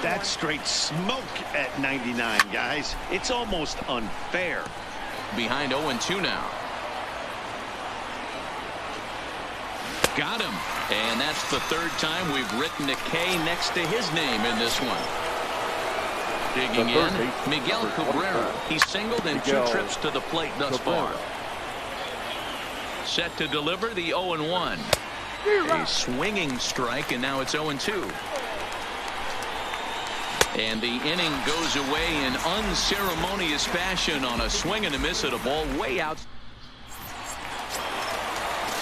Speaker 5: That's straight smoke at 99, guys. It's almost unfair.
Speaker 2: Behind 0-2 now. Got him. And that's the third time we've written a K next to his name in this one. Digging in, Miguel Cabrera. He's singled in 2 trips to the plate thus far. Set to deliver the 0-1. A swinging strike, and now it's 0-2. And the inning goes away in unceremonious fashion on a swing and a miss at a ball way out.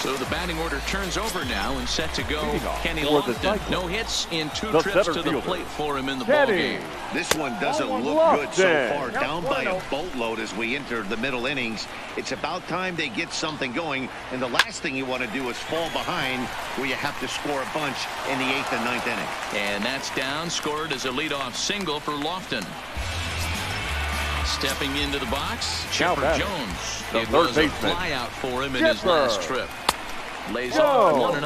Speaker 2: So the batting order turns over now and set to go. Kenny Lofton. No hits in 2 trips to the plate for him in the ball game.
Speaker 5: This one doesn't look good so far. Down by a boatload as we enter the middle innings. It's about time they get something going. And the last thing you want to do is fall behind where you have to score a bunch in the 8th and 9th inning.
Speaker 2: And that's down. Scored as a leadoff single for Lofton. Stepping into the box, Chipper Jones. It was a flyout for him in his last trip. Lays off 1-0.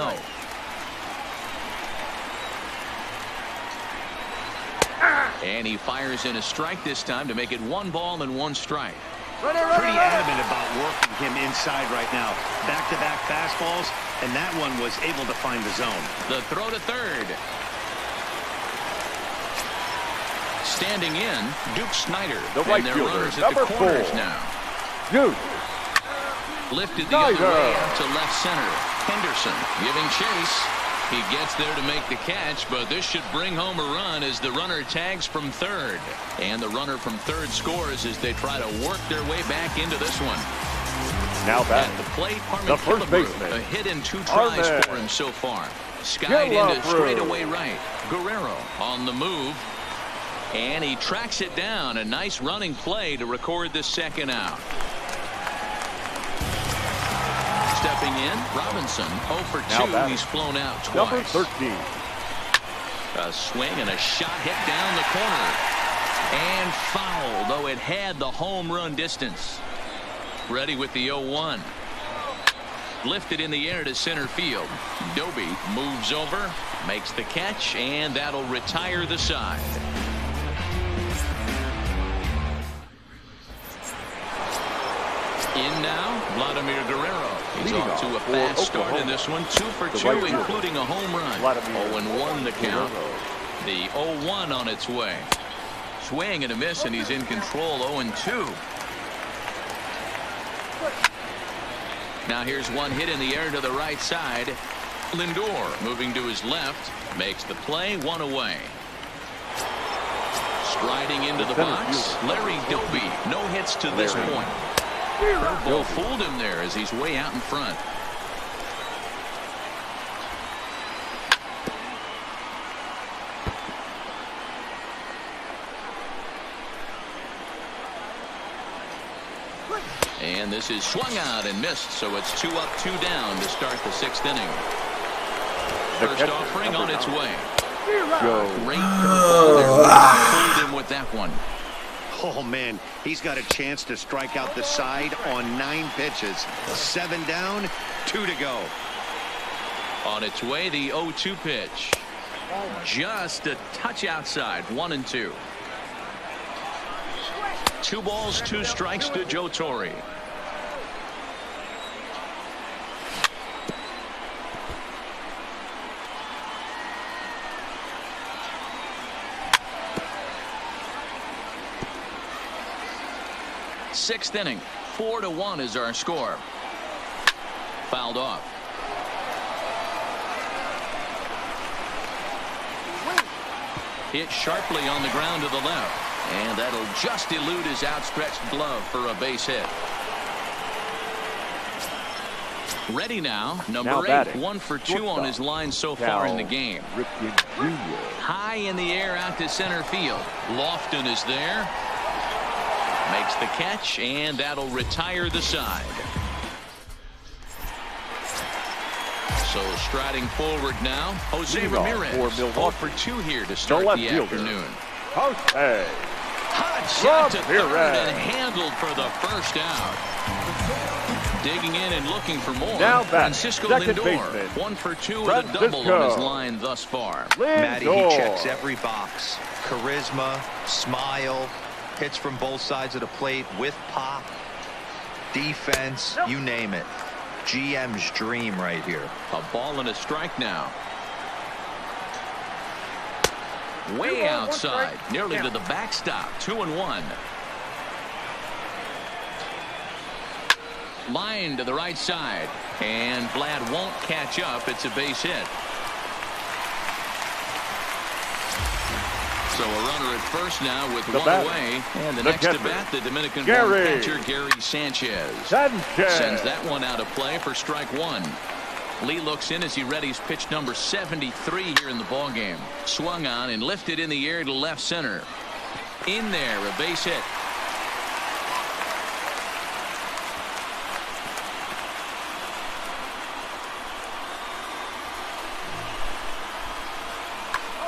Speaker 2: And he fires in a strike this time to make it 1 ball and 1 strike.
Speaker 5: Pretty adamant about working him inside right now. Back-to-back fastballs, and that one was able to find the zone.
Speaker 2: The throw to third. Standing in, Duke Snider.
Speaker 3: The right
Speaker 2: and their
Speaker 3: fielder,
Speaker 2: runners at the corners now.
Speaker 3: Duke.
Speaker 2: Lifted the other way out to left center. Henderson giving chase. He gets there to make the catch, but this should bring home a run as the runner tags from third. And the runner from third scores as they try to work their way back into this one.
Speaker 3: Now back
Speaker 2: At the plate,
Speaker 3: the
Speaker 2: Harmon
Speaker 3: first
Speaker 2: Killebrew.
Speaker 3: baseman.
Speaker 2: A hit in 2 tries for him so far. Skied into straightaway right. Guerrero on the move. And he tracks it down. A nice running play to record the second out. Stepping in, Robinson 0 for 2. He's flown out twice.
Speaker 3: Number 13.
Speaker 2: A swing and a shot hit down the corner. And foul, though it had the home run distance. Ready with the 0-1. Lifted in the air to center field. Doby moves over, makes the catch, and that'll retire the side. In now, Vladimir Guerrero. He's off to a fast start in this one. 2 for 2, including a home run. 0-1 the count. The 0-1 on its way. Swing and a miss, and he's in control. 0-2. Now here's one hit in the air to the right side. Lindor moving to his left. Makes the play. 1 away. Striding into the box, Larry Doby. No hits to this point. Curveball fooled him there as he's way out in front. And this is swung out and missed, so it's 2 up, 2 down to start the 6th inning. First offering on its way. Great curveball there. Fooled him with that one.
Speaker 5: Oh, man, he's got a chance to strike out the side on 9 pitches. 7 down, 2 to go.
Speaker 2: On its way, the 0-2 pitch. Just a touch outside. 1-2. 2 balls, 2 strikes to Joe Torre. Sixth inning. 4-1 is our score. Fouled off. Hit sharply on the ground to the left. And that'll just elude his outstretched glove for a base hit. Ready now. Number 8. 1 for 2 on his line so far in the game. High in the air out to center field. Lofton is there. Makes the catch, and that'll retire the side. So striding forward now, Jose Ramirez. 0 for 2 here to start the afternoon.
Speaker 3: Jose
Speaker 2: Hot shot to third and handled for the first out. Digging in and looking for more.
Speaker 3: Now
Speaker 2: Francisco Lindor. 1 for 2 with a double on his line thus far.
Speaker 4: Matty, he checks every box. Charisma, smile, hits from both sides of the plate with pop, defense, you name it. GM's dream right here.
Speaker 2: A ball and a strike now. Way outside, nearly to the backstop. 2-1. Line to the right side, and Vlad won't catch up. It's a base hit. So a runner at first now with one away, and the next to bat, the Dominican-born catcher Gary Sanchez. Sends that one out of play for strike 1. Lee looks in as he readies pitch number 73 here in the ballgame. Swung on and lifted in the air to left center. In there, a base hit.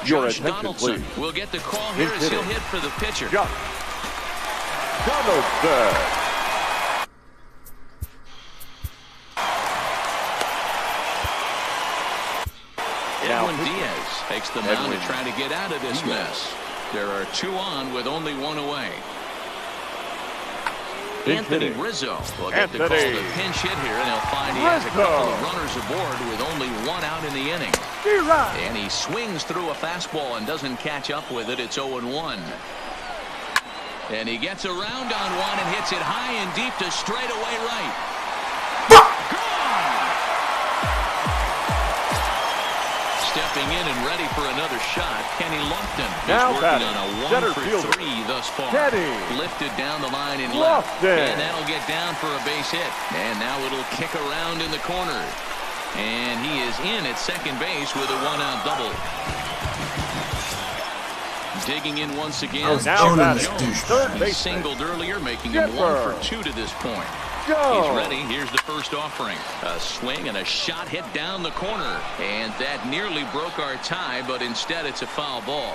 Speaker 3: Your
Speaker 2: Josh
Speaker 3: attention,
Speaker 2: Donaldson
Speaker 3: please.
Speaker 2: will get the call here as he'll hit for the pitcher.
Speaker 3: Josh Donaldson.
Speaker 2: Edwin Diaz takes the mound to try to get out of this mess. There are 2 on with only 1 away. Anthony Rizzo will get the call to pinch hit here, and he'll find he has a couple of runners aboard with only 1 out in the inning. And he swings through a fastball and doesn't catch up with it. It's 0-1. And he gets around on one and hits it high and deep to straightaway right. Stepping in and ready for another shot, Kenny Lofton is working on a 1 for 3 thus far. Lifted down the line in left, and that'll get down for a base hit. And now it'll kick around in the corner. And he is in at second base with a 1-out double. Digging in once again. He singled earlier, making him 1 for 2 to this point. He's ready. Here's the first offering. A swing and a shot hit down the corner. And that nearly broke our tie, but instead it's a foul ball.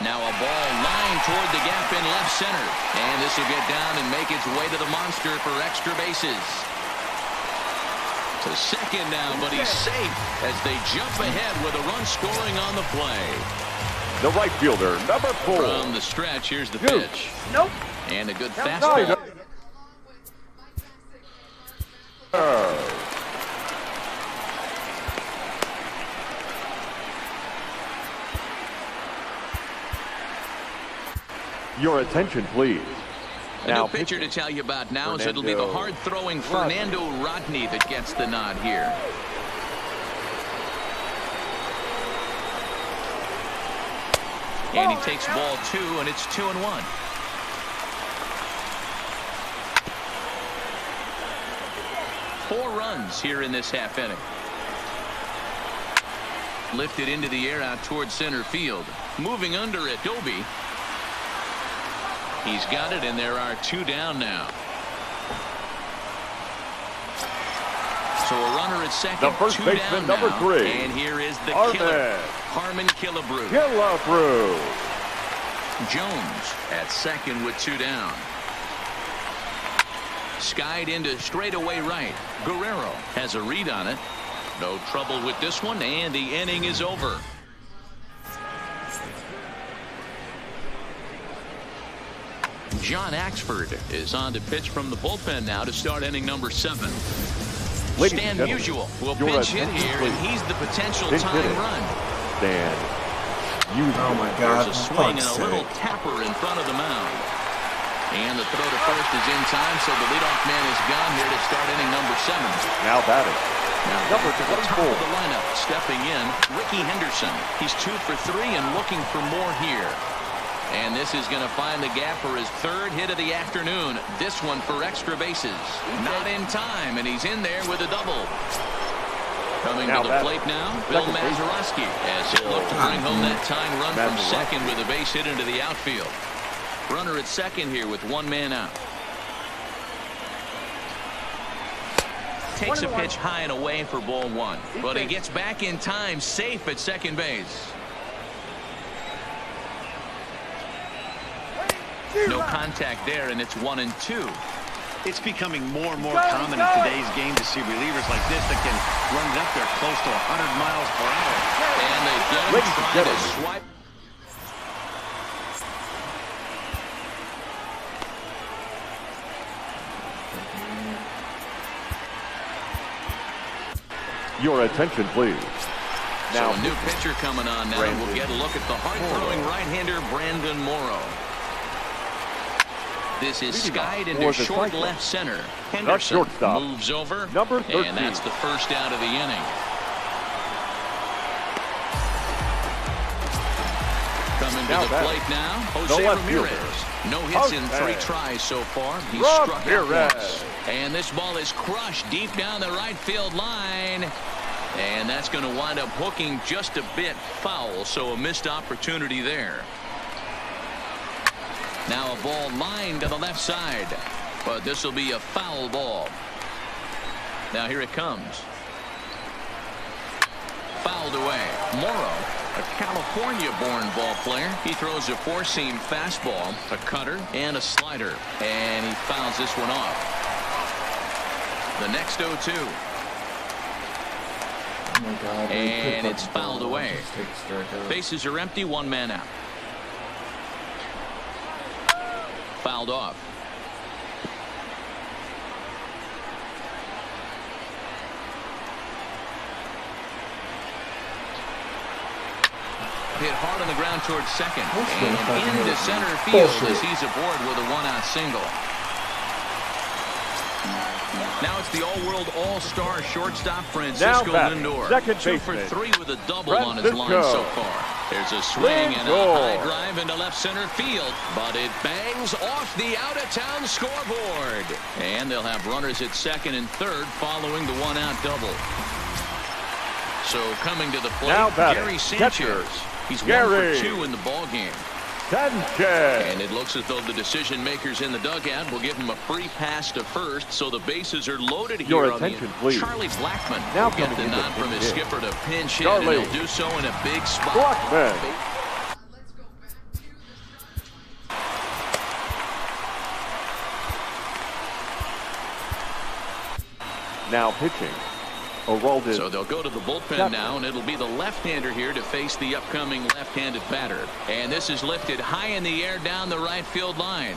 Speaker 2: Now a ball lined toward the gap in left center. And this will get down and make its way to the monster for extra bases. To second now, but he's safe as they jump ahead with a run scoring on the play.
Speaker 3: The right fielder, number 4.
Speaker 2: From the stretch, here's the pitch. And a good fastball.
Speaker 3: Your attention, please.
Speaker 2: A new pitcher to tell you about now is it'll be the hard-throwing Fernando Rodney that gets the nod here. And he takes ball 2, and it's 2-1. Four runs here in this half inning. Lifted into the air out towards center field. Moving under it, Doby. He's got it, and there are 2 down now. So a runner at second,
Speaker 3: the first
Speaker 2: 2
Speaker 3: baseman,
Speaker 2: down
Speaker 3: number
Speaker 2: now.
Speaker 3: 3.
Speaker 2: And here is the killer, Harmon Killebrew. Jones at second with 2 down. Skied into straightaway right. Guerrero has a read on it. No trouble with this one, and the inning is over. John Axford is on to pitch from the bullpen now to start inning number 7. Stan Musial will pinch hit here, and he's the potential tying run.
Speaker 3: Stan Musial.
Speaker 1: Oh my God!
Speaker 2: There's a swing and a little tapper in front of the mound. And the throw to first is in time, so the leadoff man is gone here to start inning number 7.
Speaker 3: Now batting.
Speaker 2: Now
Speaker 3: Number
Speaker 2: to the top
Speaker 3: 24.
Speaker 2: of the lineup, stepping in, Ricky Henderson. He's 2 for 3 and looking for more here. And this is going to find the gap for his 3rd hit of the afternoon. This one for extra bases. Not in time, and he's in there with a double. Coming to the plate now, Bill Mazeroski, as he'll look to bring home that tying run from second with a base hit into the outfield. Runner at second here with 1 man out. Takes a pitch high and away for ball 1. But he gets back in time, safe at second base. No contact there, and it's 1-2.
Speaker 5: It's becoming more and more common in today's game to see relievers like this that can run it up there close to 100 miles per hour.
Speaker 2: And they get him trying to swipe.
Speaker 3: Your attention, please.
Speaker 2: Now, so a new pitcher coming on now. We'll get a look at the hard-throwing right-hander Brandon Morrow. This is skied into short left center. Henderson moves over,
Speaker 3: number 13.
Speaker 2: And that's the first out of the inning. Coming to the plate now, Jose Ramirez. No hits in 3 tries so far. He's struck out once. And this ball is crushed deep down the right field line. And that's going to wind up hooking just a bit foul, so a missed opportunity there. Now a ball lined to the left side, but this will be a foul ball. Now here it comes. Fouled away. Morrow, a California-born ball player. He throws a 4-seam fastball, a cutter, and a slider, and he fouls this one off. The next 0-2.
Speaker 1: Oh my God,
Speaker 2: and it's fouled away. Bases are empty, 1 man out. Fouled off. Hit hard on the ground towards second. And into center field as he's aboard with a 1-out single. Now it's the all-world all-star shortstop Francisco Lindor. 2 for 3 with a double on his line so far. There's a swing and a high drive into left center field, but it bangs off the out-of-town scoreboard. And they'll have runners at second and third following the 1-out double. So coming to the plate, Gary Sanchez. He's 1 for 2 in the ball game. And it looks as though the decision makers in the dugout will give him a free pass to first, so the bases are loaded here.
Speaker 3: Your attention, please.
Speaker 2: Charlie Blackmon
Speaker 3: now
Speaker 2: will get the nod from his skipper to pinch hit,
Speaker 3: Charlie.
Speaker 2: and he'll do so in a big spot.
Speaker 3: Blackmon. Now pitching.
Speaker 2: So they'll go to the bullpen now, and it'll be the left-hander here to face the upcoming left-handed batter. And this is lifted high in the air down the right field line.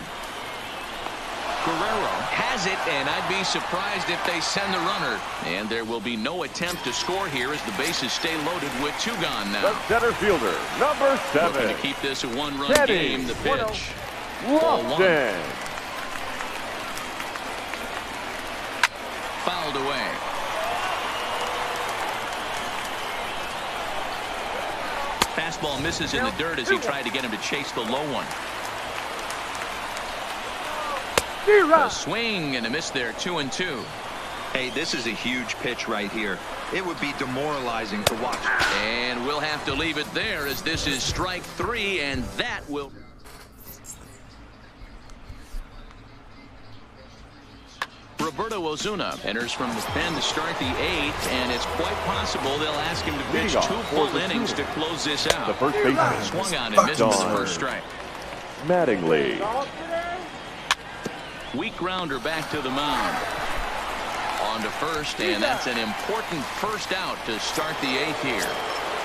Speaker 2: Guerrero has it, and I'd be surprised if they send the runner. And there will be no attempt to score here as the bases stay loaded with 2 gone now.
Speaker 3: The center fielder, number 7.
Speaker 2: Looking to keep this a 1-run game. The pitch. Ball 1. Fouled away. Fastball misses in the dirt as he tried to get him to chase the low one. A swing and a miss there, 2-2.
Speaker 4: Hey, this is a huge pitch right here. It would be demoralizing to watch.
Speaker 2: And we'll have to leave it there as this is strike 3, and that will... Roberto Ozuna enters from the pen to start the 8th, and it's quite possible they'll ask him to pitch 2 full innings to close this out.
Speaker 3: The first baseman
Speaker 2: swung on and missed the first strike.
Speaker 3: Mattingly.
Speaker 2: Weak grounder back to the mound. On to first, and that's an important first out to start the 8th here.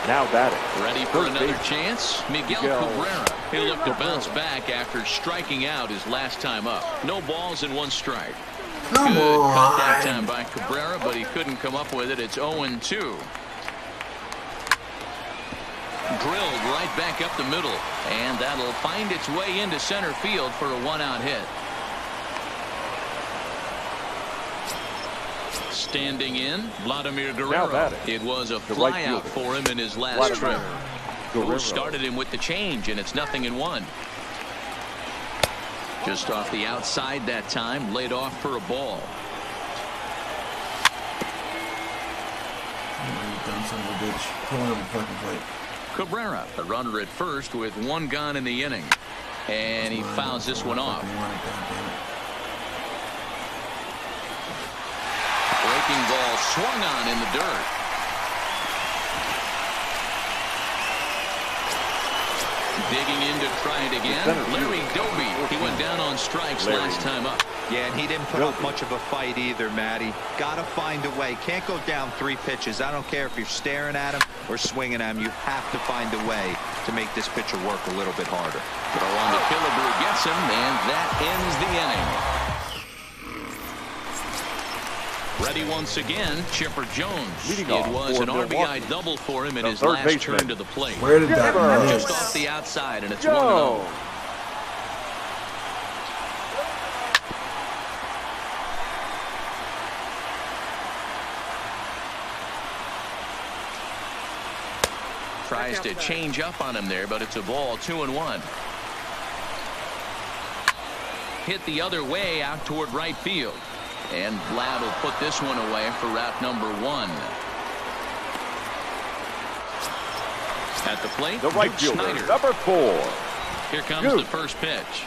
Speaker 3: Now batting.
Speaker 2: Ready for another chance? Miguel Cabrera. He'll look to bounce back after striking out his last time up. No balls and 1 strike.
Speaker 1: Come
Speaker 2: Good
Speaker 1: on.
Speaker 2: cut that time by Cabrera, but he couldn't come up with it. It's 0-2. Drilled right back up the middle, and that'll find its way into center field for a 1-out hit. Standing in, Vladimir Guerrero. It was a flyout for him in his last trip. Who started him with the change, and it's 0-1. Just off the outside that time, laid off for a ball.
Speaker 1: You dumb son of a bitch. Pull him the fucking plate.
Speaker 2: Cabrera, the runner at first with 1 gone in the inning. And he fouls this one off. Breaking ball swung on in the dirt. Digging in to try it again. Larry Doby. He went down on strikes last time up.
Speaker 4: Yeah, and he didn't put up much of a fight either, Matty. Got to find a way. Can't go down 3 pitches. I don't care if you're staring at him or swinging at him. You have to find a way to make this pitcher work a little bit harder.
Speaker 2: Throw on the Killebrew gets him, and that ends the inning. Ready once again, Chipper Jones. It was an RBI double for him in his last turn to the plate.
Speaker 1: Where did that
Speaker 2: Just off the outside, and it's 1-0. Tries to change up on him there, but it's a ball. 2-1. Hit the other way out toward right field. And Vlad will put this one away for route number 1. At the plate,
Speaker 3: the right fielder,
Speaker 2: Snyder.
Speaker 3: number 4.
Speaker 2: Here comes the first pitch.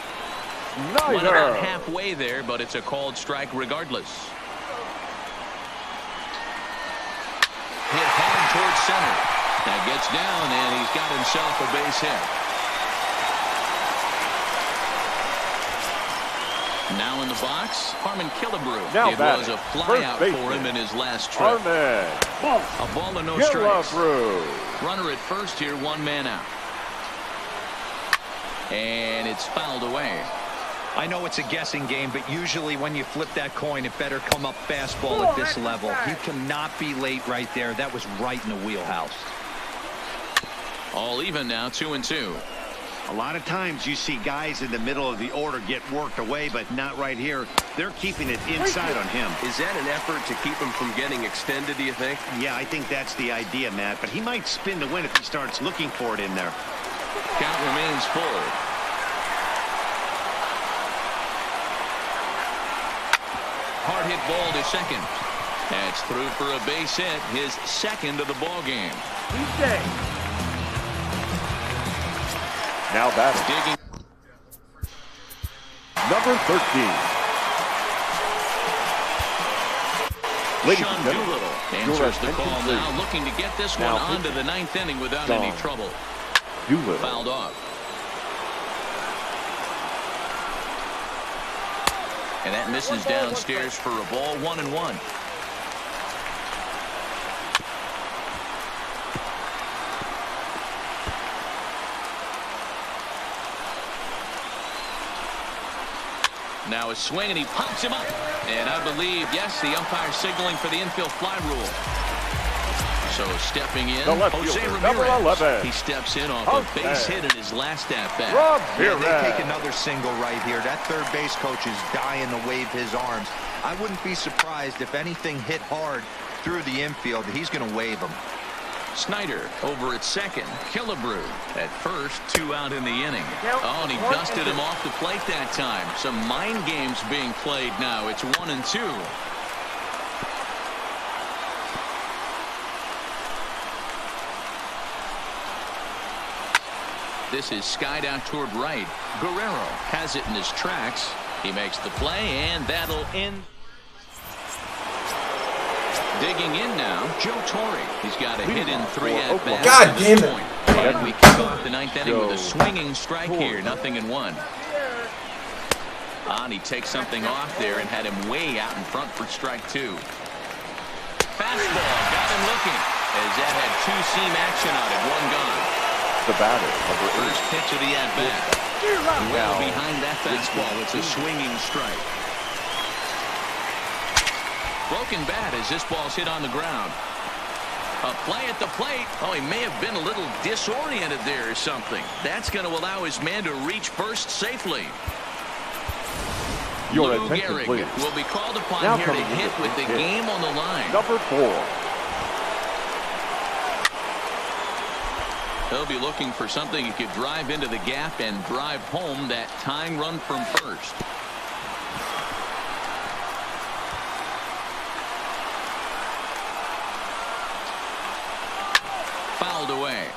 Speaker 2: Went about halfway there, but it's a called strike regardless. Hit hard towards center. That gets down, and he's got himself a base hit. Now in the box, Harmon Killebrew. It was a flyout for him in his last trip. A ball and no strikes. Runner at first here, 1 man out. And it's fouled away.
Speaker 4: I know it's a guessing game, but usually when you flip that coin, it better come up fastball at this level. You cannot be late right there. That was right in the wheelhouse.
Speaker 2: All even now, 2-2.
Speaker 5: A lot of times you see guys in the middle of the order get worked away, but not right here. They're keeping it inside on him.
Speaker 8: Is that an effort to keep him from getting extended, do you think?
Speaker 5: Yeah, I think that's the idea, Matt. But he might spin to win if he starts looking for it in there.
Speaker 2: Count remains full. Hard hit ball to second. That's through for a base hit, his second of the ball game.
Speaker 3: Now batting.
Speaker 2: Digging.
Speaker 3: Number 13.
Speaker 2: Sean Doolittle answers the call now, looking to get this one onto the 9th inning without any trouble. Fouled off. And that misses downstairs for a ball. 1-1. Now a swing, and he pops him up. And I believe, yes, the umpire signaling for the infield fly rule. So stepping in, Jose Ramirez. He steps in off a base hit in his last at-bat.
Speaker 4: Yeah, they take another single right here. That third base coach is dying to wave his arms. I wouldn't be surprised if anything hit hard through the infield. He's going to wave them.
Speaker 2: Snyder over at second. Killebrew at first, 2 out in the inning. Oh, and he dusted him off the plate that time. Some mind games being played now. It's 1-2. This is skied out toward right. Guerrero has it in his tracks. He makes the play, and that'll end. Digging in now, Joe Torre. He's got a hit in 3 at-bats.
Speaker 1: God damn it.
Speaker 2: And we kick off the 9th inning with a swinging strike here. 0-1. And he takes something off there and had him way out in front for strike 2. fastball got him looking as that had two-seam action on it. One gone.
Speaker 3: The batter, number 8.
Speaker 2: First pitch of the at-bat. Well behind that fastball. It's a swinging strike. Broken bat as this ball's hit on the ground. A play at the plate. Oh, he may have been a little disoriented there or something. That's going to allow his man to reach first safely.
Speaker 3: Your
Speaker 2: Lou
Speaker 3: attention,
Speaker 2: Gehrig
Speaker 3: please.
Speaker 2: will be called upon
Speaker 3: Now
Speaker 2: here to
Speaker 3: coming in
Speaker 2: hit with the
Speaker 3: hit.
Speaker 2: game on the line.
Speaker 3: Number 4.
Speaker 2: He'll be looking for something he could drive into the gap and drive home that tying run from first. Fouled away.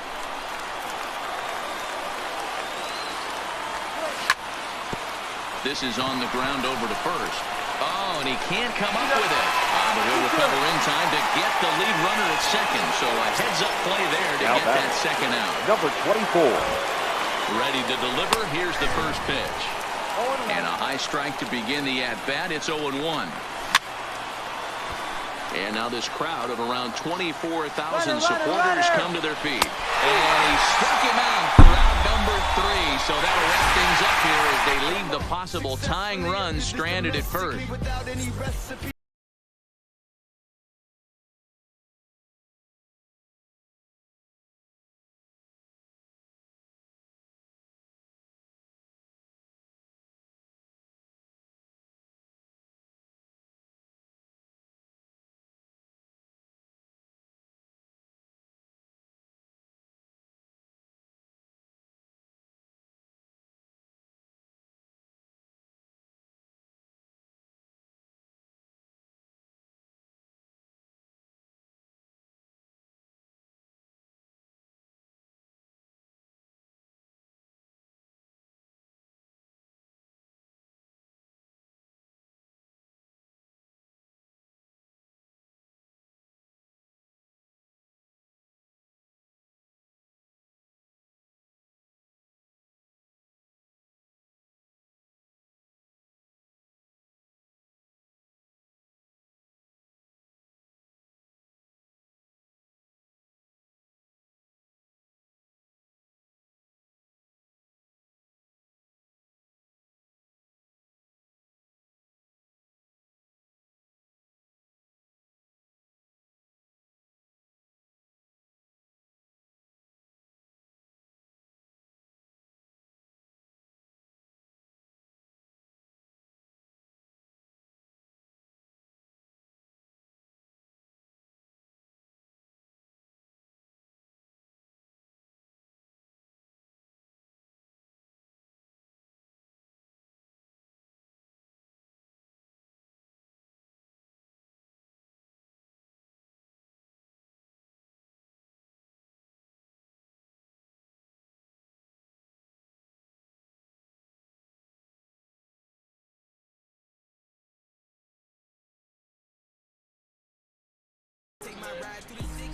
Speaker 2: This is on the ground over to first. Oh, and he can't come up with it. But he'll recover in time to get the lead runner at second. So a heads-up play there to get that second out.
Speaker 3: Number 24.
Speaker 2: Ready to deliver. Here's the first pitch. And a high strike to begin the at-bat. It's 0-1. And now this crowd of around 24,000 supporters come to their feet. And he struck him out for out number 3. So that'll wrap things up here as they leave the possible tying run stranded at first.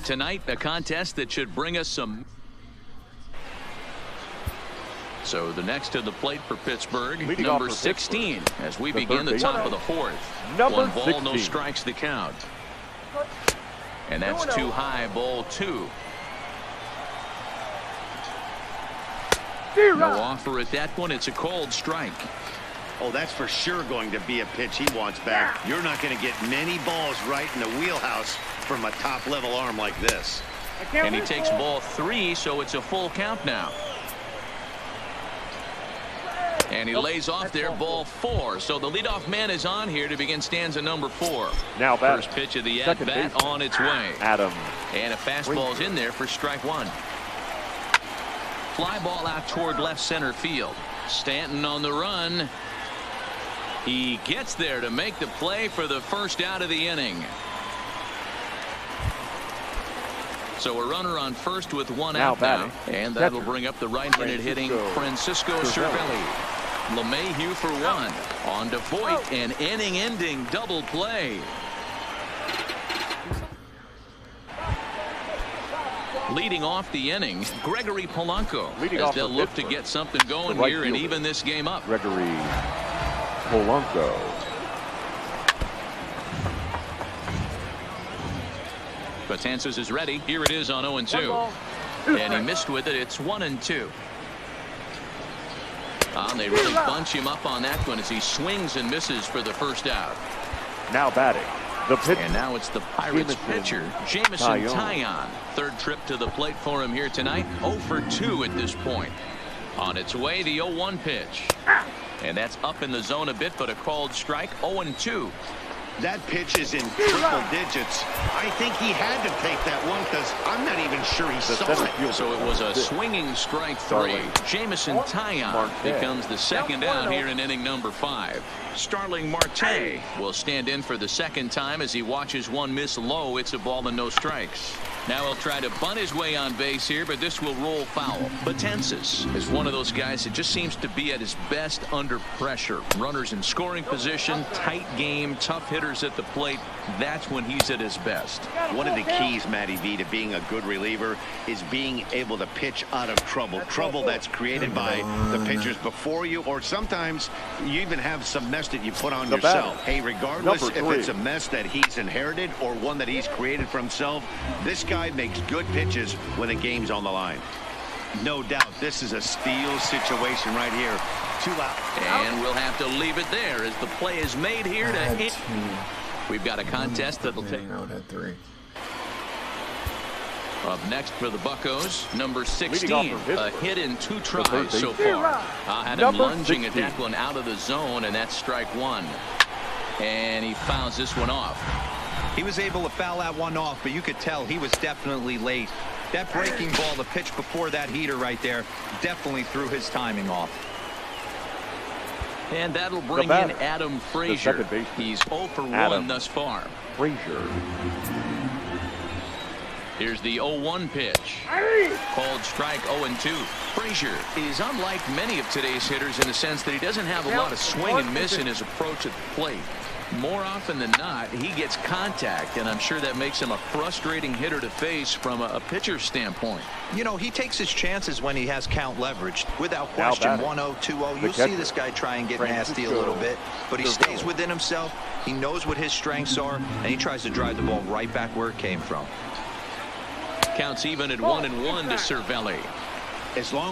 Speaker 2: Tonight, a contest that should bring us some. So the next to the plate for Pittsburgh,
Speaker 3: Leading
Speaker 2: number
Speaker 3: off for
Speaker 2: 16,
Speaker 3: Pittsburgh,
Speaker 2: as we
Speaker 3: the
Speaker 2: begin the
Speaker 3: third
Speaker 2: top
Speaker 3: baseman.
Speaker 2: of the fourth.
Speaker 3: Number
Speaker 2: 1 ball,
Speaker 3: 16.
Speaker 2: no strikes the count. And that's too high, ball 2. No offer at that one. It's a cold strike.
Speaker 5: Oh, that's for sure going to be a pitch he wants back. You're not going to get many balls right in the wheelhouse from a top-level arm like this.
Speaker 2: And he takes ball 3, so it's a full count now. And he lays off there, ball 4. So the leadoff man is on here to begin stanza number 4.
Speaker 3: Now batting.
Speaker 2: First pitch of the
Speaker 3: Second
Speaker 2: at-bat
Speaker 3: baseman.
Speaker 2: on its way.
Speaker 3: Adam.
Speaker 2: And a fastball's in there for strike 1. Fly ball out toward left center field. Stanton on the run. He gets there to make the play for the first out of the inning. So a runner on first with one
Speaker 3: Now
Speaker 2: out now.
Speaker 3: batting.
Speaker 2: And that'll
Speaker 3: Catcher.
Speaker 2: bring up the right-handed hitting Francisco Cervelli. LeMahieu for 1. On to Voit, an inning-ending double play. Leading off the inning, Gregory Polanco,
Speaker 3: Leading
Speaker 2: as
Speaker 3: off
Speaker 2: they'll
Speaker 3: for
Speaker 2: look to
Speaker 3: Pittsburgh,
Speaker 2: get something going
Speaker 3: the right
Speaker 2: here and
Speaker 3: fielder.
Speaker 2: even this game up.
Speaker 3: Gregory Polanco.
Speaker 2: Betances is ready. Here it is on 0-2. And he missed with it. It's 1-2. They really bunch him up on that one as he swings and misses for the first out.
Speaker 3: Now batting. The pitch.
Speaker 2: And now it's the Pirates pitcher, Jameson Taillon. Third trip to the plate for him here tonight. 0 for 2 at this point. On its way, the 0-1 pitch. And that's up in the zone a bit, but a called strike. 0-2.
Speaker 5: That pitch is in triple digits. I think he had to take that one because I'm not even sure he saw it.
Speaker 2: So it was a swinging strike 3. Jameson Taillon becomes the second out here in inning number 5. Starling Marte will stand in for the second time as he watches one miss low. It's a ball and no strikes. Now he'll try to bunt his way on base here, but this will roll foul. Betances is one of those guys that just seems to be at his best under pressure. Runners in scoring position, tight game, tough hitters at the plate. That's when he's at his best.
Speaker 5: One of the keys, Matty V, to being a good reliever is being able to pitch out of trouble. Trouble that's created by the pitchers before you, or sometimes you even have some mess that you put on yourself. Hey, regardless if it's a mess that he's inherited or one that he's created for himself, this guy makes good pitches when the game's on the line. No doubt this is a steal situation right here. 2 out.
Speaker 2: And we'll have to leave it there as the play is made here to hit. We've got a contest that'll take
Speaker 1: out at 3.
Speaker 2: Up next for the Buccos, number 16, a hit in 2 tries so far. Had him lunging at that one out of the zone, and that's strike 1. And he fouls this one off.
Speaker 4: He was able to foul that one off, but you could tell he was definitely late. That breaking ball, the pitch before that heater right there, definitely threw his timing off.
Speaker 2: And that'll bring in Adam Frazier. He's 0 for 1 thus far.
Speaker 3: Frazier.
Speaker 2: Here's the 0-1 pitch. Called strike 0-2. Frazier is unlike many of today's hitters in the sense that he doesn't have a lot of swing and miss in his approach at the plate. More often than not, he gets contact, and I'm sure that makes him a frustrating hitter to face from a pitcher's standpoint.
Speaker 4: You know, he takes his chances when he has count leveraged. Without question, 1-0, 2-0. You'll see this guy try and get nasty a little bit, but he stays within himself. He knows what his strengths are, and he tries to drive the ball right back where it came from.
Speaker 2: Counts even at 1-1 to Cervelli.
Speaker 5: As long